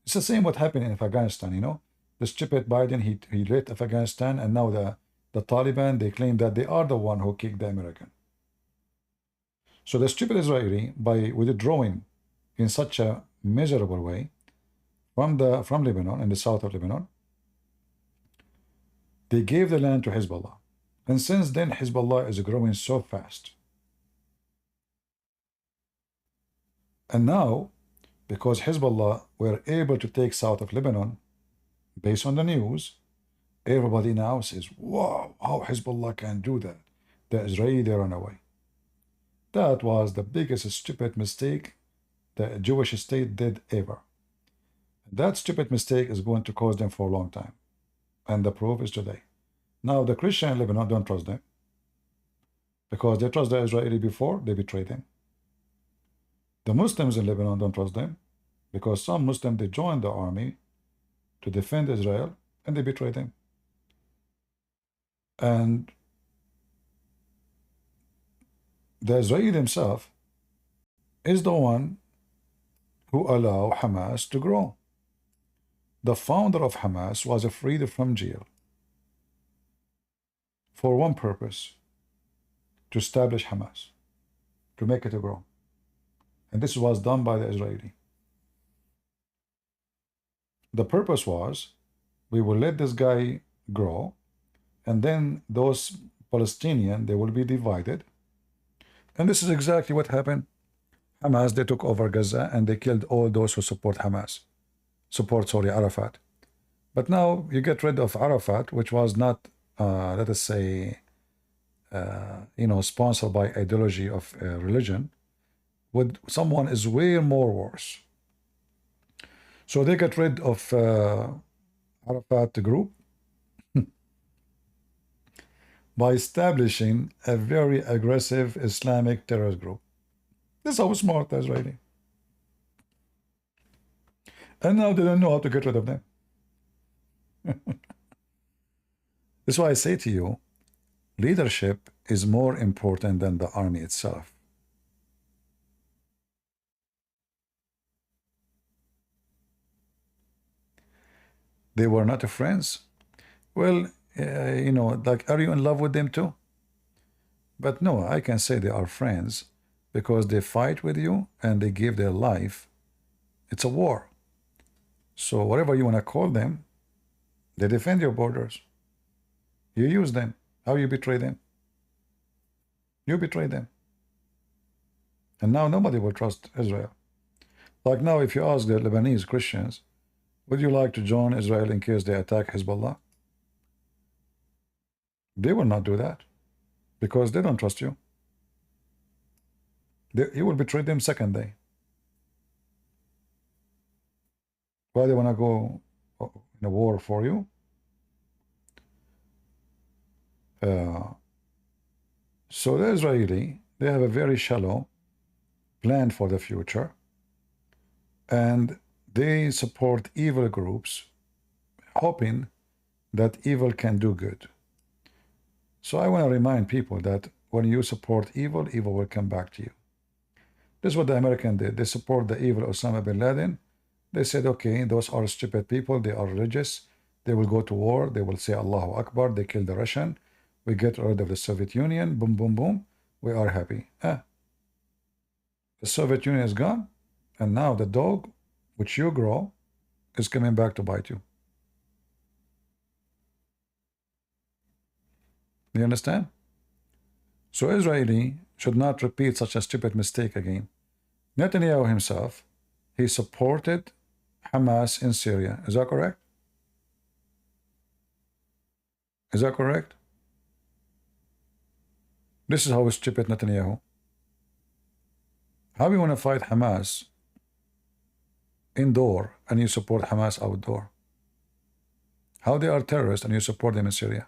It's the same what happened in Afghanistan, The stupid Biden, he left Afghanistan, and now the Taliban, they claim that they are the one who kicked the American. So the stupid Israeli, by withdrawing in such a miserable way from Lebanon, in the south of Lebanon, they gave the land to Hezbollah. And since then, Hezbollah is growing so fast. And now, because Hezbollah were able to take south of Lebanon, based on the news, everybody now says, wow, how Hezbollah can do that? The Israeli, they run away. That was the biggest stupid mistake the Jewish state did ever. That stupid mistake is going to cost them for a long time. And the proof is today. Now, the Christian in Lebanon don't trust them. Because they trust the Israeli before, they betrayed them. The Muslims in Lebanon don't trust them. Because some Muslims, they joined the army to defend Israel, and they betrayed them. And the Israeli himself is the one who allowed Hamas to grow. The founder of Hamas was freed from jail for one purpose, to establish Hamas, to make it grow. And this was done by the Israeli. The purpose was, we will let this guy grow, and then those Palestinians, they will be divided. And this is exactly what happened. Hamas, they took over Gaza, and they killed all those who support Hamas. Arafat. But now you get rid of Arafat, which was not, let us say, sponsored by ideology of religion, with someone is way more worse. So they got rid of Arafat group by establishing a very aggressive Islamic terrorist group. This is how smart the Israeli. And now they don't know how to get rid of them. That's why I say to you, leadership is more important than the army itself. They were not friends. Well, like, are you in love with them too? But no, I can say they are friends because they fight with you and they give their life. It's a war. So whatever you want to call them, they defend your borders. You use them. How you betray them? You betray them. And now nobody will trust Israel. Like now, if you ask the Lebanese Christians, would you like to join Israel in case they attack Hezbollah? They will not do that because they don't trust you. You will betray them second day. Why they want to go in a war for you? So the Israeli, they have a very shallow plan for the future, and they support evil groups, hoping that evil can do good. So I want to remind people that when you support evil, evil will come back to you. This is what the Americans did. They support the evil Osama bin Laden. They said, okay, those are stupid people. They are religious. They will go to war. They will say Allahu Akbar. They kill the Russian. We get rid of the Soviet Union. Boom, boom, boom. We are happy. The Soviet Union is gone. And now the dog, which you grow, is coming back to bite you. You understand? So Israeli should not repeat such a stupid mistake again. Netanyahu himself, he supported Hamas in Syria. Is that correct? Is that correct? This is how stupid Netanyahu. How you want to fight Hamas indoor and you support Hamas outdoor? How they are terrorists and you support them in Syria?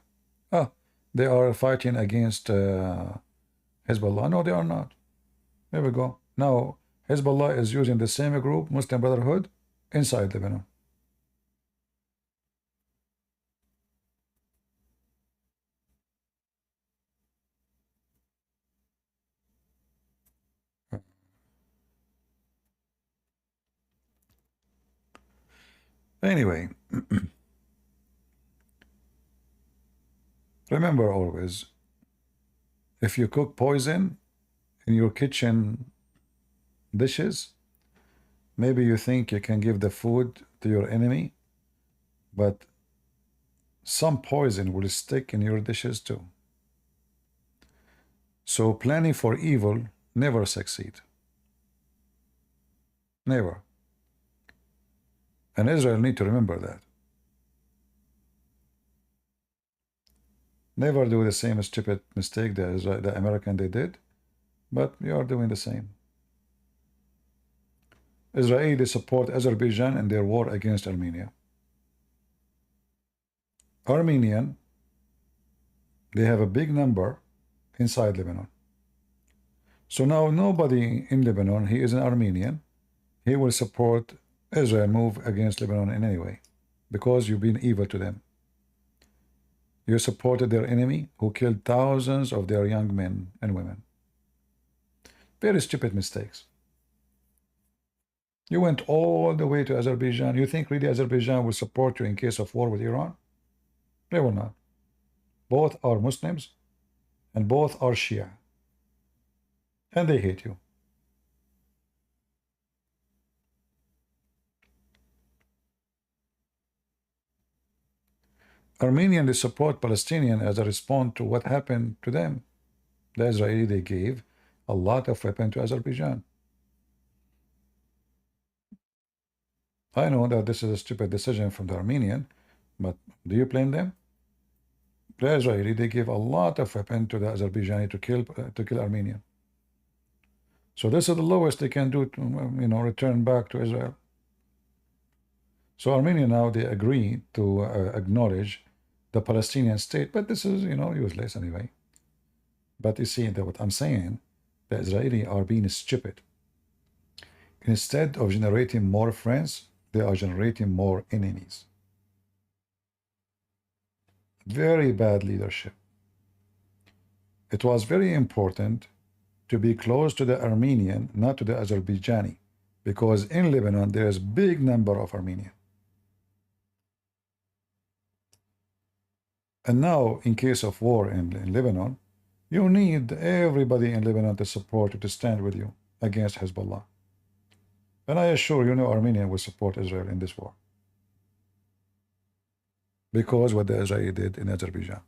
They are fighting against Hezbollah. No, they are not. There we go. Now, Hezbollah is using the same group, Muslim Brotherhood, inside Lebanon. Anyway, remember always, if you cook poison, in your kitchen dishes. Maybe you think you can give the food to your enemy, but some poison will stick in your dishes too. So planning for evil never succeed. Never. And Israel need to remember that. Never do the same stupid mistake that the American they did, but we are doing the same. Israeli support Azerbaijan in their war against Armenia. Armenian, they have a big number inside Lebanon. So now nobody in Lebanon, he is an Armenian, he will support Israel move against Lebanon in any way, because you've been evil to them. You supported their enemy who killed thousands of their young men and women. Very stupid mistakes. You went all the way to Azerbaijan. You think really Azerbaijan will support you in case of war with Iran? They will not. Both are Muslims and both are Shia. And they hate you. Armenian, they support Palestinian as a response to what happened to them. The Israeli, they gave a lot of weapons to Azerbaijan. I know that this is a stupid decision from the Armenian, but do you blame them? The Israeli, they give a lot of weapons to the Azerbaijani to kill Armenian. So this is the lowest they can do to, return back to Israel. So Armenia now, they agree to acknowledge the Palestinian state, but this is, useless anyway. But you see that what I'm saying, the Israeli are being stupid. Instead of generating more friends, they are generating more enemies. Very bad leadership. It was very important to be close to the Armenian, not to the Azerbaijani, because in Lebanon there is big number of Armenian. And now, in case of war in Lebanon, you need everybody in Lebanon to support you, to stand with you against Hezbollah. And I assure you, Armenia will support Israel in this war. Because what the Israeli did in Azerbaijan.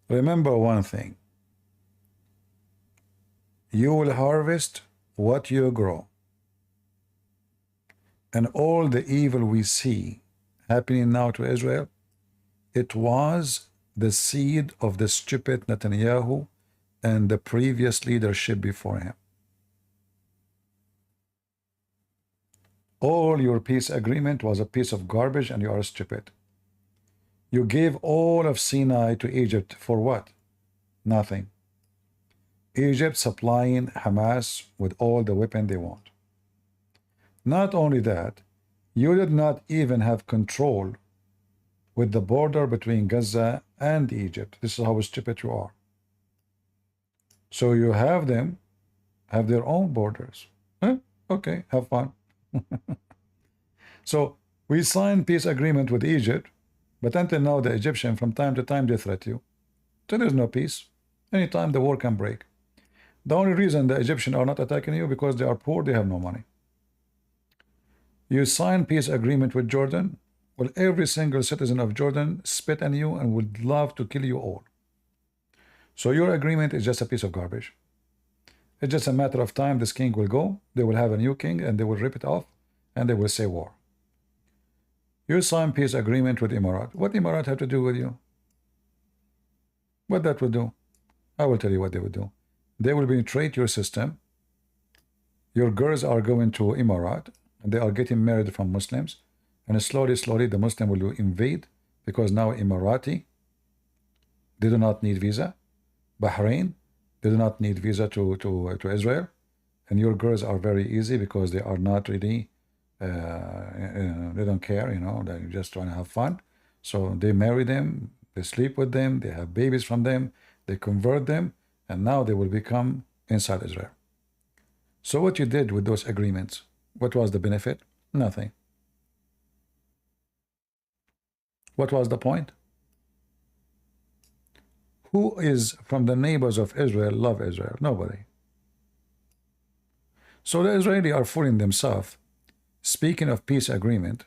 Remember one thing. You will harvest what you grow. And all the evil we see happening now to Israel, it was the seed of the stupid Netanyahu and the previous leadership before him. All your peace agreement was a piece of garbage and you are stupid. You gave all of Sinai to Egypt for what? Nothing. Egypt supplying Hamas with all the weapons they want. Not only that, you did not even have control with the border between Gaza and Egypt. This is how stupid you are. So you have them have their own borders. Huh? Okay, have fun. So we signed peace agreement with Egypt, but until now the Egyptian from time to time they threat you. So there's no peace. Anytime the war can break. The only reason the Egyptians are not attacking you because they are poor, they have no money. You sign peace agreement with Jordan. Well, every single citizen of Jordan spit on you and would love to kill you all. So your agreement is just a piece of garbage. It's just a matter of time. This king will go, they will have a new king, and they will rip it off, and they will say war. You sign peace agreement with Emirat. What Emirat have to do with you? What that would do? I will tell you what they would do. They will penetrate your system. Your girls are going to Emirat, and they are getting married from Muslims, and slowly, slowly, the Muslim will invade, because now Emirati, they do not need visa. Bahrain, they do not need visa to Israel, and your girls are very easy because they are not really, they don't care, they're just trying to have fun. So they marry them, they sleep with them, they have babies from them, they convert them, and now they will become inside Israel. So what you did with those agreements, what was the benefit? Nothing. What was the point? Who is from the neighbors of Israel love Israel? Nobody. So the Israelis are fooling themselves. Speaking of peace agreement,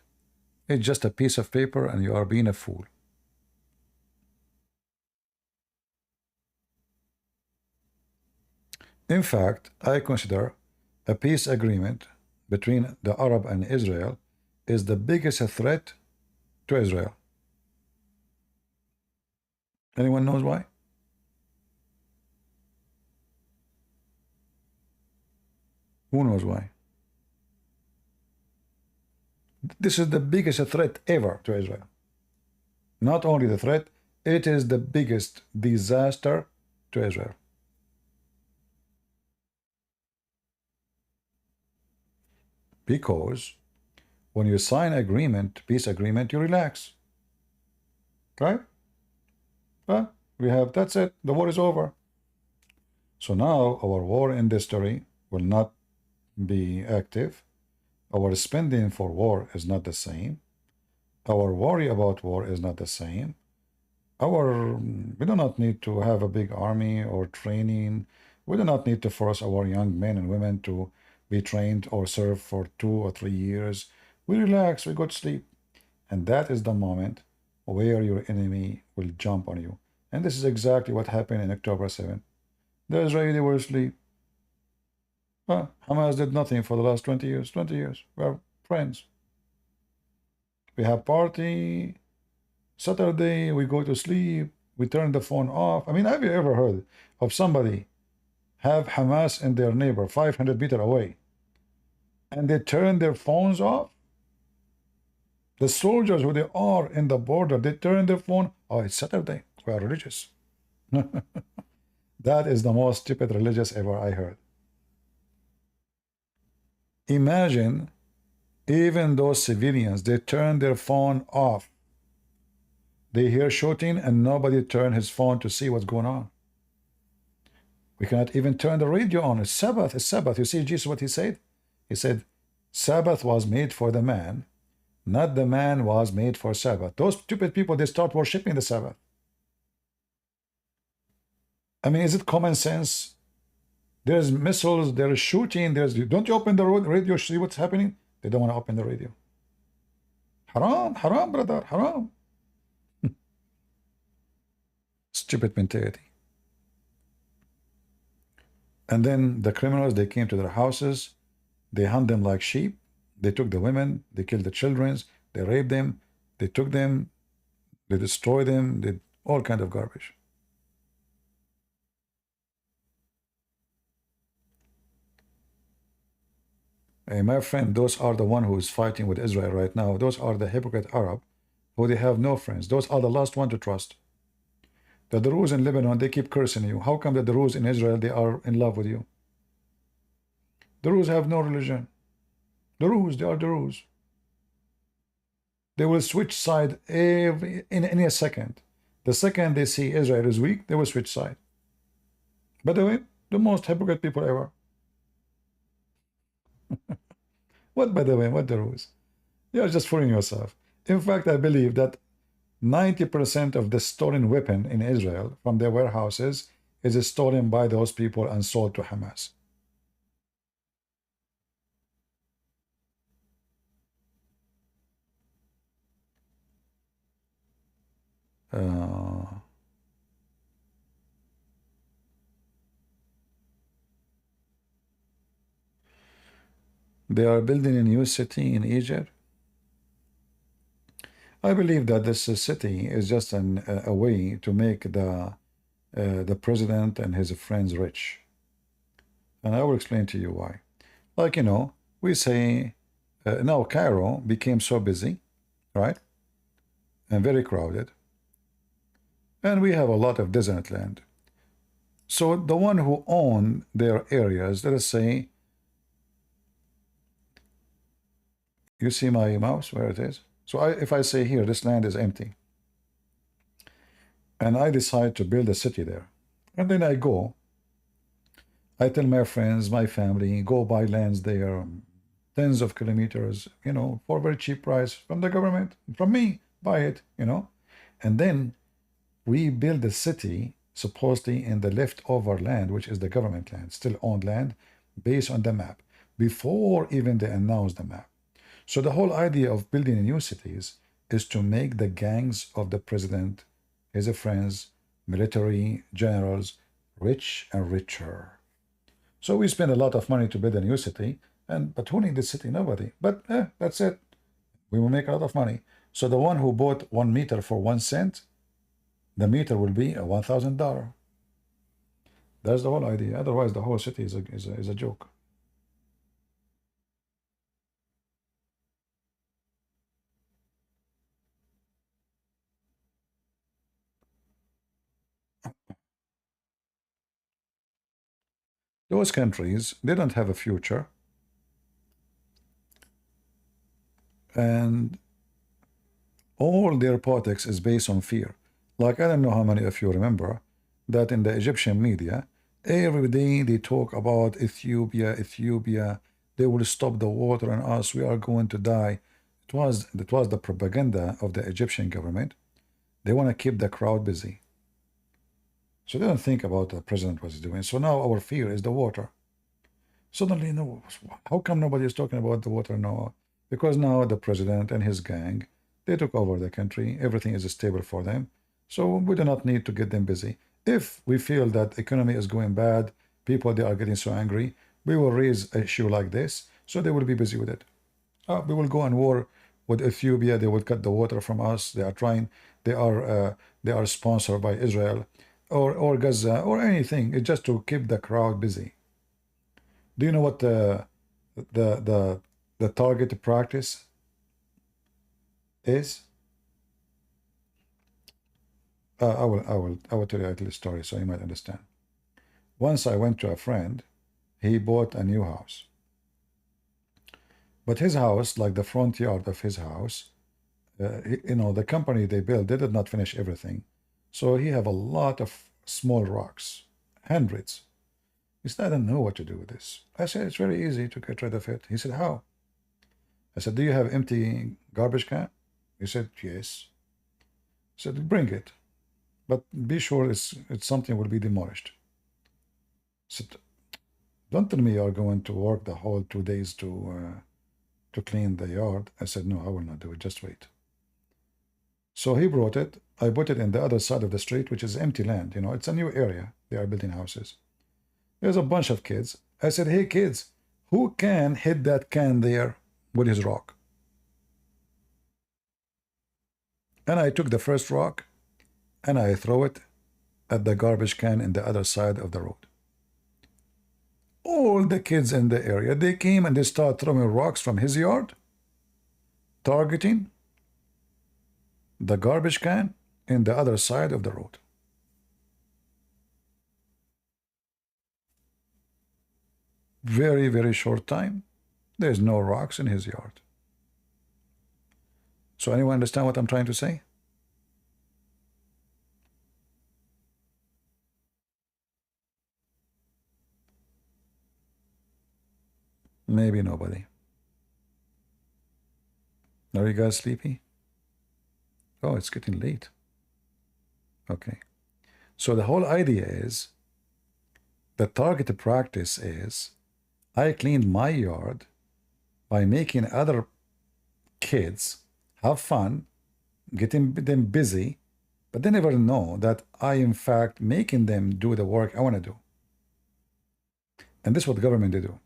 it's just a piece of paper and you are being a fool. In fact, I consider a peace agreement between the Arab and Israel is the biggest threat to Israel. Anyone knows why? Who knows why? This is the biggest threat ever to Israel. Not only the threat, it is the biggest disaster to Israel. Because when you sign agreement, peace agreement, you relax. Right? But we have, that's it, the war is over. So now our war industry will not be active. Our spending for war is not the same. Our worry about war is not the same. We do not need to have a big army or training. We do not need to force our young men and women to be trained or serve for 2 or 3 years. We relax, we go to sleep. And that is the moment where your enemy will jump on you. And this is exactly what happened in October 7th. The Israelis were asleep. Well, Hamas did nothing for the last 20 years. 20 years. We're friends. We have party. Saturday, we go to sleep. We turn the phone off. I mean, have you ever heard of somebody have Hamas in their neighbor 500 meters away and they turn their phones off? The soldiers who they are in the border, they turn their phone. Oh, it's Saturday. We are religious. That is the most stupid religious ever I heard. Imagine even those civilians, they turn their phone off. They hear shooting and nobody turn his phone to see what's going on. We cannot even turn the radio on. It's Sabbath. It's Sabbath. You see Jesus what he said? He said, Sabbath was made for the man, not the man was made for Sabbath. Those stupid people, they start worshiping the Sabbath. I mean, is it common sense? There's missiles, there's shooting, don't you open the radio, see what's happening? They don't want to open the radio. Haram, haram, brother, haram. Stupid mentality. And then the criminals, they came to their houses, they hunt them like sheep, they took the women, they killed the children, they raped them, they took them, they destroyed them, did all kind of garbage. Hey, my friend, those are the one who is fighting with Israel right now. Those are the hypocrite Arab who they have no friends. Those are the last one to trust. The Druze in Lebanon, they keep cursing you. How come the Druze in Israel, they are in love with you? The Druze have no religion. The Druze, they are the Druze. They will switch side in a second. The second they see Israel is weak, they will switch side. By the way, the most hypocrite people ever. What, by the way, what the rules? You are just fooling yourself. In fact, I believe that 90% of the stolen weapon in Israel from their warehouses is stolen by those people and sold to Hamas. They are building a new city in Egypt. I believe that this city is just a way to make the president and his friends rich. And I will explain to you why. Like, you know, we say now Cairo became so busy, right? And very crowded. And we have a lot of desert land. So the one who own their areas, let us say, you see my mouse where it is? So if I say here, this land is empty, and I decide to build a city there, and then I tell my friends, my family, go buy lands there, tens of kilometers, you know, for a very cheap price from the government, from me, buy it, you know, and then we build a city supposedly in the leftover land, which is the government land, still owned land, based on the map, before even they announced the map. So the whole idea of building new cities is to make the gangs of the president, his friends, military generals, rich and richer. So we spend a lot of money to build a new city, and but who needs the city? Nobody. But that's it. We will make a lot of money. So the one who bought 1 meter for 1 cent, the meter will be a $1,000. That's the whole idea. Otherwise, the whole city is a joke. Those countries, they don't have a future, and all their politics is based on fear. Like, I don't know how many of you remember that in the Egyptian media, every day they talk about Ethiopia, Ethiopia, they will stop the water on us, we are going to die. It was the propaganda of the Egyptian government. They want to keep the crowd busy. So they don't think about the president was doing. So now our fear is the water. Suddenly, no, how come nobody is talking about the water now? Because now the president and his gang, they took over the country. Everything is stable for them. So we do not need to get them busy. If we feel that the economy is going bad, people, they are getting so angry, we will raise an issue like this, so they will be busy with it. We will go on war with Ethiopia. They will cut the water from us. They are trying. They are sponsored by Israel, or Gaza, or anything. It's just to keep the crowd busy. Do you know what the the the target practice is? I will tell you a little story so you might understand. Once I went to a friend. He bought a new house, but his house, like the front yard of his house, the company they built, they did not finish everything, so he have a lot of small rocks, hundreds. He said, I don't know what to do with this. I said, it's very easy to get rid of it. He said, how? I said, do you have empty garbage can? He said, yes. I said, bring it, but be sure it's something will be demolished. I said, don't tell me you are going to work the whole 2 days to clean the yard. I said, no, I will not do it. Just wait. So he brought it. I put it in the other side of the street, which is empty land. It's a new area. They are building houses. There's a bunch of kids. I said, hey, kids, who can hit that can there with his rock? And I took the first rock and I throw it at the garbage can in the other side of the road. All the kids in the area, they came and they started throwing rocks from his yard, targeting the garbage can in the other side of the road. Very, very short time, there's no rocks in his yard. So anyone understand what I'm trying to say? Maybe nobody. Are you guys sleepy? Oh, it's getting late. Okay. So the whole idea is, the targeted practice is, I cleaned my yard by making other kids have fun, getting them busy, but they never know that I, in fact, making them do the work I want to do. And this is what the government they do.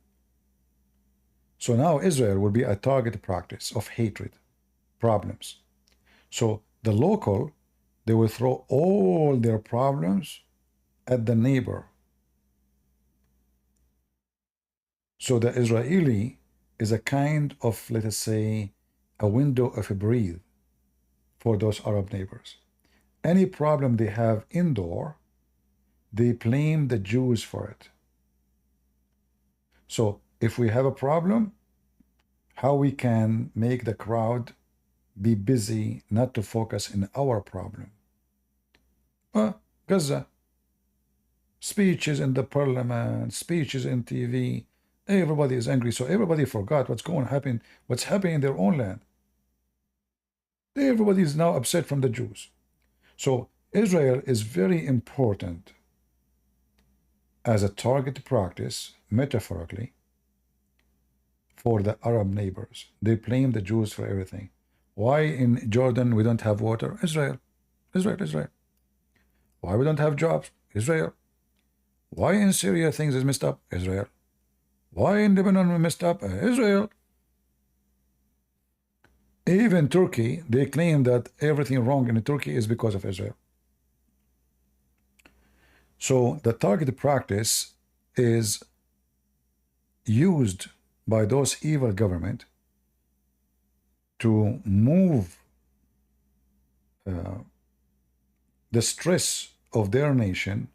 So now Israel will be a targeted practice of hatred, problems. So the local, they will throw all their problems at the neighbor. So the Israeli is a kind of, let us say, a window of a breathe for those Arab neighbors. Any problem they have indoor, they blame the Jews for it. So if we have a problem, how we can make the crowd be busy, not to focus in our problem. Gaza, speeches in the parliament, speeches in TV, everybody is angry, so everybody forgot what's happening in their own land. Everybody is now upset from the Jews. So Israel is very important as a target practice, metaphorically, for the Arab neighbors. They blame the Jews for everything. Why in Jordan we don't have water? Israel. Israel, Israel. Why we don't have jobs? Israel. Why in Syria things is messed up? Israel. Why in Lebanon we messed up? Israel. Even Turkey, they claim that everything wrong in Turkey is because of Israel. So the target practice is used by those evil government to move the stress of their nation,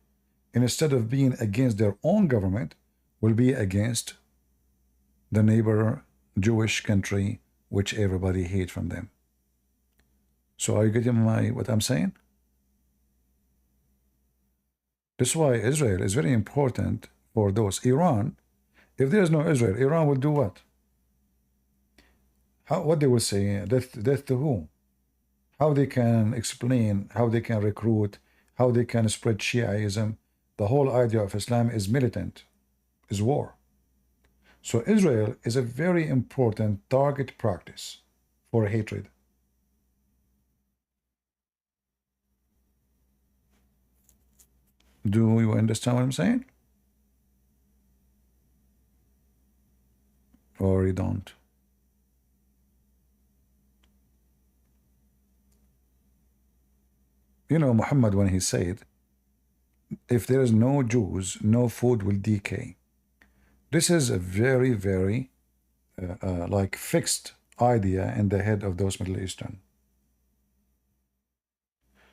and instead of being against their own government, will be against the neighbor Jewish country, which everybody hates from them. So are you getting what I'm saying? That's why Israel is very important for those. Iran, if there is no Israel, Iran will do what? What they will say? Death to who? How they can explain, how they can recruit, how they can spread Shiaism. The whole idea of Islam is militant, is war. So Israel is a very important target practice for hatred. Do you understand what I'm saying? Or you don't? You know, Muhammad, when he said, if there is no Jews, no food will decay. This is a very, very like fixed idea in the head of those Middle Eastern.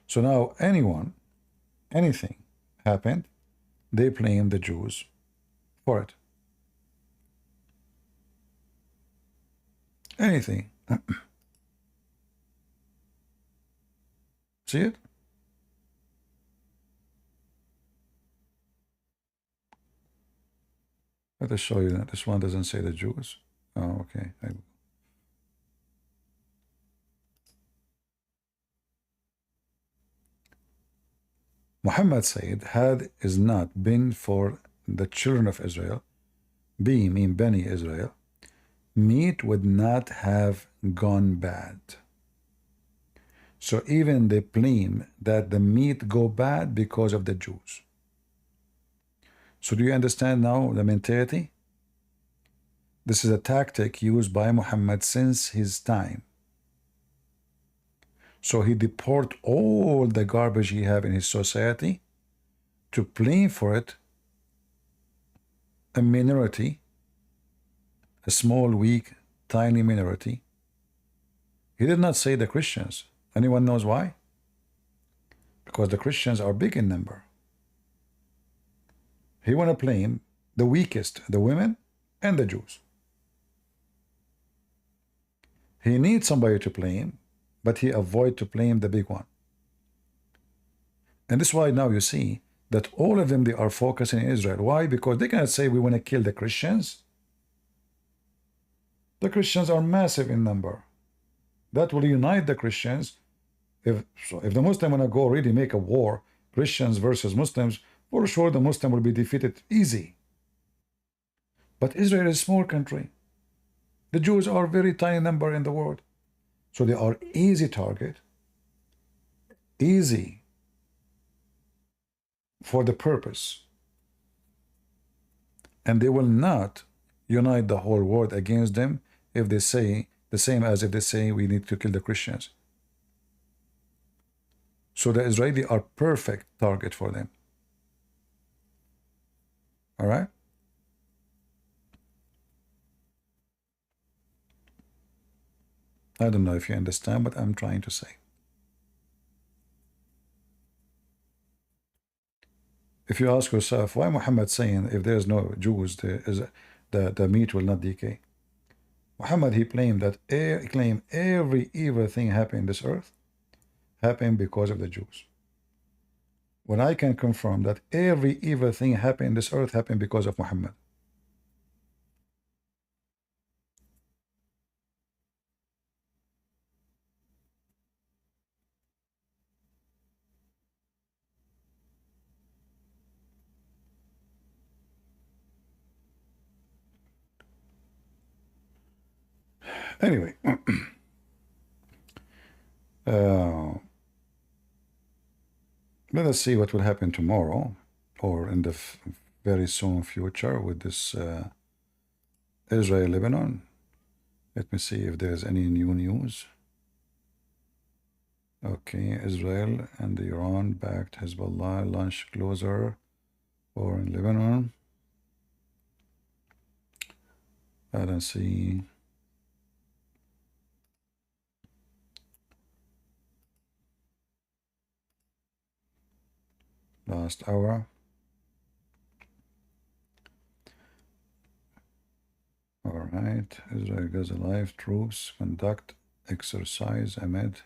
So now anything happened, they blame the Jews for it. Anything. See it? Let us show you that. This one doesn't say the Jews. Oh, okay. Muhammad said, had it not been for the children of Israel, mean Bani Israel, meat would not have gone bad. So even they blame that the meat go bad because of the Jews. So do you understand now the mentality? This is a tactic used by Muhammad since his time. So he deport all the garbage he have in his society to blame for it a minority, a small, weak, tiny minority. He did not say the Christians. Anyone knows why? Because the Christians are big in number. He want to blame the weakest, the women and the Jews. He needs somebody to blame, but he avoid to blame the big one. And this is why now you see that all of them, they are focusing in Israel. Why? Because they cannot say we want to kill the Christians. The Christians are massive in number. That will unite the Christians. If the Muslim want to go really make a war, Christians versus Muslims, for sure the Muslim will be defeated easy. But Israel is a small country. The Jews are a very tiny number in the world. So they are easy target, easy for the purpose. And they will not unite the whole world against them if they say the same as if they say we need to kill the Christians. So the Israelis are perfect target for them. All right? I don't know if you understand what I'm trying to say. If you ask yourself, why Muhammad saying if there's no Jews, the meat will not decay? Muhammad, he claimed that every evil thing happened in this earth happened because of the Jews. When I can confirm that every evil thing happened in this earth happened because of Muhammad. Anyway, uh, let us see what will happen tomorrow or in the very soon future with this Israel-Lebanon. Let me see if there's any new news. Okay, Israel and Iran-backed Hezbollah launch closer or in Lebanon. I don't see. Last hour. All right, Israel Gaza Live troops conduct exercise amid.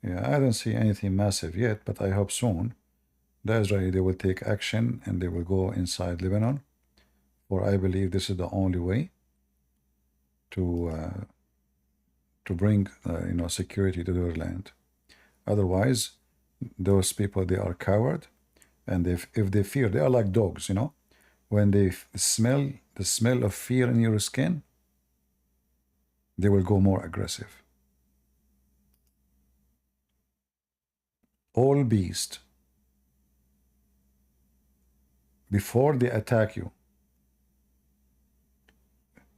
Yeah, I don't see anything massive yet, but I hope soon the Israeli, they will take action and they will go inside Lebanon, for I believe this is the only way to bring security to their land. Otherwise, those people, they are coward, and if they fear, they are like dogs, when they smell the smell of fear in your skin, they will go more aggressive. All beasts, before they attack you,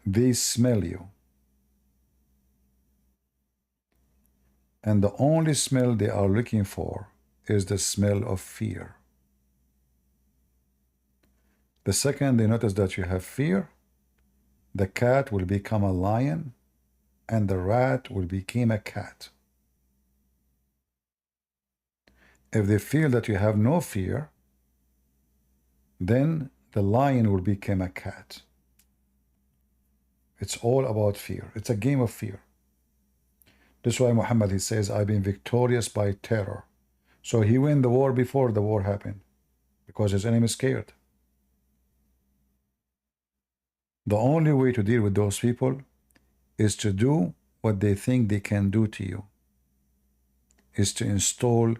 they smell you. And the only smell they are looking for is the smell of fear. The second they notice that you have fear, the cat will become a lion and the rat will become a cat. If they feel that you have no fear, then the lion will become a cat. It's all about fear. It's a game of fear. That's why Muhammad, he says, I've been victorious by terror. So he won the war before the war happened, because his enemy is scared. The only way to deal with those people is to do what they think they can do to you, is to install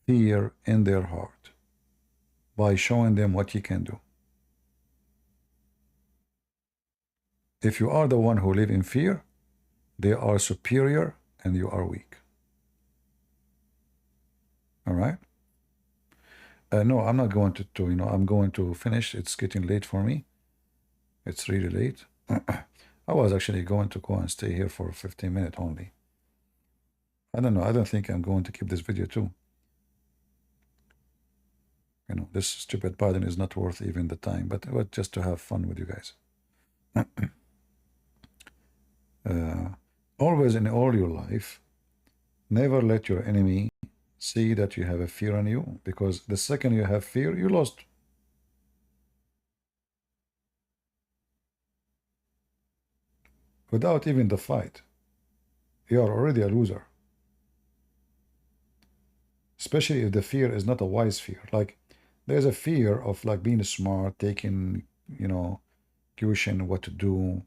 fear in their heart by showing them what you can do. If you are the one who live in fear, they are superior and you are weak. All right? No, I'm not going to I'm going to finish. It's getting late for me. It's really late. I was actually going to go and stay here for 15 minutes only. I don't know. I don't think I'm going to keep this video too. This stupid pattern is not worth even the time, but it was just to have fun with you guys. Always in all your life, never let your enemy see that you have a fear on you, because the second you have fear, you lost. Without even the fight, you are already a loser. Especially if the fear is not a wise fear. Like, there's a fear of like being smart, taking, tuition, what to do,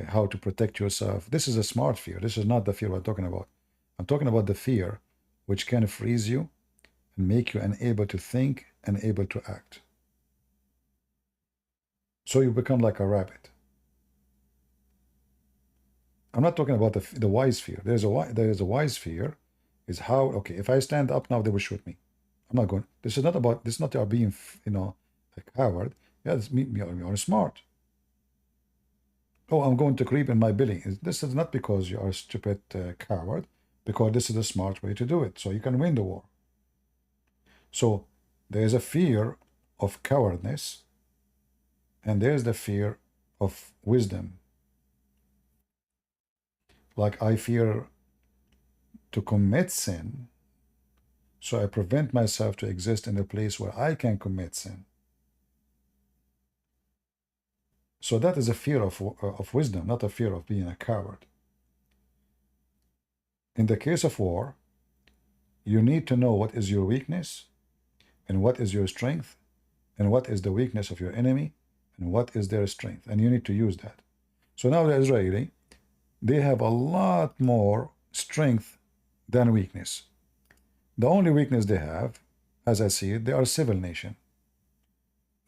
how to protect yourself. This is a smart fear. This is not the fear we're talking about. I'm talking about the fear which can freeze you and make you unable to think and able to act. So you become like a rabbit. I'm not talking about the wise fear. There is a wise fear, is how, okay, if I stand up now, they will shoot me. I'm not going. This is not about. This is not about being, a coward. Yeah, this me. You're smart. Oh, I'm going to creep in my belly. This is not because you are a stupid coward, because this is a smart way to do it. So you can win the war. So there is a fear of cowardness, and there's the fear of wisdom. Like, I fear to commit sin, so I prevent myself to exist in a place where I can commit sin. So that is a fear of wisdom, not a fear of being a coward. In the case of war, you need to know what is your weakness and what is your strength and what is the weakness of your enemy and what is their strength. And you need to use that. So now the Israeli, they have a lot more strength than weakness. The only weakness they have, as I see it, they are a civil nation.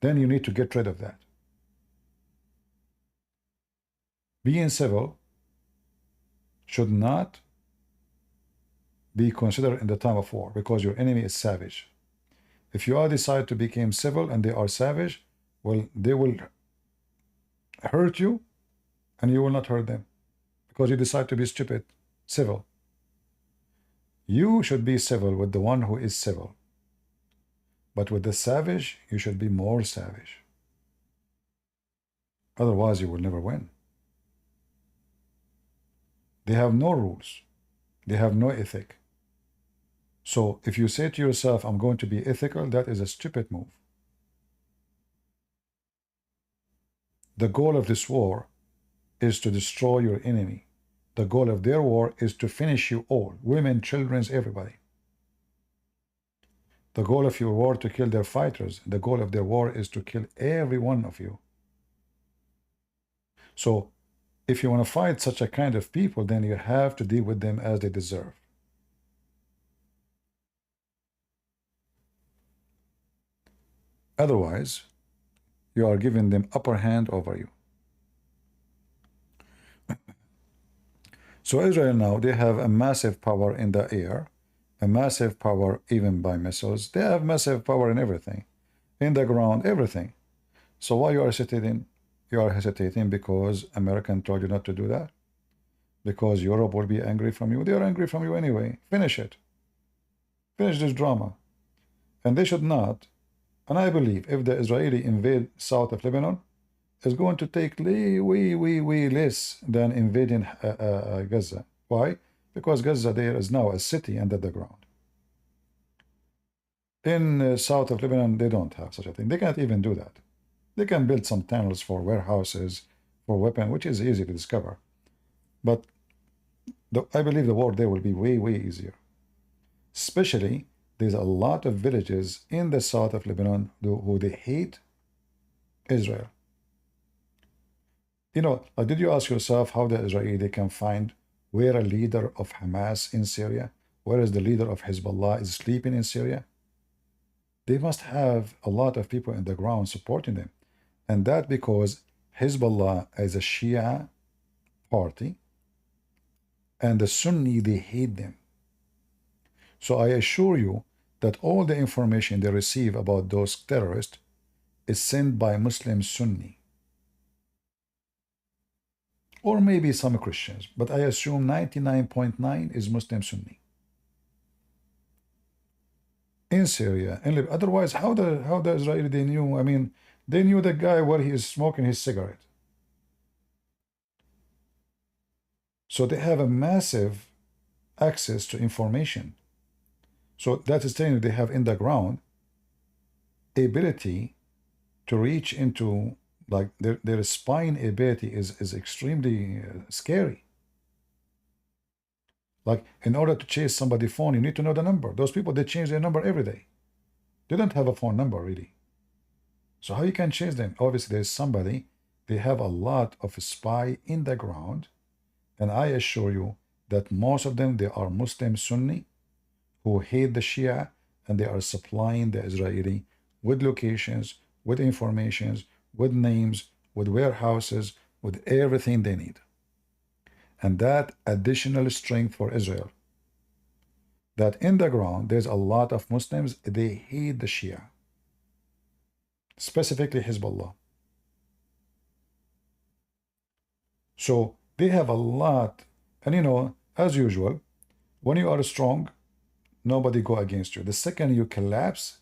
Then you need to get rid of that. Being civil should not be considered in the time of war because your enemy is savage. If you all decide to become civil and they are savage, well, they will hurt you and you will not hurt them because you decide to be stupid, civil. You should be civil with the one who is civil. But with the savage, you should be more savage. Otherwise, you will never win. They have no rules. They have no ethic. So if you say to yourself, I'm going to be ethical, that is a stupid move. The goal of this war is to destroy your enemy. The goal of their war is to finish you all, women, children, everybody. The goal of your war to kill their fighters. The goal of their war is to kill every one of you. So if you want to fight such a kind of people, then you have to deal with them as they deserve. Otherwise, you are giving them upper hand over you. So Israel now, they have a massive power in the air, a massive power even by missiles. They have massive power in everything, in the ground, everything. So why you are hesitating? You are hesitating because American told you not to do that? Because Europe will be angry from you? They are angry from you anyway. Finish it. Finish this drama. And they should not. And I believe if the Israeli invade south of Lebanon, it's going to take way less than invading Gaza. Why? Because Gaza there is now a city under the ground. In south of Lebanon, they don't have such a thing. They can't even do that. They can build some tunnels for warehouses, for weapons, which is easy to discover. But I believe the war there will be way easier. Especially, there's a lot of villages in the south of Lebanon who they hate Israel. You know, did you ask yourself how the Israeli can find where a leader of Hamas in Syria, whereas the leader of Hezbollah is sleeping in Syria? They must have a lot of people in the ground supporting them. And that because Hezbollah is a Shia party, and the Sunni, they hate them. So I assure you that all the information they receive about those terrorists is sent by Muslim Sunni. Or maybe some Christians, but I assume 99.9 is Muslim Sunni. In Syria, in Libya. Otherwise, how the Israeli they knew? I mean, they knew the guy where he is smoking his cigarette. So they have a massive access to information. So that is telling you they have in the ground ability to reach into, like their spine ability is extremely scary. Like in order to chase somebody's phone, you need to know the number. Those people, they change their number every day. They don't have a phone number really. So how you can chase them? Obviously there's somebody, they have a lot of spy in the ground. And I assure you that most of them, they are Muslim Sunni who hate the Shia, and they are supplying the Israeli with locations, with informations, with names, with warehouses, with everything they need. And that additional strength for Israel, that in the ground, there's a lot of Muslims, they hate the Shia, specifically Hezbollah. So they have a lot, and you know, as usual, when you are strong, nobody go against you. The second you collapse,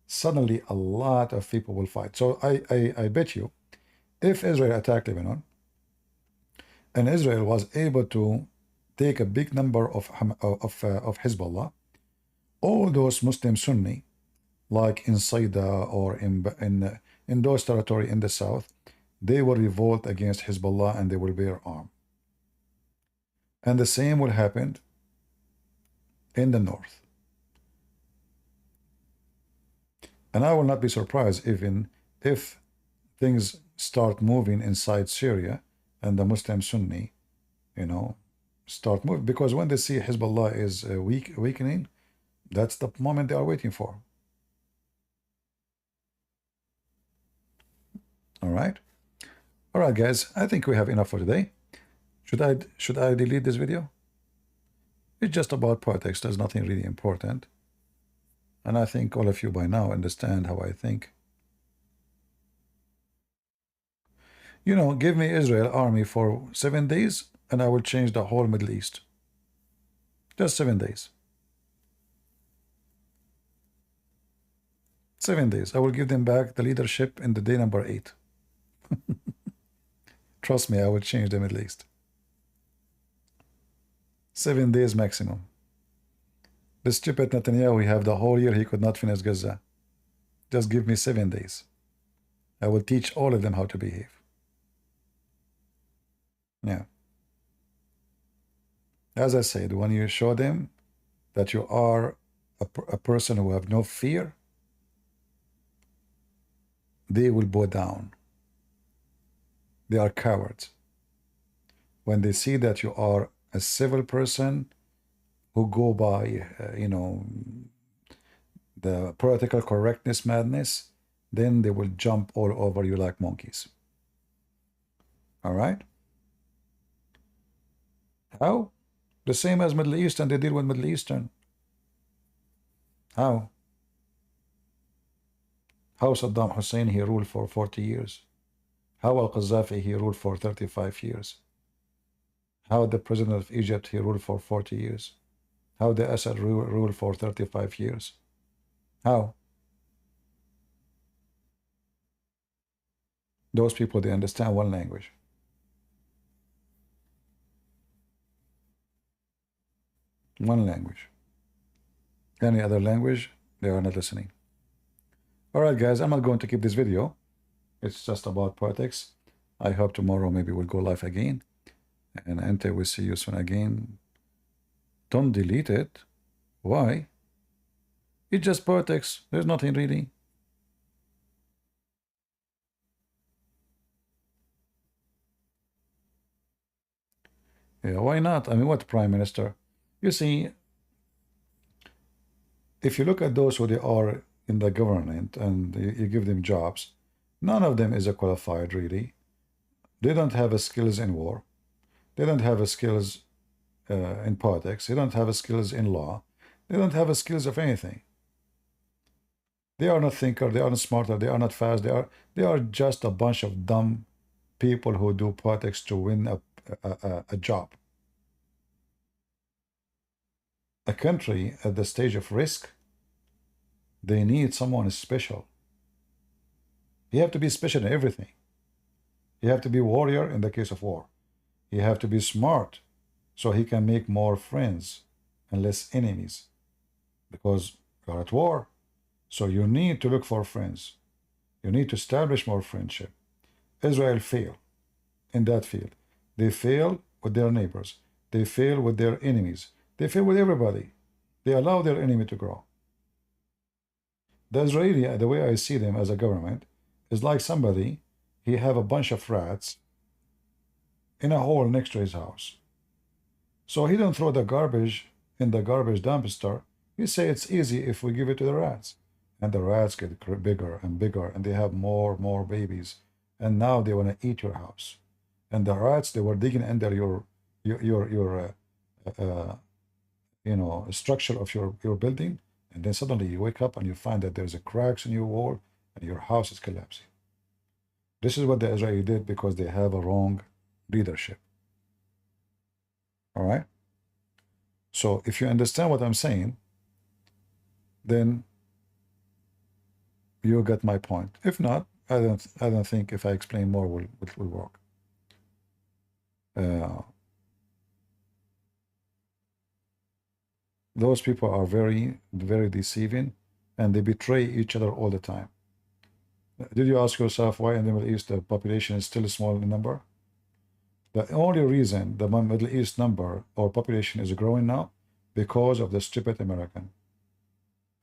suddenly a lot of people will fight. So I bet you, if Israel attacked Lebanon, and Israel was able to take a big number of Hezbollah, all those Muslim Sunni, like in Saida or in those territory in the south, they will revolt against Hezbollah and they will bear arm. And the same will happen in the north. And I will not be surprised even if things start moving inside Syria and the Muslim Sunni, you know, start moving. Because when they see Hezbollah is weakening, that's the moment they are waiting for. All right. All right, guys. I think we have enough for today. Should I delete this video? It's just about politics. There's nothing really important. And I think all of you by now understand how I think. You know, give me Israel army for 7 days and I will change the whole Middle East. Just 7 days. 7 days. I will give them back the leadership in the day number 8. Trust me, I will change the Middle East. 7 days maximum. The stupid Netanyahu, we have the whole year, he could not finish Gaza. Just give me 7 days. I will teach all of them how to behave. Yeah. As I said, when you show them that you are a person who have no fear, they will bow down. They are cowards. When they see that you are a civil person who go by, you know, the political correctness madness, then they will jump all over you like monkeys. All right? How? The same as Middle Eastern, they deal with Middle Eastern. How? How Saddam Hussein, he ruled for 40 years. How al-Qaddafi, he ruled for 35 years. How the president of Egypt, he ruled for 40 years. How the Assad ruled for 35 years. How? Those people, they understand one language. One language. Any other language, they are not listening. All right, guys, I'm not going to keep this video. It's just about politics. I hope tomorrow maybe we'll go live again. And Ante, we'll see you soon again. Don't delete it. Why? It's just politics. There's nothing really. Yeah, why not? I mean, what prime minister? You see, if you look at those who they are in the government and you give them jobs, none of them is a qualified really. They don't have a skills in war. They don't have a skills in politics. They don't have a skills in law. They don't have a skills of anything. They are not thinker. They are not smarter. They are not fast. They are just a bunch of dumb people who do politics to win a job. A country at the stage of risk, they need someone special. You have to be special in everything. You have to be warrior in the case of war. You have to be smart so he can make more friends and less enemies, because you are at war. So you need to look for friends. You need to establish more friendship. Israel failed in that field. They fail with their neighbors. They fail with their enemies. They fail with everybody. They allow their enemy to grow. The Israeli, the way I see them as a government, is like somebody, he have a bunch of rats in a hole next to his house. So he don't throw the garbage in the garbage dumpster. He say it's easy if we give it to the rats. And the rats get bigger and bigger, and they have more babies. And now they want to eat your house. And the rats, they were digging under your you know, structure of your building. And then suddenly you wake up and you find that there's a cracks in your wall and your house is collapsing. This is what the Israeli did because they have a wrong leadership. All right? So if you understand what I'm saying, then you get my point. If not, I don't think if I explain more will work. Those people are very deceiving, and they betray each other all the time. Did you ask yourself why in the Middle East the population is still small in number? The only reason the Middle East number or population is growing now, because of the stupid American.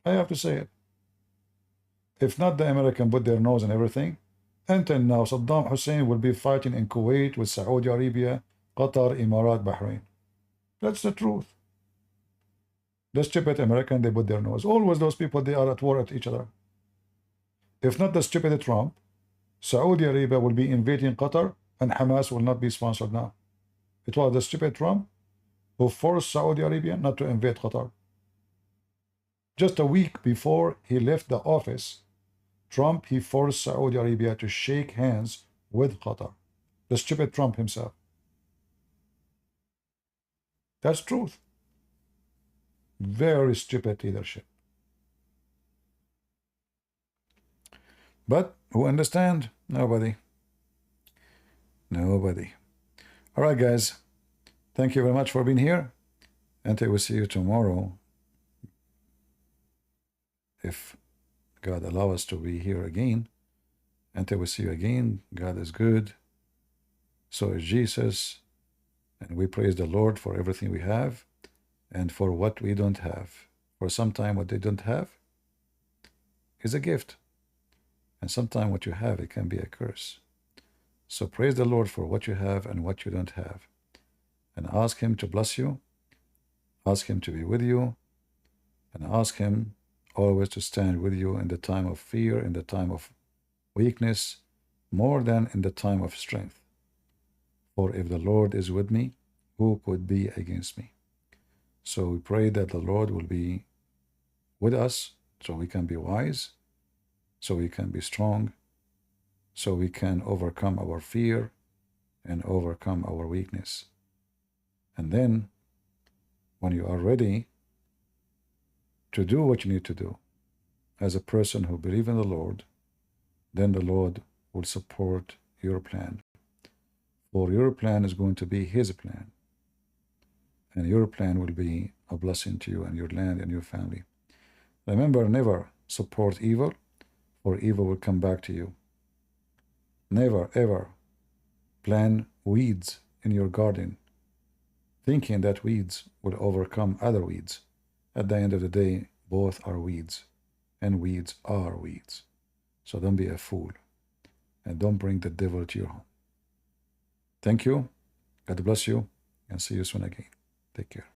I have to say it. If not the American put their nose in everything, until now Saddam Hussein will be fighting in Kuwait with Saudi Arabia, Qatar, Emirat, Bahrain. That's the truth. The stupid American, they put their nose. Always those people, they are at war at each other. If not the stupid Trump, Saudi Arabia will be invading Qatar and Hamas will not be sponsored now. It was the stupid Trump who forced Saudi Arabia not to invade Qatar. Just a week before he left the office, Trump, he forced Saudi Arabia to shake hands with Qatar. The stupid Trump himself. That's truth. Very stupid leadership. But who understand? Nobody. Nobody. All right, guys. Thank you very much for being here. And I will see you tomorrow, if God allow us to be here again. And I will see you again. God is good. So is Jesus. And we praise the Lord for everything we have and for what we don't have. For sometimes what they don't have is a gift. And sometimes what you have, it can be a curse. So praise the Lord for what you have and what you don't have. And ask Him to bless you. Ask Him to be with you. And ask Him always to stand with you in the time of fear, in the time of weakness, more than in the time of strength. For if the Lord is with me, who could be against me? So we pray that the Lord will be with us so we can be wise, so we can be strong, so we can overcome our fear and overcome our weakness. And then, when you are ready to do what you need to do as a person who believes in the Lord, then the Lord will support your plan. For your plan is going to be His plan. And your plan will be a blessing to you and your land and your family. Remember, never support evil, for evil will come back to you. Never, ever plant weeds in your garden, thinking that weeds will overcome other weeds. At the end of the day, both are weeds, and weeds are weeds. So don't be a fool, and don't bring the devil to your home. Thank you. God bless you, and see you soon again. Take care.